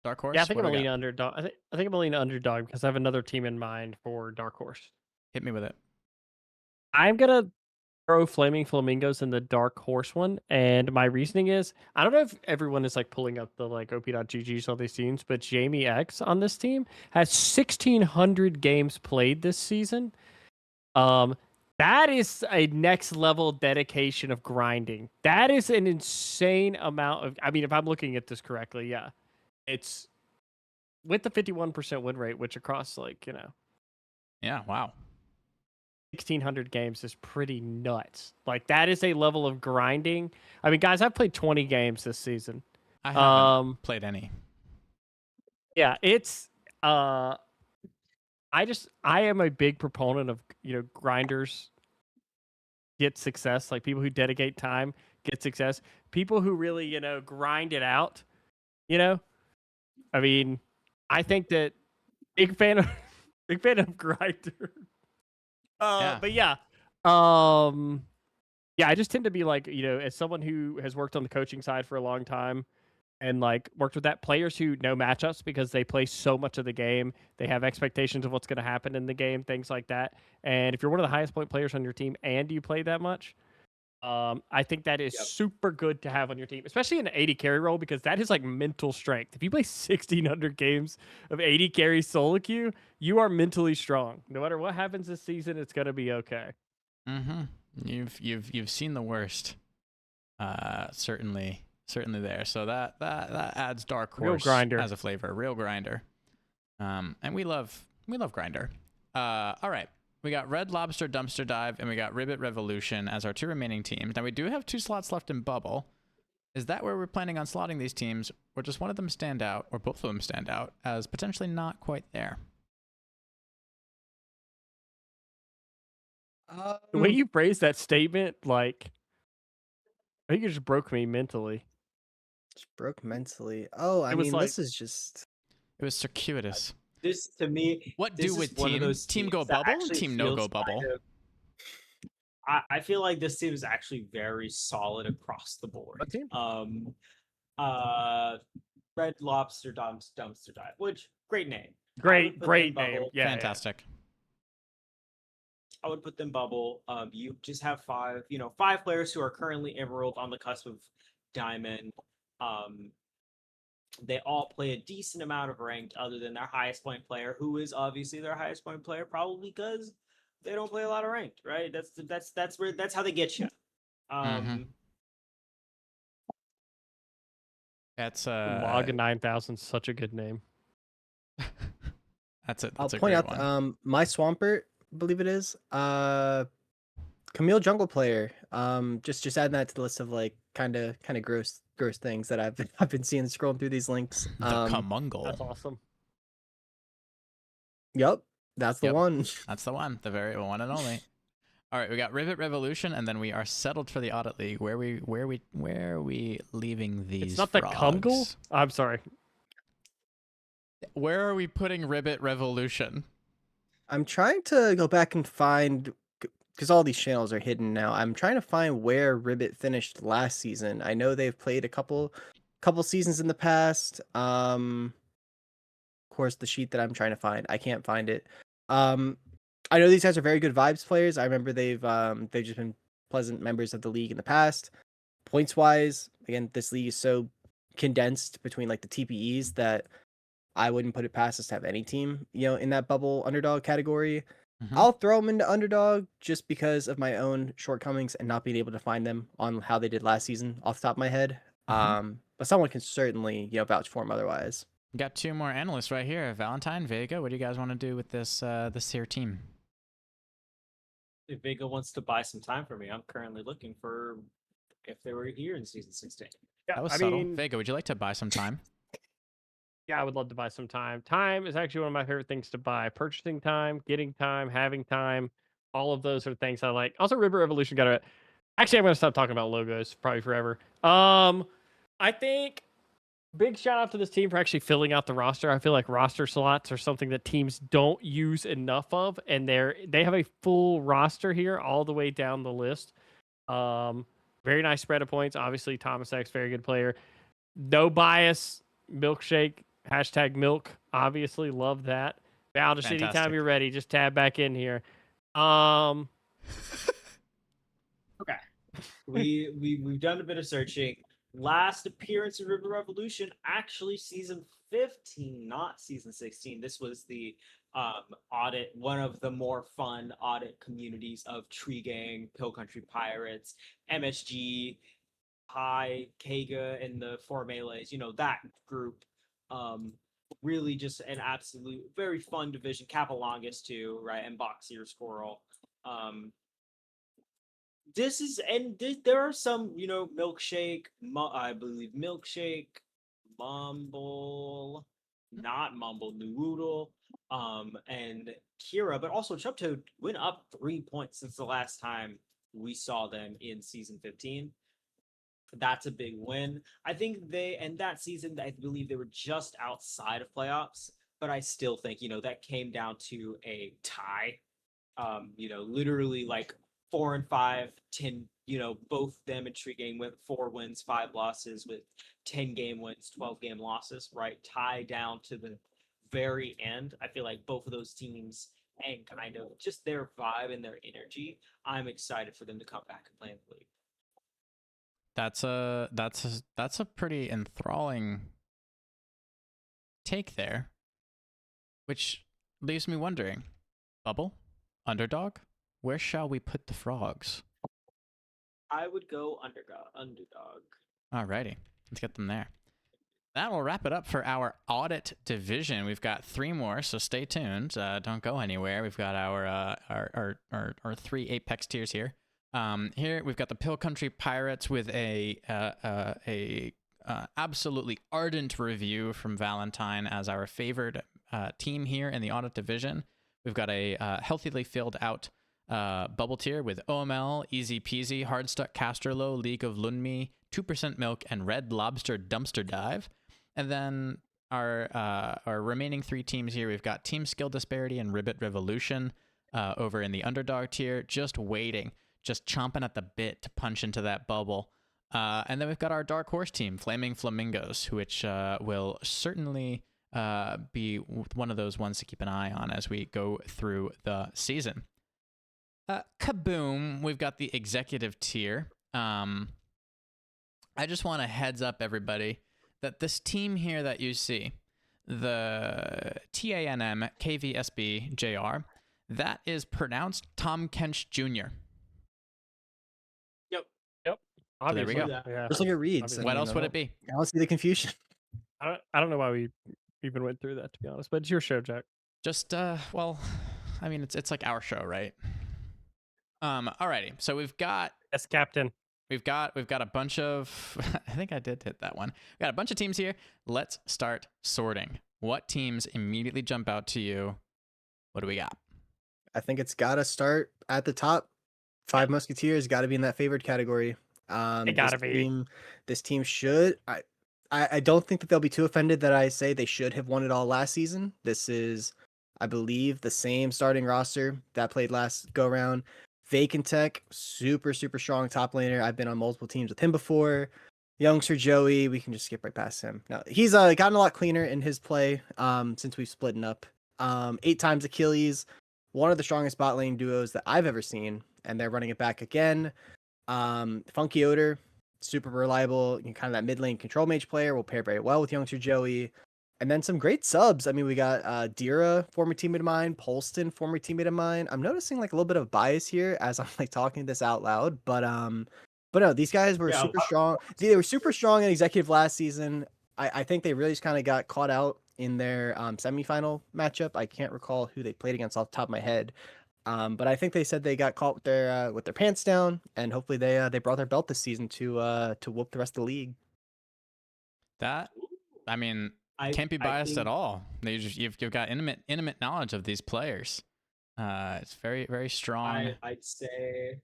Dark horse? Yeah, I think What I'm do gonna we lean got? underdog. I think I'm gonna lean underdog because I have another team in mind for dark horse. Hit me with it. I'm gonna throw Flaming Flamingos in the dark horse one, and my reasoning is I don't know if everyone is like pulling up the like op.gg's all these teams, but Jamie X on this team has 1,600 games played this season. That is a next level dedication of grinding. That is an insane amount of. I mean, if I'm looking at this correctly, yeah, it's with the 51% win rate, which across Yeah, wow. 1,600 games is pretty nuts. Like that is a level of grinding. I mean, guys, I've played 20 games this season. I haven't played any. Yeah, it's I am a big proponent of, grinders get success, like people who dedicate time get success. People who really, grind it out, I mean, I think that big fan of grinder. Yeah. But yeah, I just tend to be like, as someone who has worked on the coaching side for a long time and like worked with that, players who know matchups because they play so much of the game, they have expectations of what's going to happen in the game, things like that. And if you're one of the highest point players on your team and you play that much, I think that is super good to have on your team, especially in an 80 carry role, because that is like mental strength. If you play 1,600 games of 80 carry solo queue, you are mentally strong. No matter what happens this season, it's gonna be okay. You've seen the worst. Certainly there. So that adds dark horse Real grinder as a flavor. Real grinder. And we love grinder. All right. We got Red Lobster Dumpster Dive and we got Ribbit Revolution as our 2 remaining teams. Now we do have 2 slots left in Bubble. Is that where we're planning on slotting these teams, or just one of them stand out, or both of them stand out as potentially not quite there? The way you phrased that statement, like, I think it just broke me mentally. Just broke mentally. Oh, I It was mean, like- this is just. It was circuitous. This to me, What this do is with one of team? those Team teams go that bubble? actually Team no feels go bubble? kind of- I feel like this team is actually very solid across the board. What team? Red Lobster Dumpster Dive, which great name. Great name. Yeah, Fantastic. I would put them bubble. You just have five players who are currently Emerald on the cusp of Diamond. They all play a decent amount of ranked, other than their highest point player, who is obviously their highest point player, probably because they don't play a lot of ranked, right? That's how they get you. That's Log 9000, such a good name. That's I'll a point great out one. my Swampert, I believe it is. Camille Jungle Player. Just adding that to the list of like kind of gross things that I've been seeing scrolling through these links. The Kamungle. That's awesome. Yep, that's the Yep. one. That's the one, the very one and only. All right, we got Rivet Revolution, and then we are settled for the Audit League. Where are we leaving these? It's not the frogs? Kumgle? I'm sorry. Where are we putting Rivet Revolution? I'm trying to go back and find, because all these channels are hidden now. I'm trying to find where Ribbit finished last season. I know they've played a couple seasons in the past. Of course, the sheet that I'm trying to find, I can't find it. I know these guys are very good vibes players. I remember they've just been pleasant members of the league in the past. Points wise, again, this league is so condensed between like the TPEs that I wouldn't put it past us to have any team, in that bubble underdog category. Mhm. I'll throw them into underdog just because of my own shortcomings and not being able to find them on how they did last season off the top of my head. Mhm. But someone can certainly, vouch for them otherwise. We got two more analysts right here. Valentine, Vega, what do you guys want to do with this here team? If Vega wants to buy some time for me, I'm currently looking for if they were here in season 16. Yeah, That was I subtle. mean, Vega, would you like to buy some time? yeah, I would love to buy some time. Time is actually one of my favorite things to buy. Purchasing time, getting time, having time. All of those are things I like. Also, River Evolution got a. Actually, I'm gonna stop talking about logos probably forever. I think big shout out to this team for actually filling out the roster. I feel like roster slots are something that teams don't use enough of, and they have a full roster here all the way down the list. Very nice spread of points. Obviously, Thomas X, very good player. No bias. Milkshake. #milk. Obviously, love that. Val, just Fantastic. anytime you're ready, just tab back in here. Okay. We've done a bit of searching. Last appearance in River Revolution, actually season 15, not season 16. This was the audit, one of the more fun audit communities of Tree Gang, Pill Country Pirates, MSG, High, Kega, and the Four Melees, that group. Really just an absolute very fun division. Capalongus too, right? And Boxier Squirrel. There are some, Milkshake, I believe Milkshake, Mumble, not Mumble, Noodle, and Kira, but also Chubtoad went up 3 points since the last time we saw them in season 15. That's a big win. I think that season, I believe they were just outside of playoffs, but I still think, that came down to a tie. Literally like 4 and 5, 10, both them and Tree Gang went 4 wins, 5 losses with 10 game wins, 12 game losses, right? Tie down to the very end. I feel like both of those teams and kind of just their vibe and their energy, I'm excited for them to come back and play in the league. That's a pretty enthralling take there, which leaves me wondering, bubble, underdog, where shall we put the frogs? I would go underdog. Alrighty, let's get them there. That will wrap it up for our audit division. We've got 3 more, so stay tuned. Don't go anywhere. We've got our 3 Apex tiers here. Here we've got the Pill Country Pirates with a absolutely ardent review from Valentine as our favored team here in the audit division. We've got a healthily filled out bubble tier with OML, Easy Peasy, Hardstuck, Casterlow, League of Lunmi, 2% Milk, and Red Lobster Dumpster Dive. And then our remaining 3 teams here, we've got Team Skill Disparity and Ribbit Revolution over in the underdog tier, just waiting just chomping at the bit to punch into that bubble. And then we've got our dark horse team, Flaming Flamingos, which will certainly be one of those ones to keep an eye on as we go through the season. Kaboom, we've got the executive tier. I just want to heads up everybody that this team here that you see, the TANM KVSB JR, that is pronounced Tom Kench Jr. So there we go. Yeah. Just like it reads. Obviously. What else would it be? I don't see the confusion. I don't know why we even went through that, to be honest. But it's your show, Jack. Just well, I mean it's like our show, right? Alrighty. So we've got Yes, Captain. We've got a bunch of I think I did hit that one. We got a bunch of teams here. Let's start sorting. What teams immediately jump out to you? What do we got? I think it's got to start at the top. Five Musketeers got to be in that favored category. They gotta be. This team should. I don't think that they'll be too offended that I say they should have won it all last season. This is, I believe, the same starting roster that played last go round. Vacantech, super strong top laner. I've been on multiple teams with him before. Youngster Joey, we can just skip right past him. No, he's gotten a lot cleaner in his play since we've split up. 8 times Achilles, one of the strongest bot lane duos that I've ever seen, and they're running it back again. Funky Odor, super reliable, kind of that mid lane control mage player, will pair very well with Youngster Joey. And then some great subs. I mean, we got Dira, former teammate of mine, Polston, former teammate of mine. I'm noticing like a little bit of bias here as I'm like talking this out loud, but no, these guys were super strong. They were super strong in executive last season. I think they really just kind of got caught out in their semifinal matchup. I can't recall who they played against off the top of my head. But I think they said they got caught with their pants down, and hopefully they brought their belt this season to whoop the rest of the league. That, I mean, can't be biased at all. You've got intimate knowledge of these players. It's very strong. I'd say,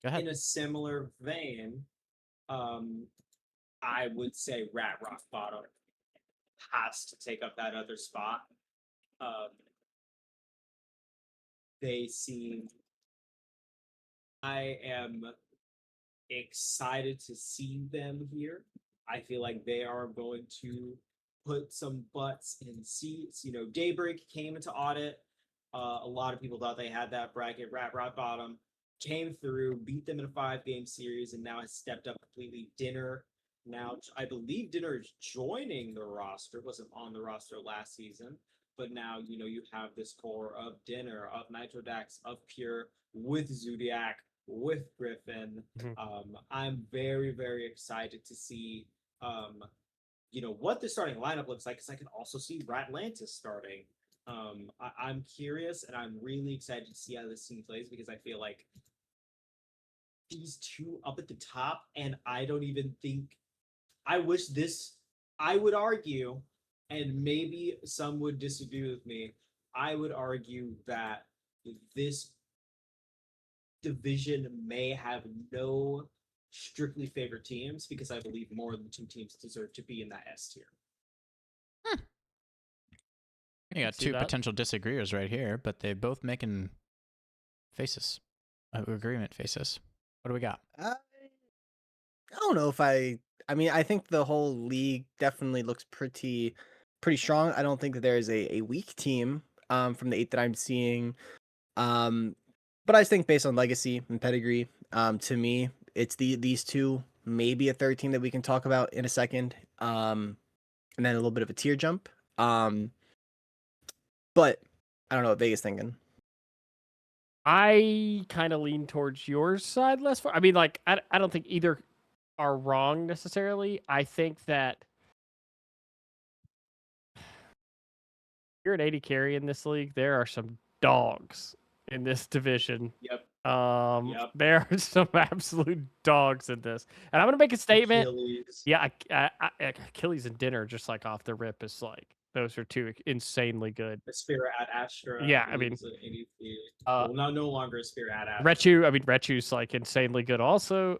Go ahead. in a similar vein, I would say Rat Rock Bottom has to take up that other spot. They seem. I am excited to see them here. I feel like they are going to put some butts in seats. You know, Daybreak came into audit. A lot of people thought they had that bracket. Rat Rock Bottom came through, beat them in a 5-game series, and now has stepped up completely. Dinner. Now, I believe Dinner is joining the roster. Wasn't on the roster last season. But now, you have this core of Dinner, of Nitrodax, of Pure, with Zodiac, with Griffin. I'm very, very excited to see, what the starting lineup looks like, because I can also see Ratlantis starting. I'm curious, and I'm really excited to see how this team plays, because I feel like these two up at the top, and I don't even think... I would argue... and maybe some would disagree with me, I would argue that this division may have no strictly favored teams, because I believe more than 2 teams deserve to be in that S tier. You got 2 potential disagreeers right here, but they're both making faces. Agreement faces. What do we got? I don't know if I mean, I think the whole league definitely looks pretty strong. I don't think that there is a weak team from the 8 that I'm seeing. But I think based on legacy and pedigree, to me, it's these 2, maybe a third team that we can talk about in a second. And then a little bit of a tier jump. But I don't know what Vega's thinking. I kind of lean towards your side, Lestforce. I mean, like, I don't think either are wrong necessarily. I think that you're an 80 carry in this league. There are some dogs in this division. Yep. There are some absolute dogs in this, and I'm gonna make a statement. Achilles. Yeah, Achilles and Dinner, just like off the rip, is like those are 2 insanely good. Aspira at Astra. Yeah, I mean, no longer Aspira at Astra. Rechu's like insanely good also.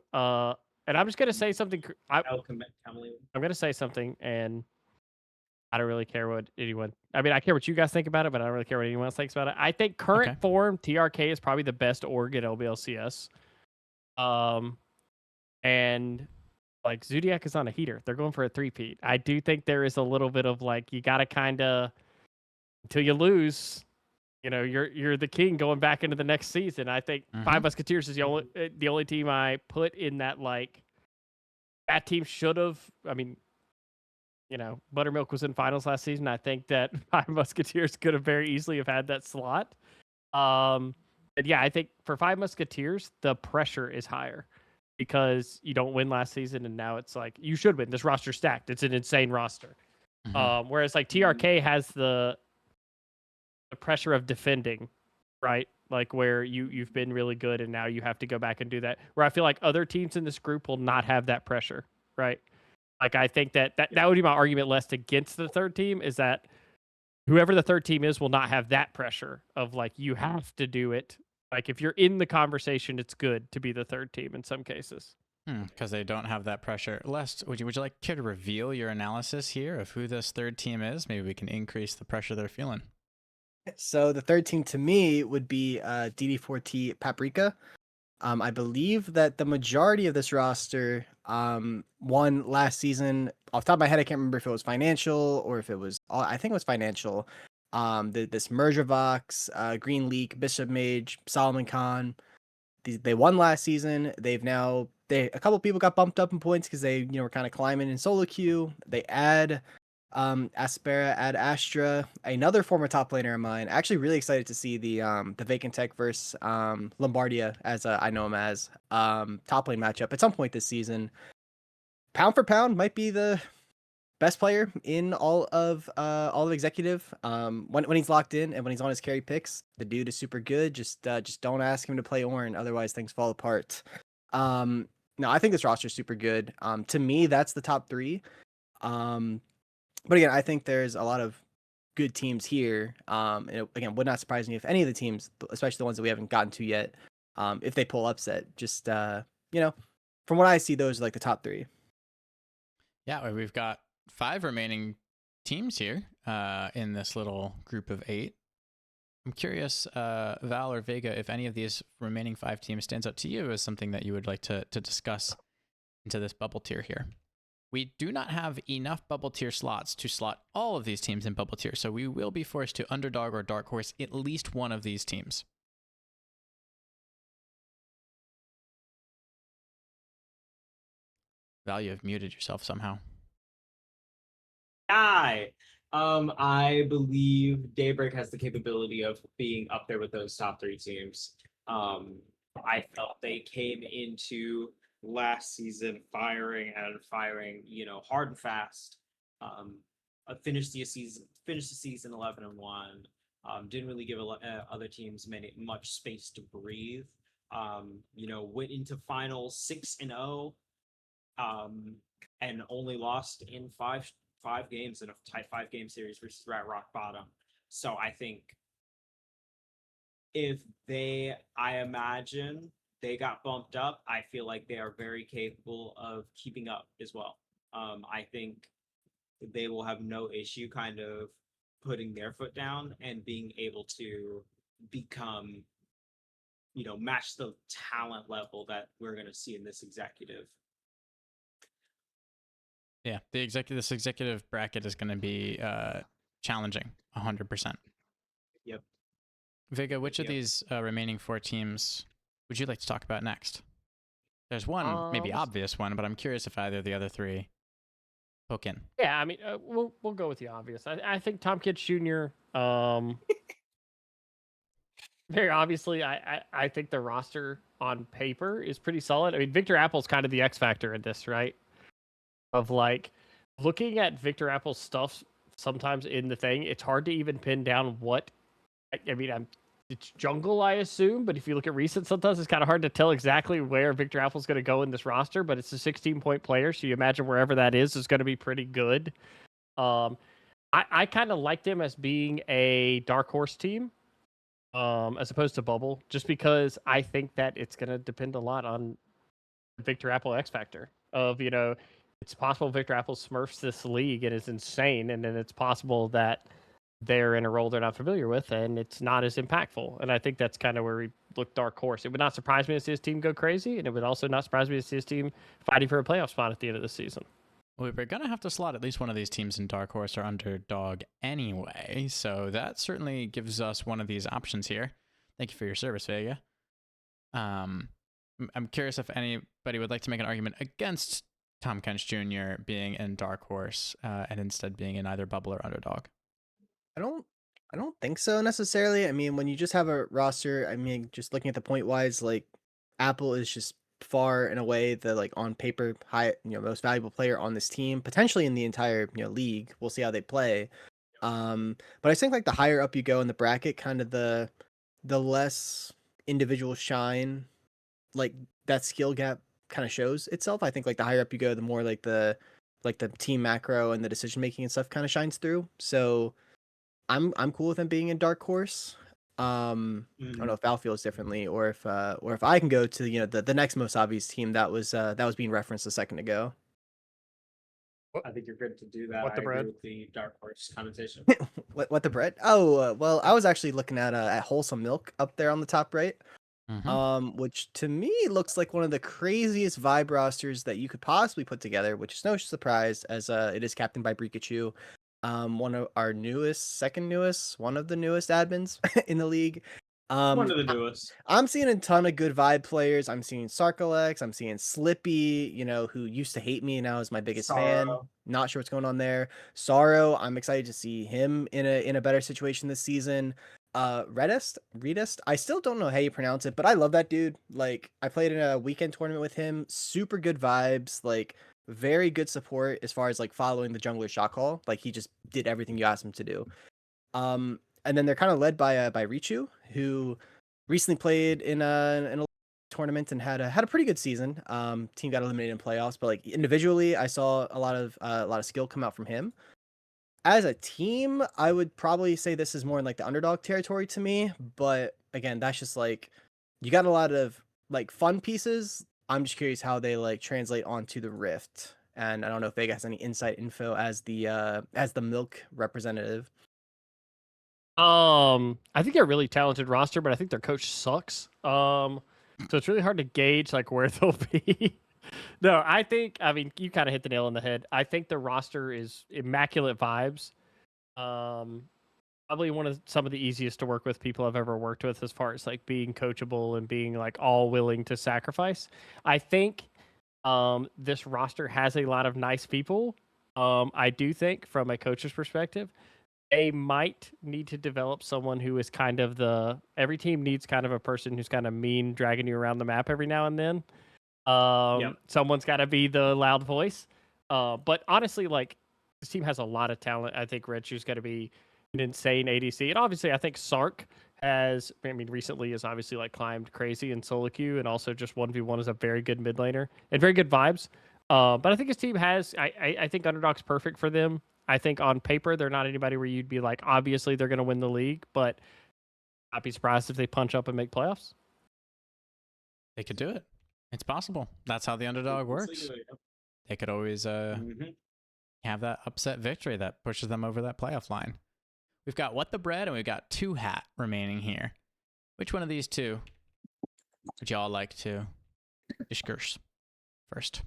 And I'm just gonna say something. I'm gonna say something, and I don't really care what anyone. I mean, I care what you guys think about it, but I don't really care what anyone else thinks about it. I think current form TRK is probably the best org at LBLCS. And like Zodiac is on a heater. They're going for a 3-peat. I do think there is a little bit of like you got to kind of until you lose. You know, you're the king going back into the next season. I think Five Musketeers is the only team I put in that like that team should have. I mean, you know, Buttermilk was in finals last season. I think that Five Musketeers could have very easily have had that slot. And yeah, I think for Five Musketeers, the pressure is higher because you don't win last season, and now it's like you should win. This roster's stacked. It's an insane roster. Whereas like TRK has the pressure of defending, right? Like where you've been really good and now you have to go back and do that. Where I feel like other teams in this group will not have that pressure, right? Like I think that would be my argument less against the third team is that whoever the third team is will not have that pressure of like you have to do it. Like if you're in the conversation, it's good to be the third team in some cases. Because they don't have that pressure. Lest, would you like to reveal your analysis here of who this third team is? Maybe we can increase the pressure they're feeling. So the third team to me would be DD4T Paprika. I believe that the majority of this roster won last season. Off the top of my head, I can't remember if it was financial or if it was. I think it was financial. This Merjavox, Green Leak, Bishop Mage, Solomon Khan. They won last season. A couple people got bumped up in points because they were kind of climbing in solo queue. They add Aspera, add Astra, another former top laner of mine. Actually really excited to see the Vacant Tech versus Lombardia, as I know him as, top lane matchup at some point this season. Pound for pound might be the best player in all of executive. When he's locked in and when he's on his carry picks, the dude is super good. Just don't ask him to play Ornn, otherwise things fall apart. No, I think this roster is super good. To me, that's the top three. But again, I think there's a lot of good teams here. And it, again, would not surprise me if any of the teams, especially the ones that we haven't gotten to yet, if they pull upset. Just from what I see, those are like the top three. Yeah, we've got 5 remaining teams here in this little group of 8. I'm curious, Val or Vega, if any of these remaining 5 teams stands out to you as something that you would like to discuss into this bubble tier here. We do not have enough bubble tier slots to slot all of these teams in bubble tier, so we will be forced to underdog or dark horse at least one of these teams. Val, you have muted yourself somehow. Hi. I believe Daybreak has the capability of being up there with those top 3 teams. I felt they came into last season firing, hard and fast. Finished the season 11-1. Didn't really give other teams much space to breathe. Went into finals 6-0, and only lost in five games in a tight 5-game series versus rock bottom. So I think I imagine they got bumped up, I feel like they are very capable of keeping up as well. I think they will have no issue kind of putting their foot down and being able to become, match the talent level that we're going to see in this executive. Yeah, this executive bracket is going to be challenging, 100%. Yep. Vega, which of these remaining 4 teams would you like to talk about next? There's one, maybe obvious one, but I'm curious if either of the other 3 poke in. Yeah, I mean, we'll go with the obvious. I think Tom Kitsch Jr. Very obviously, I think the roster on paper is pretty solid. I mean, Victor Apple's kind of the X factor in this, right? Of like looking at Victor Apple's stuff sometimes in the thing, it's hard to even pin down what. I mean, it's jungle, I assume, but if you look at recent, sometimes it's kind of hard to tell exactly where Victor Apple's going to go in this roster, but it's a 16-point player, so you imagine wherever that is going to be pretty good. I kind of liked him as being a dark horse team, as opposed to bubble, just because I think that it's going to depend a lot on Victor Apple X Factor of, it's possible Victor Apple smurfs this league and is insane, and then it's possible that they're in a role they're not familiar with, and it's not as impactful. And I think that's kind of where we look dark horse. It would not surprise me to see his team go crazy, and it would also not surprise me to see his team fighting for a playoff spot at the end of the season. We're going to have to slot at least one of these teams in Dark Horse or Underdog anyway, so that certainly gives us one of these options here. Thank you for your service, Vega. I'm curious if anybody would like to make an argument against Tom Kench Jr. being in Dark Horse and instead being in either Bubble or Underdog. I don't think so necessarily. I mean, when you just have a roster, I mean, just looking at the point wise, like Apple is just far and away the like on paper high, most valuable player on this team, potentially in the entire league. We'll see how they play. But I think like the higher up you go in the bracket, kind of the less individual shine, like that skill gap kind of shows itself. I think like the higher up you go, the more like the team macro and the decision making and stuff kind of shines through. So I'm cool with him being in Dark Horse. I don't know if Val feels differently, or if I can go to the next most obvious team that was being referenced a second ago. I think you're good to do that. What the I bread? agree with the Dark Horse connotation. What the bread? Oh, well, I was actually looking at Wholesome Milk up there on the top right. Which to me looks like one of the craziest vibe rosters that you could possibly put together, which is no surprise as it is captained by Brikachu. One of our one of the newest admins in the league. One of the newest. I'm seeing a ton of good vibe players. I'm seeing Sarkalex. I'm seeing Slippy, who used to hate me and now is my biggest fan. Sorrow. Not sure what's going on there. Sorrow, I'm excited to see him in a better situation this season. Redist, I still don't know how you pronounce it, but I love that dude. Like, I played in a weekend tournament with him. Super good vibes. Like, very good support as far as like following the jungler shot call. Like, he just did everything you asked him to do. And then they're kind of led by Richu, who recently played in a tournament and had a pretty good season. Team got eliminated in playoffs, but like individually, I saw a lot of skill come out from him. As a team, I would probably say this is more in like the underdog territory to me. But again, that's just like you got a lot of like fun pieces. I'm just curious how they like translate onto the Rift. And I don't know if Vega has any insight info as the Milk representative. I think they're a really talented roster, but I think their coach sucks. So it's really hard to gauge like where they'll be. No, I mean, you kind of hit the nail on the head. I think the roster is immaculate vibes. Probably some of the easiest to work with people I've ever worked with as far as like being coachable and being like all willing to sacrifice. I think this roster has a lot of nice people. I do think from a coach's perspective, they might need to develop someone who is kind of every team needs kind of a person who's kind of mean, dragging you around the map every now and then. Someone's got to be the loud voice. But honestly, like this team has a lot of talent. I think Redshoe's got to be an insane ADC. And obviously I think Sark recently has obviously like climbed crazy in solo queue and also just 1v1 is a very good mid laner and very good vibes. But I think his team has, I think Underdog's perfect for them. I think on paper, they're not anybody where you'd be like, obviously they're going to win the league, but I'd be surprised if they punch up and make playoffs. They could do it. It's possible. That's how the underdog works. They could always have that upset victory that pushes them over that playoff line. We've got What the Bread and we've got 2 Hat remaining here. Which one of these two would y'all like to discuss first?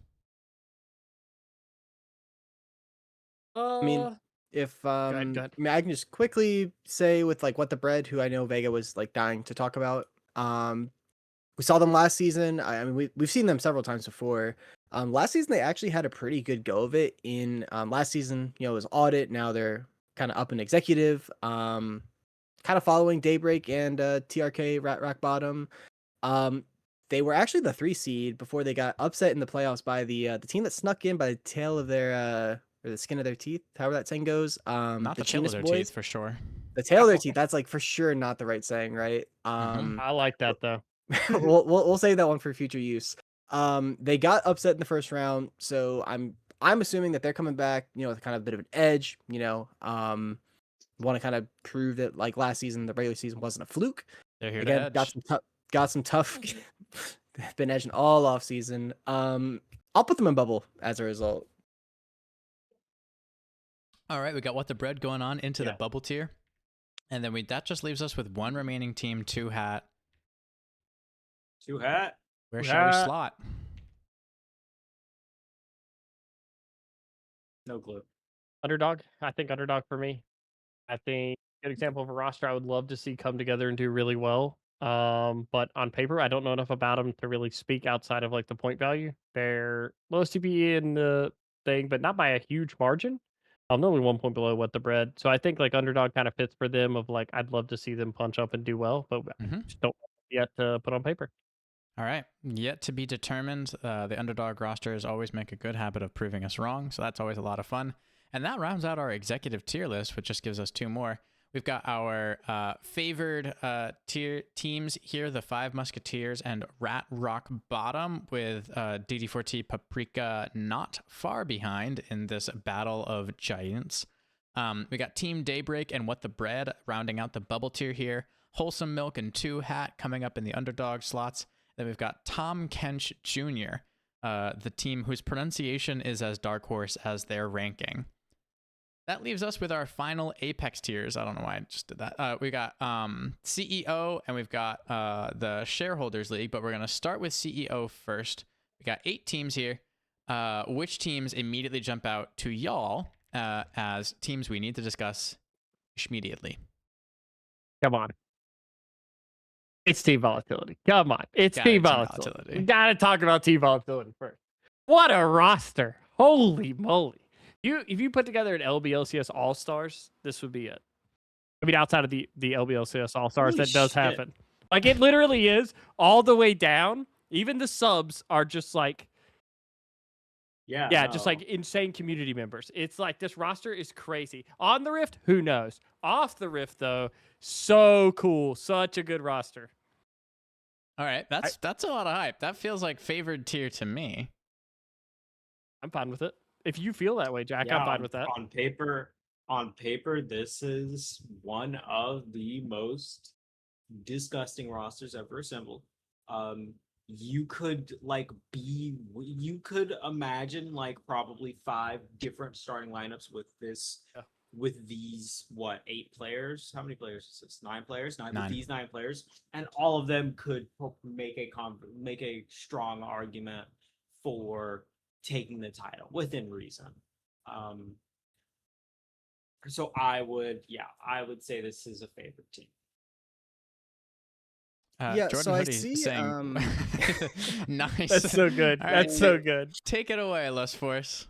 I mean, if go ahead. I mean, I can just quickly say with like What the Bread, who I know Vega was like dying to talk about. We saw them last season. I mean, we've seen them several times before. Last season they actually had a pretty good go of it. In last season, it was Audit. Now they're kind of up in Executive. Kind of following Daybreak and TRK Rock Bottom. They were actually the 3 seed before they got upset in the playoffs by the team that snuck in by the tail of their or the skin of their teeth, however that saying goes. Not the tail of their teeth for sure. The tail of their teeth. That's like for sure not the right saying, right? I like that though. we'll save that one for future use. They got upset in the first round, so I'm assuming that they're coming back, with kind of a bit of an edge. Want to kind of prove that like last season, the regular season wasn't a fluke. They're here Again, to edge. got some tough. Been edging all off season. I'll put them in bubble as a result. All right, we got What the Bread going on into the Yeah. bubble tier. And then that just leaves us with one remaining team, 2 hat. 2 hat. Where 2 shall we hat. slot? No clue. Underdog. I think underdog for me. I think good example of a roster I would love to see come together and do really well. But on paper, I don't know enough about them to really speak outside of like the point value. They're lowest TPE in the thing, but not by a huge margin. I'm only 1 point below What the Bread. So I think like underdog kind of fits for them of like I'd love to see them punch up and do well, but Mm-hmm. just don't yet to put on paper. All right. Yet to be determined. The underdog rosters always make a good habit of proving us wrong, so that's always a lot of fun. And that rounds out our executive tier list, which just gives us 2 more. We've got our favored tier teams here, the 5 Musketeers and Rat Rock Bottom, with DD4T Paprika not far behind in this battle of giants. We got Team Daybreak and What the Bread rounding out the bubble tier here. Wholesome Milk and 2 hat coming up in the underdog slots. Then we've got Tom Kench Jr., the team whose pronunciation is as dark horse as their ranking. That leaves us with our final Apex tiers. I don't know why I just did that. We got CEO and we've got the Shareholders League, but we're going to start with CEO first. We got 8 teams here. Which teams immediately jump out to y'all as teams we need to discuss immediately? Come on. It's team volatility. Come on. It's Got it, team team volatility. volatility. We got to talk about team volatility first. What a roster. Holy moly. If you put together an LBLCS All-Stars, this would be it. I mean, outside of the LBLCS All-Stars, Holy that does shit. happen. Like, it literally is all the way down. Even the subs are just like, Yeah. just no. like insane community members. It's like this roster is crazy. On the Rift, who knows? Off the Rift, though, so cool. Such a good roster. All right, that's a lot of hype. That feels like favored tier to me. I'm fine with it. If you feel that way, Jack, Yeah, I'm fine with that. On paper, this is one of the most disgusting rosters ever assembled. You could imagine like probably 5 different starting lineups with this. Yeah. With these 8 players? How many players is this? 9 players. 9. Nine. With these 9 players, and all of them could make a strong argument for taking the title within reason. So I would say this is a favorite team. Yeah, Jordan so I Hoodie see, saying, nice. That's so good. All That's so good. Take it away, Lestforce.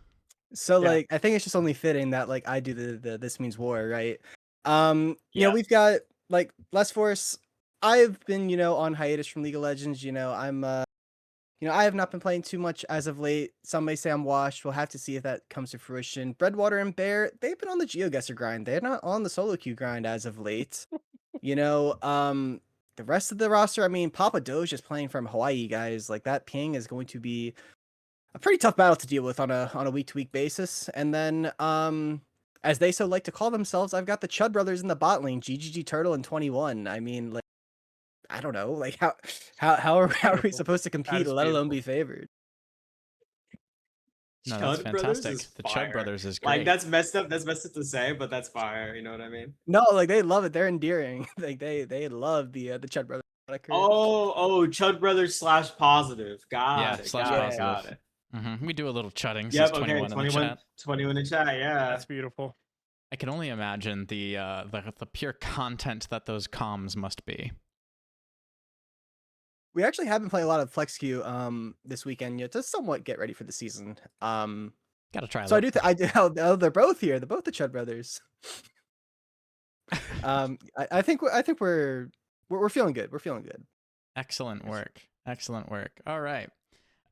So Yeah. like I think it's just only fitting that like I do the this means war, right? You Yeah. know, we've got like Lestforce. I've been, on hiatus from League of Legends, I'm I have not been playing too much as of late. Some may say I'm washed. We'll have to see if that comes to fruition. Breadwater and Bear, they've been on the GeoGuessr grind. They're not on the solo queue grind as of late. The rest of the roster, I mean, Papa Doge is playing from Hawaii, guys. Like that ping is going to be a pretty tough battle to deal with on a week-to-week basis. And then, as they so like to call themselves, I've got the Chud brothers in the bot lane, GGG Turtle and 21. I mean, like, I don't know, like how are we Beautiful. supposed to compete, is let alone beautiful. be favored? No, that's Chud Brothers fantastic. is The fire. Chud Brothers is great. Like that's messed up. That's messed up to say, but that's fire. You know what I mean? No, like they love it. They're endearing. Like they love the Chud brothers moniker. Oh, Chud Brothers / positive. Got it. / Got positive. it. Got it. We do a little chudding. Yep. Says Okay. 21 in the chat. 21 in chat. Yeah. That's beautiful. I can only imagine the pure content that those comms must be. We actually have been playing a lot of Flex Queue this weekend to somewhat get ready for the season. Gotta try. So I do. Oh, they're both here. They're both the Chud brothers. I think we're feeling good. We're feeling good. Excellent work. Excellent work. All right.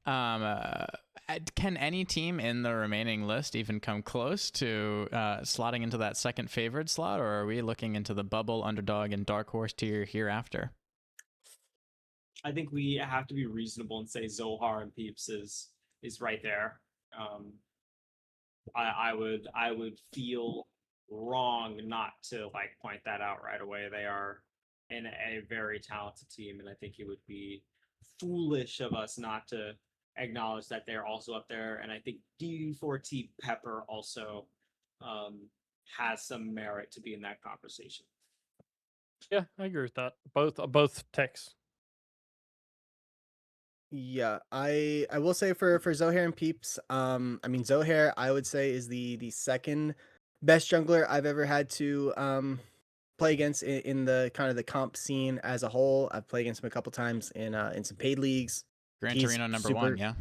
Can any team in the remaining list even come close to slotting into that second favorite slot, or are we looking into the bubble, underdog, and dark horse tier hereafter? I think we have to be reasonable and say Zohar and Peeps is right there. I would feel wrong not to like point that out right away. They are in a very talented team, and I think it would be foolish of us not to acknowledge that they're also up there. And I think D4T Pepper also has some merit to be in that conversation. Yeah, I agree with that. Both techs. Yeah, I will say for Zohair and Peeps, I mean Zohair I would say is the second best jungler I've ever had to play against in the kind of the comp scene as a whole. I've played against him a couple times in some paid leagues. Gran He's Torino number super- 1, yeah.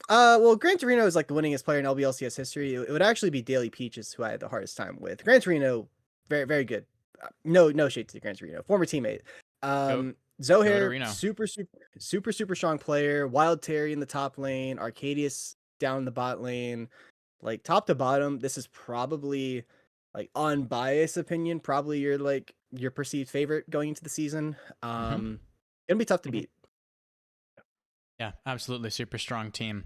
Well, Gran Torino is like the winningest player in LBLCS history. It would actually be Daily Peaches who I had the hardest time with. Gran Torino, very very good. No shade to Gran Torino, former teammate. Zohair, Reno. super strong player. Wild Terry in the top lane. Arcadius down in the bot lane. Like top to bottom, this is probably like unbiased opinion. Probably your perceived favorite going into the season. It'll be tough to beat. Yeah, absolutely. Super strong team.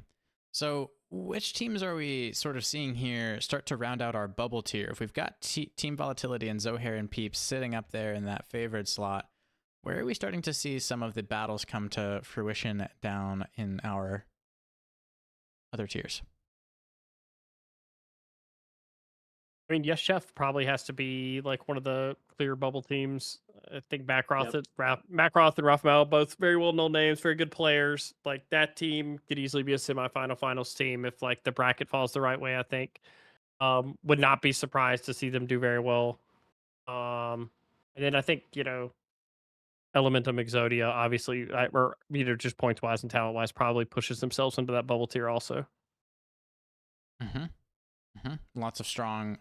So which teams are we sort of seeing here start to round out our bubble tier? If we've got Team Volatility and Zohair and Peeps sitting up there in that favored slot, where are we starting to see some of the battles come to fruition down in our other tiers? I mean, Yes Chef probably has to be like one of the clear bubble teams. I think Macroth and Raphael, both very well known names, very good players. Like that team could easily be a semifinal finals team if like the bracket falls the right way. I think would not be surprised to see them do very well. And then I think Elementum Exodia, obviously, or either just points wise and talent wise, probably pushes themselves into that bubble tier also. Lots of strong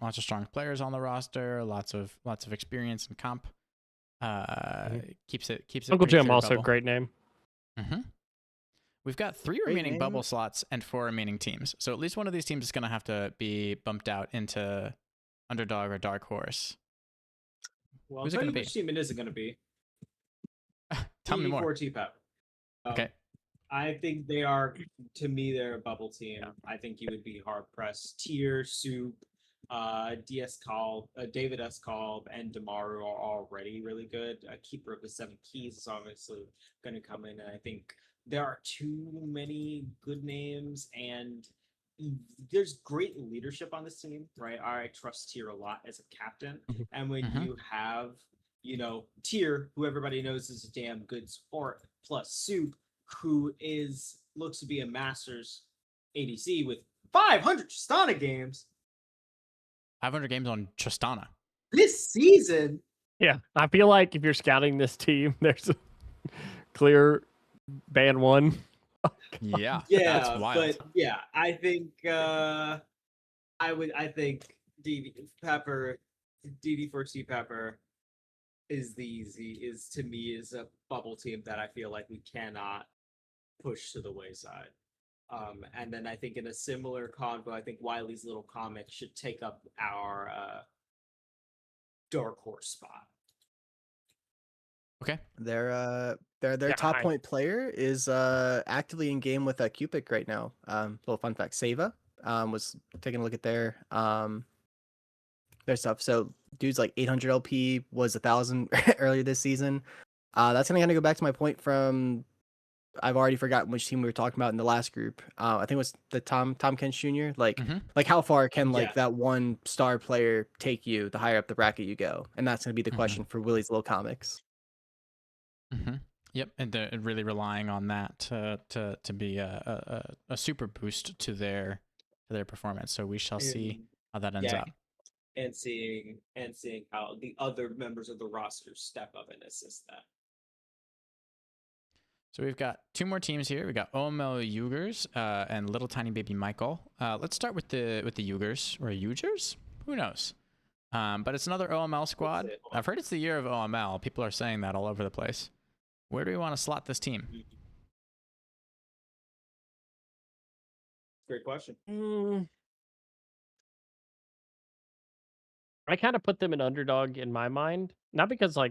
players on the roster. Lots of experience in comp. Keeps it. Uncle pretty Jim clear also bubble. a great name. We've got 3 remaining bubble slots and 4 remaining teams. So at least one of these teams is going to have to be bumped out into underdog or dark horse. Well, Who's I'll it tell gonna you be? which team it isn't going to be. Tell me more. TPAP. Okay. I think they are, to me, they're a bubble team. Yeah. I think you would be hard pressed. Tier, Soup, David S. Kolb, and Damaru are already really good. Keeper of the 7 Keys is obviously going to come in, and I think there are too many good names, and there's great leadership on this team, right? I trust Tier a lot as a captain, and when you have, Tier, who everybody knows is a damn good sport, plus Soup, who looks to be a Masters ADC with 500 Tristana games. 500 games on Tristana. This season. Yeah, I feel like if you're scouting this team, there's a clear ban 1. Yeah, yeah, that's wild. But yeah, I think I think DD4T Pepper is to me a bubble team that I feel like we cannot push to the wayside. And then I think in a similar convo, I think Wiley's little comic should take up our dark horse spot. Okay. Their top point player is actively in game with Cupid right now. Little fun fact: Seva was taking a look at their stuff. So dude's like 800 LP, was 1,000 earlier this season. That's gonna go back to my point from. I've already forgotten which team we were talking about in the last group. I think it was the Tom Kent Jr. Like how far can that one star player take you the higher up the bracket you go? And that's gonna be the question for Willie's little comics. Yep, and they're really relying on that to be a super boost to their performance. So we shall see how that ends up. And seeing how the other members of the roster step up and assist that. So we've got 2 more teams here. We got OML Uyghurs and Little Tiny Baby Michael. Let's start with the Uyghurs or Uyghurs. Who knows? But it's another OML squad. I've heard it's the year of OML. People are saying that all over the place. Where do we want to slot this team? Great question. I kind of put them in underdog in my mind, not because I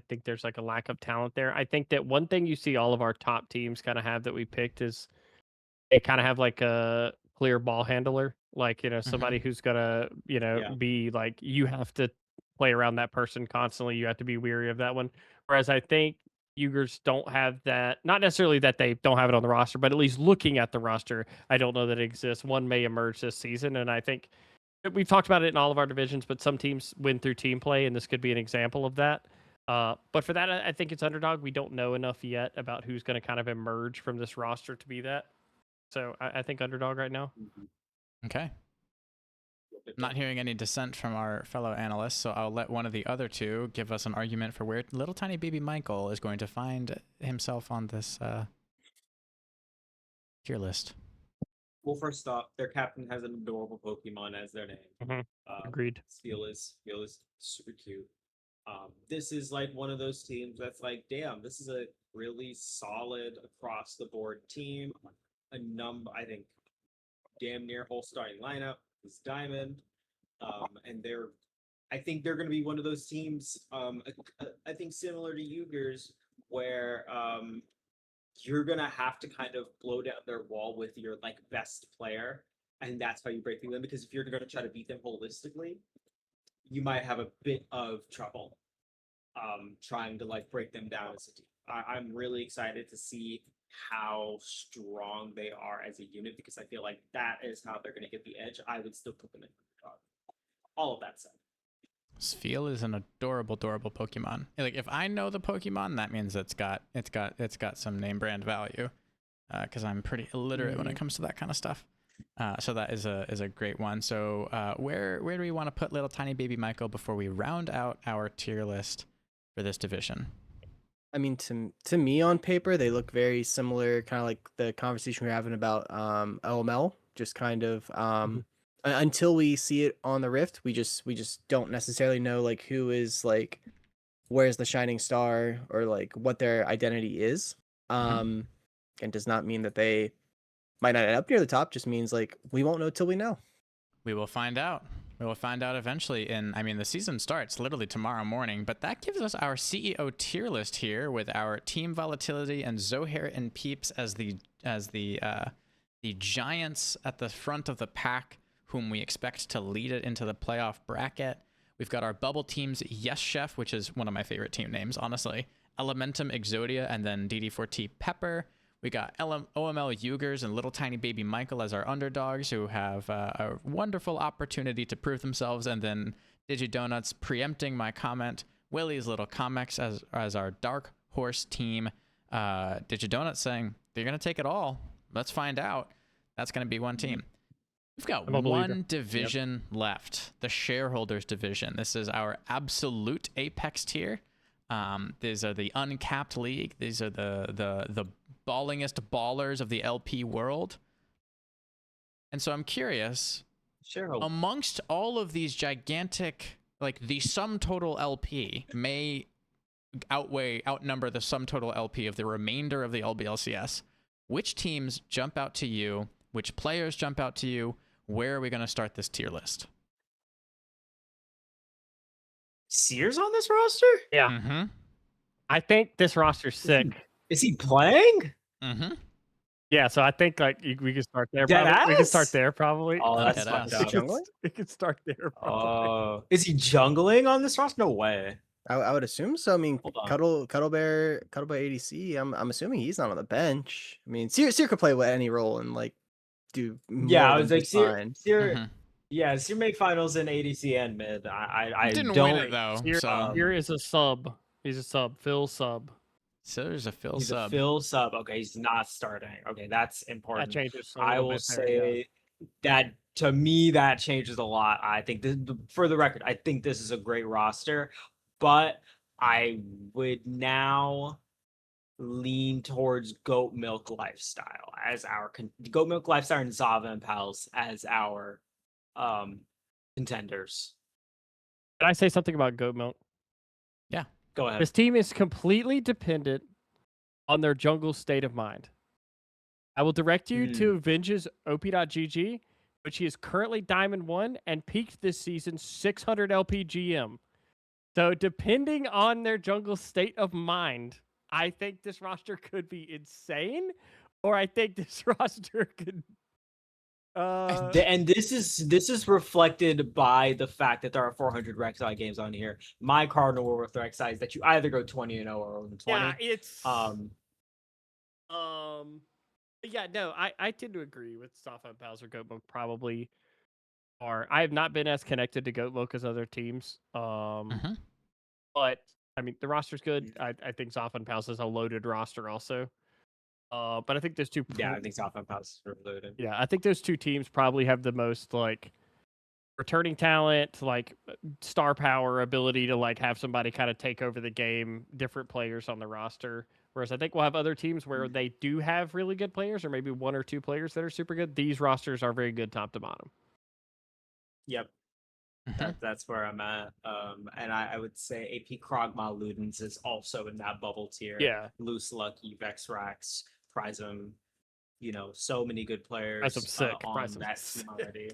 think there's a lack of talent there. I think that one thing you see all of our top teams kind of have that we picked is they kind of have a clear ball handler, somebody who's gonna be you have to play around that person constantly. You have to be weary of that one. Whereas I think Uyghurs don't have that. Not necessarily that they don't have it on the roster, but at least looking at the roster, I don't know that it exists. One may emerge this season, and I think we've talked about it in all of our divisions, but some teams win through team play, and this could be an example of that. But for that, I think it's underdog. We don't know enough yet about who's going to kind of emerge from this roster to be that. So I think underdog right now. Okay. Not hearing any dissent from our fellow analysts, so I'll let one of the other two give us an argument for where little tiny baby Michael is going to find himself on this tier list. Well, first off, their captain has an adorable Pokemon as their name. Mhm. Agreed. Steel is super cute. This is like one of those teams that's like, damn, this is a really solid across the board team. I think, damn near whole starting lineup is Diamond, and I think they're going to be one of those teams. I think similar to Uyghurs, where you're going to have to kind of blow down their wall with your like best player, and that's how you break through them. Because if you're going to try to beat them holistically, you might have a bit of trouble trying to like break them down as a team. I'm really excited to see how strong they are as a unit, because I feel like that is how they're going to get the edge. I would still put them in underdog. All of that said, Spheal is an adorable Pokemon. Like, if I know the Pokemon, that means it's got some name brand value. Because I'm pretty illiterate when it comes to that kind of stuff. So that is a great one. So where do we want to put little tiny baby Michael before we round out our tier list for this division? I mean, to me on paper, they look very similar, kind of like the conversation we we're having about OML. Just kind of until we see it on the Rift, we just don't necessarily know like who is like where's the shining star or like what their identity is. And does not mean that they might not end up near the top. Just means like we won't know till we know. We will find out. We will find out eventually. And I mean, the season starts literally tomorrow morning, but that gives us our CEO tier list here with our Team Volatility and Zohair and Peeps as the giants at the front of the pack, whom we expect to lead it into the playoff bracket. We've got our bubble teams, Yes Chef, which is one of my favorite team names, honestly, Elementum Exodia, and then DD4T Pepper. We got OML Uyghurs and little tiny baby Michael as our underdogs, who have a wonderful opportunity to prove themselves. And then DigiDonuts preempting my comment, Willie's Little Comics as our dark horse team. DigiDonuts saying they're going to take it all. Let's find out. That's going to be one team. We've got one division left, the shareholders division. This is our absolute apex tier. These are the uncapped league. These are the ballingest ballers of the LP world. And so I'm curious, amongst all of these gigantic, like the sum total LP may outnumber the sum total LP of the remainder of the LBLCS. Which teams jump out to you? Which players jump out to you? Where are we going to start this tier list? Sears on this roster? Yeah. Mm-hmm. I think this roster's sick. Is he playing? Mm-hmm. Yeah, so I think like we can start there. Dead Probably. We can ass? start there probably. Oh, that's Dead fucked ass. up. Jungling? We can start there probably. Is he jungling on this roster? No way. I would assume so. I mean, Hold on. Cuddlebear ADC. I'm assuming he's not on the bench. I mean, Seer could play with any role and like do. Yeah, more I was than like, just Sear, fine. Sear, yeah, Sear made finals in ADC and mid. I Didn't don't. win it though. So Here is a sub. He's a sub. Phil sub. there's a Phil He's sub. a Phil sub. Okay, he's not starting. Okay, that's important. That changes. I will say that to me that changes a lot. I think for the record, I think this is a great roster, but I would now lean towards Goat Milk Lifestyle as our Goat Milk Lifestyle and Zava and Pals as our contenders. Did I say something about goat milk? Go ahead. This team is completely dependent on their jungle state of mind. I will direct you to Avenge's OP.GG, which he is currently Diamond 1 and peaked this season 600 LPGM. So depending on their jungle state of mind, I think this roster could be insane, or I think this roster could... And this is reflected by the fact that there are 400 Rek'Sai games on here. My cardinal rule with Rek'Sai is that you either go 20-0 or 0-20. Yeah, it's... Yeah, no, I tend to agree with Safa and Pals or Goat Milk probably I have not been as connected to Goat Milk as other teams. But I mean, the roster's good. I think Zoff and Pals is a loaded roster also. But I think those two. Yeah, I think South and Pass are loaded. Yeah, I think those two teams probably have the most like returning talent, like star power, ability to like have somebody kind of take over the game, different players on the roster. Whereas I think we'll have other teams where they do have really good players, or maybe one or two players that are super good. These rosters are very good top to bottom. Yep. That's where I'm at. And I would say AP Krogma Ludens is also in that bubble tier. Yeah. Loose Lucky, Vexrax, Prism, so many good players Prism's sick. on Prism's that sick. team already.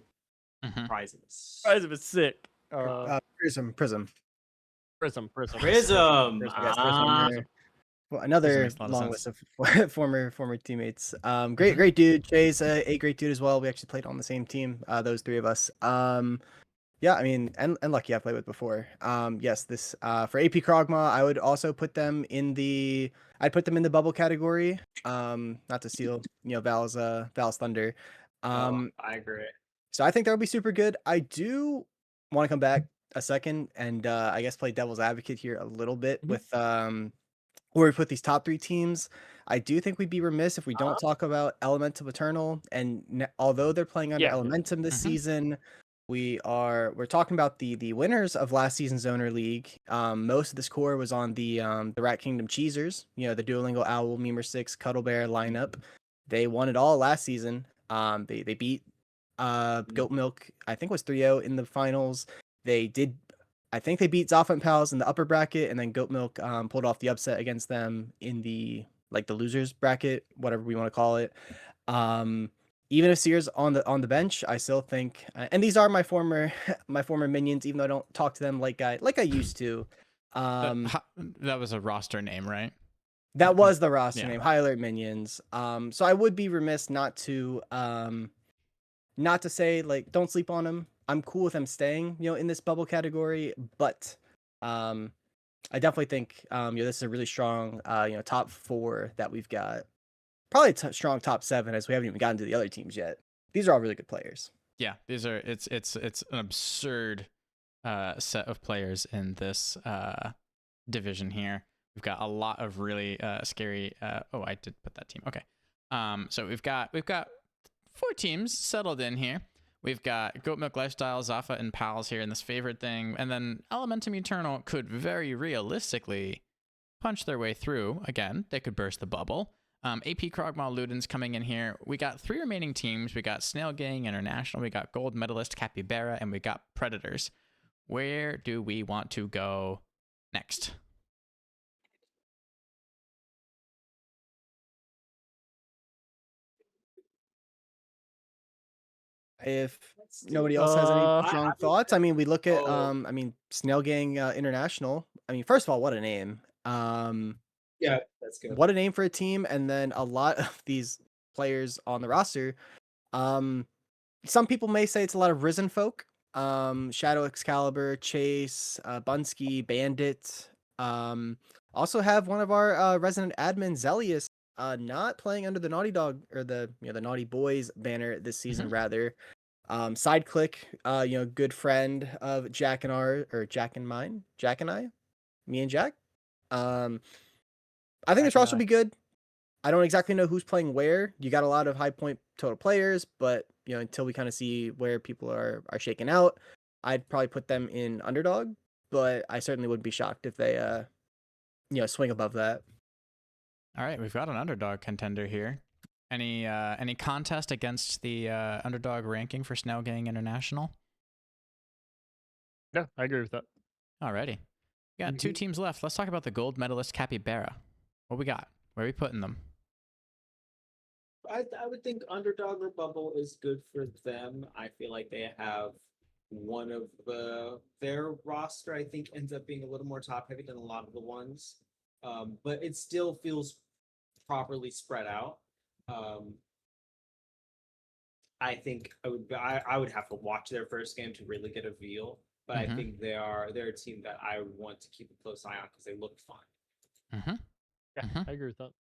Prisms. Prism is sick. Prism. Prism. Prism. Yes, Ah. Prism. Well, another makes a lot of long sense. list of former teammates. Great dude. Jay's a great dude as well. We actually played on the same team. Those three of us. Yeah, I mean, and Lucky I played with before. Yes, this for AP Krogma, I would also put them in the bubble category. Not to steal, Val's thunder. I agree. So I think that would be super good. I do want to come back a second and I guess play devil's advocate here a little bit with where we put these top three teams. I do think we'd be remiss if we don't talk about Elementum Eternal. And although they're playing under Elementum this season, we're talking about the winners of last season's Zoner League. Most of this core was on the Rat Kingdom Cheesers, the Duolingo Owl, Memer 6, Cuddle Bear lineup. They won it all last season. They beat Goat Milk, I think it was 3-0 in the finals. I think they beat Zoff and Pals in the upper bracket, and then Goat Milk pulled off the upset against them in the losers bracket, whatever we want to call it. Even if Sear's on the bench, I still think, and these are my former minions, even though I don't talk to them like I used to. That was a roster name, right? That was the roster name, High Alert Minions. So I would be remiss not to say don't sleep on them. I'm cool with them staying, in this bubble category, but I definitely think this is a really strong top 4 that we've got. Probably strong top 7 as we haven't even gotten to the other teams yet. These are all really good players. Yeah, these are it's an absurd set of players in this division here. We've got a lot of really scary. I did put that team. Okay. So we've got 4 teams settled in here. We've got Goat Milk Lifestyle, Zaffa, and Pals here in this favorite thing. And then Elementum Eternal could very realistically punch their way through. Again, they could burst the bubble. AP Krogma Ludens coming in here. We got 3 remaining teams. We got Snail Gang International. We got Gold Medalist Capybara. And we got Predators. Where do we want to go next? If nobody else has any strong thoughts, I mean, we look at Snail Gang International. I mean, first of all, what a name. Yeah, that's good. What a name for a team, and then a lot of these players on the roster. Some people may say it's a lot of Risen folk. Shadow Excalibur, Chase, Bunsky, Bandit. Also have one of our resident admins, Zelius, not playing under the Naughty Dog or the Naughty Boys banner this season, rather. Side click, good friend of Jack and I, me and Jack. I think this roster will be good. I don't exactly know who's playing where. You got a lot of high point total players, but until we kind of see where people are shaking out, I'd probably put them in underdog. But I certainly wouldn't be shocked if they swing above that. All right, we've got an underdog contender here. Any contest against the underdog ranking for Snail Gang International? No, I agree with that. Alrighty. We got 2 teams left. Let's talk about the gold medalist Capybara. What we got? Where are we putting them? I would think underdog or bubble is good for them. I feel like they have one of their roster, I think, ends up being a little more top heavy than a lot of the ones. But it still feels properly spread out. I think I would have to watch their first game to really get a feel, but I think they're a team that I want to keep a close eye on because they look fun. Yeah, I agree with that.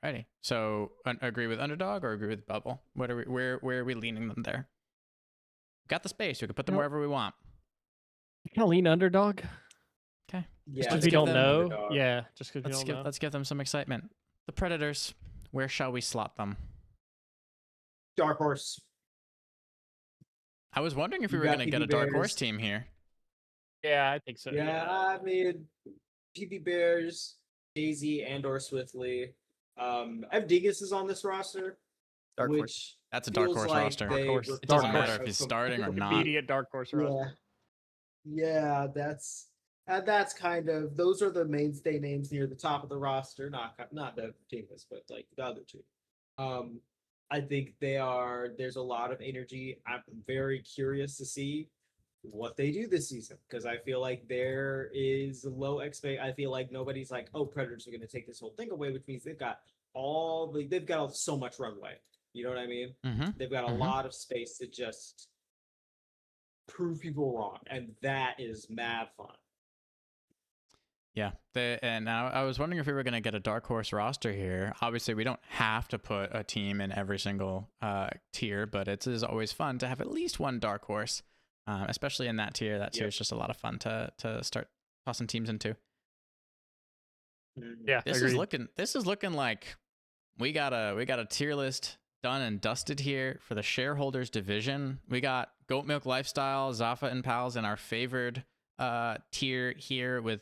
Alrighty. So agree with underdog or agree with bubble? Where are we leaning them there? got the space. We can put them Yep. wherever we want. Kind of lean underdog. Okay. Yeah, Because let's we give don't them- know. underdog. Yeah, just because we don't know. Let's give them some excitement. The Predators. Where shall we slot them? Dark Horse. I was wondering if we You were got going to get PB a dark horse Bears. team here. Yeah, I think so. Yeah, I mean, PB Bears, Daisy, and/or Swiftly. Abdigas is on this roster, Dark which horse. That's a dark feels horse like roster. they Dark horse. were It doesn't Dark part matter horse. if he's of starting or some- not. Immediate dark horse roster. Yeah, yeah, that's kind of those are the mainstay names near the top of the roster. Not the Abdigas, but like the other two. I think there's a lot of energy. I'm very curious to see what they do this season because I feel like there is low expect. I feel like nobody's like, oh, Predators are going to take this whole thing away, which means they've got so much runway. You know what I mean? Mm-hmm. They've got a lot of space to just prove people wrong, and that is mad fun. Yeah, and now I was wondering if we were going to get a dark horse roster here. Obviously, we don't have to put a team in every single tier, but it is always fun to have at least one dark horse, especially in that tier. That tier is just a lot of fun to start tossing teams into. Yeah, This agreed. is looking like we got a tier list done and dusted here for the shareholders division. We got Goat Milk Lifestyle, Zafa and Pals in our favored tier here with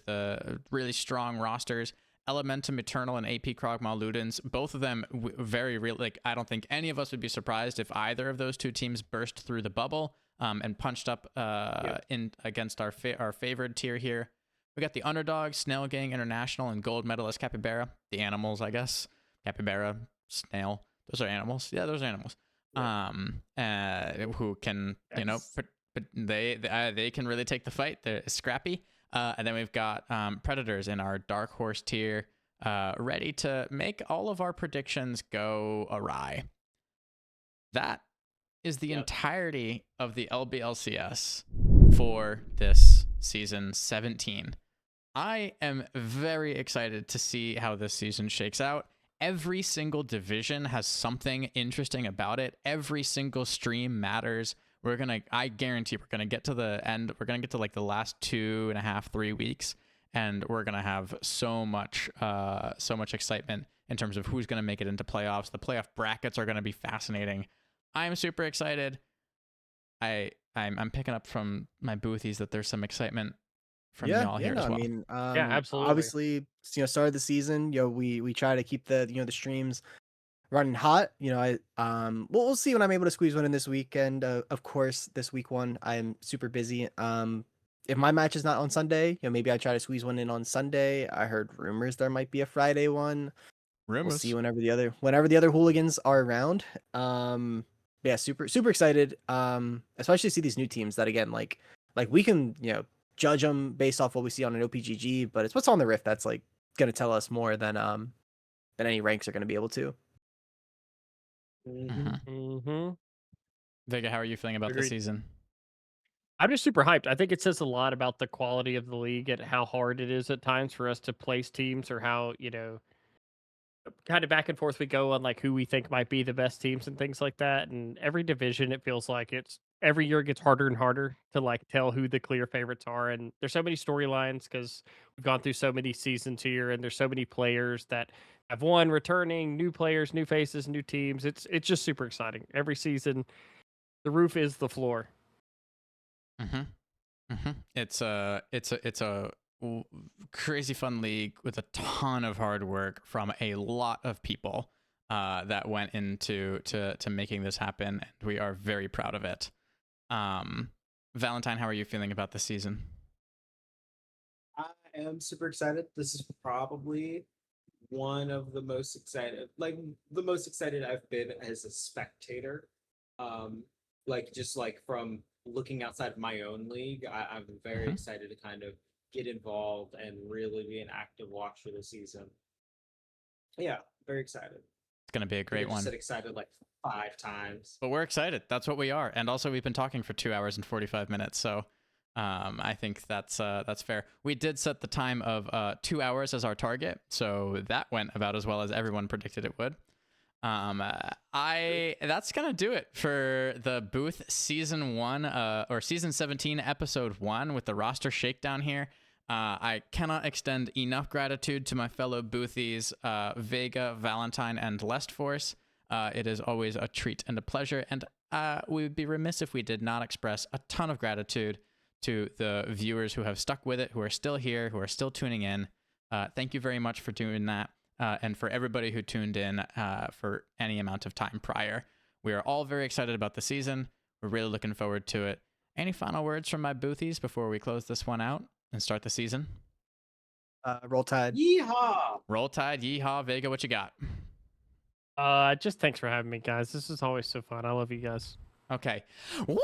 really strong rosters. Elementum Eternal and AP Krogmaw Ludens, both of them very real. Like, I don't think any of us would be surprised if either of those two teams burst through the bubble and punched up in against our favored tier here. We got the underdog, Snail Gang International, and gold medalist Capybara. The animals, I guess. Capybara, snail. Those are animals. Yeah, those are animals. Who can, but they can really take the fight. They're scrappy. And then we've got Predators in our dark horse tier, ready to make all of our predictions go awry. That is the entirety of the LBLCS for this season 17. I am very excited to see how this season shakes out. Every single division has something interesting about it. Every single stream matters. I guarantee we're gonna get to the end. We're gonna get to like the last 2.5, 3 weeks, and we're gonna have so much excitement in terms of who's gonna make it into playoffs. The playoff brackets are gonna be fascinating. I'm super excited. I'm picking up from my boothies that there's some excitement from y'all here as well. I mean, absolutely. Obviously, start of the season, we try to keep the the streams running hot. We'll see when I'm able to squeeze one in this weekend. Of course, this week one I'm super busy. If my match is not on Sunday, maybe I try to squeeze one in on Sunday. I heard rumors there might be a Friday one. We'll see whenever the other hooligans are around. Yeah, super excited. Especially to see these new teams that again, like we can judge them based off what we see on an OPGG, but it's what's on the Rift that's like gonna tell us more than any ranks are gonna be able to. Vega, how are you feeling about the Agreed. season? I'm just super hyped. I think it says a lot about the quality of the league and how hard it is at times for us to place teams, or how, kind of back and forth we go on like who we think might be the best teams and things like that. And every division, it feels like every year gets harder and harder to like tell who the clear favorites are. And there's so many storylines because we've gone through so many seasons here, and there's so many players that have won, returning, new players, new faces, new teams. It's just super exciting. Every season, the roof is the floor. It's a crazy fun league with a ton of hard work from a lot of people that went into making this happen, and we are very proud of it. Valentine, how are you feeling about the season? I am super excited. This is probably one of the most excited I've been as a spectator. Just from looking outside of my own league, I'm very excited to kind of get involved and really be an active watcher this season. Yeah, very excited. It's going to be a great one. I said excited like 5 times. But we're excited. That's what we are. And also, we've been talking for 2 hours and 45 minutes. So I think that's fair. We did set the time of 2 hours as our target. So that went about as well as everyone predicted it would. That's gonna do it for the booth season 1 or season 17 episode 1 with the roster shakedown here. I cannot extend enough gratitude to my fellow boothies, Vega, Valentine, and Lestforce. It is always a treat and a pleasure, and we would be remiss if we did not express a ton of gratitude to the viewers who have stuck with it, who are still here, who are still tuning in. Thank you very much for doing that. And for everybody who tuned in for any amount of time prior. We are all very excited about the season. We're really looking forward to it. Any final words from my boothies before we close this one out and start the season? Roll Tide. Yeehaw! Roll Tide, yeehaw, Vega, what you got? Just thanks for having me, guys. This is always so fun. I love you guys. Okay. Woo!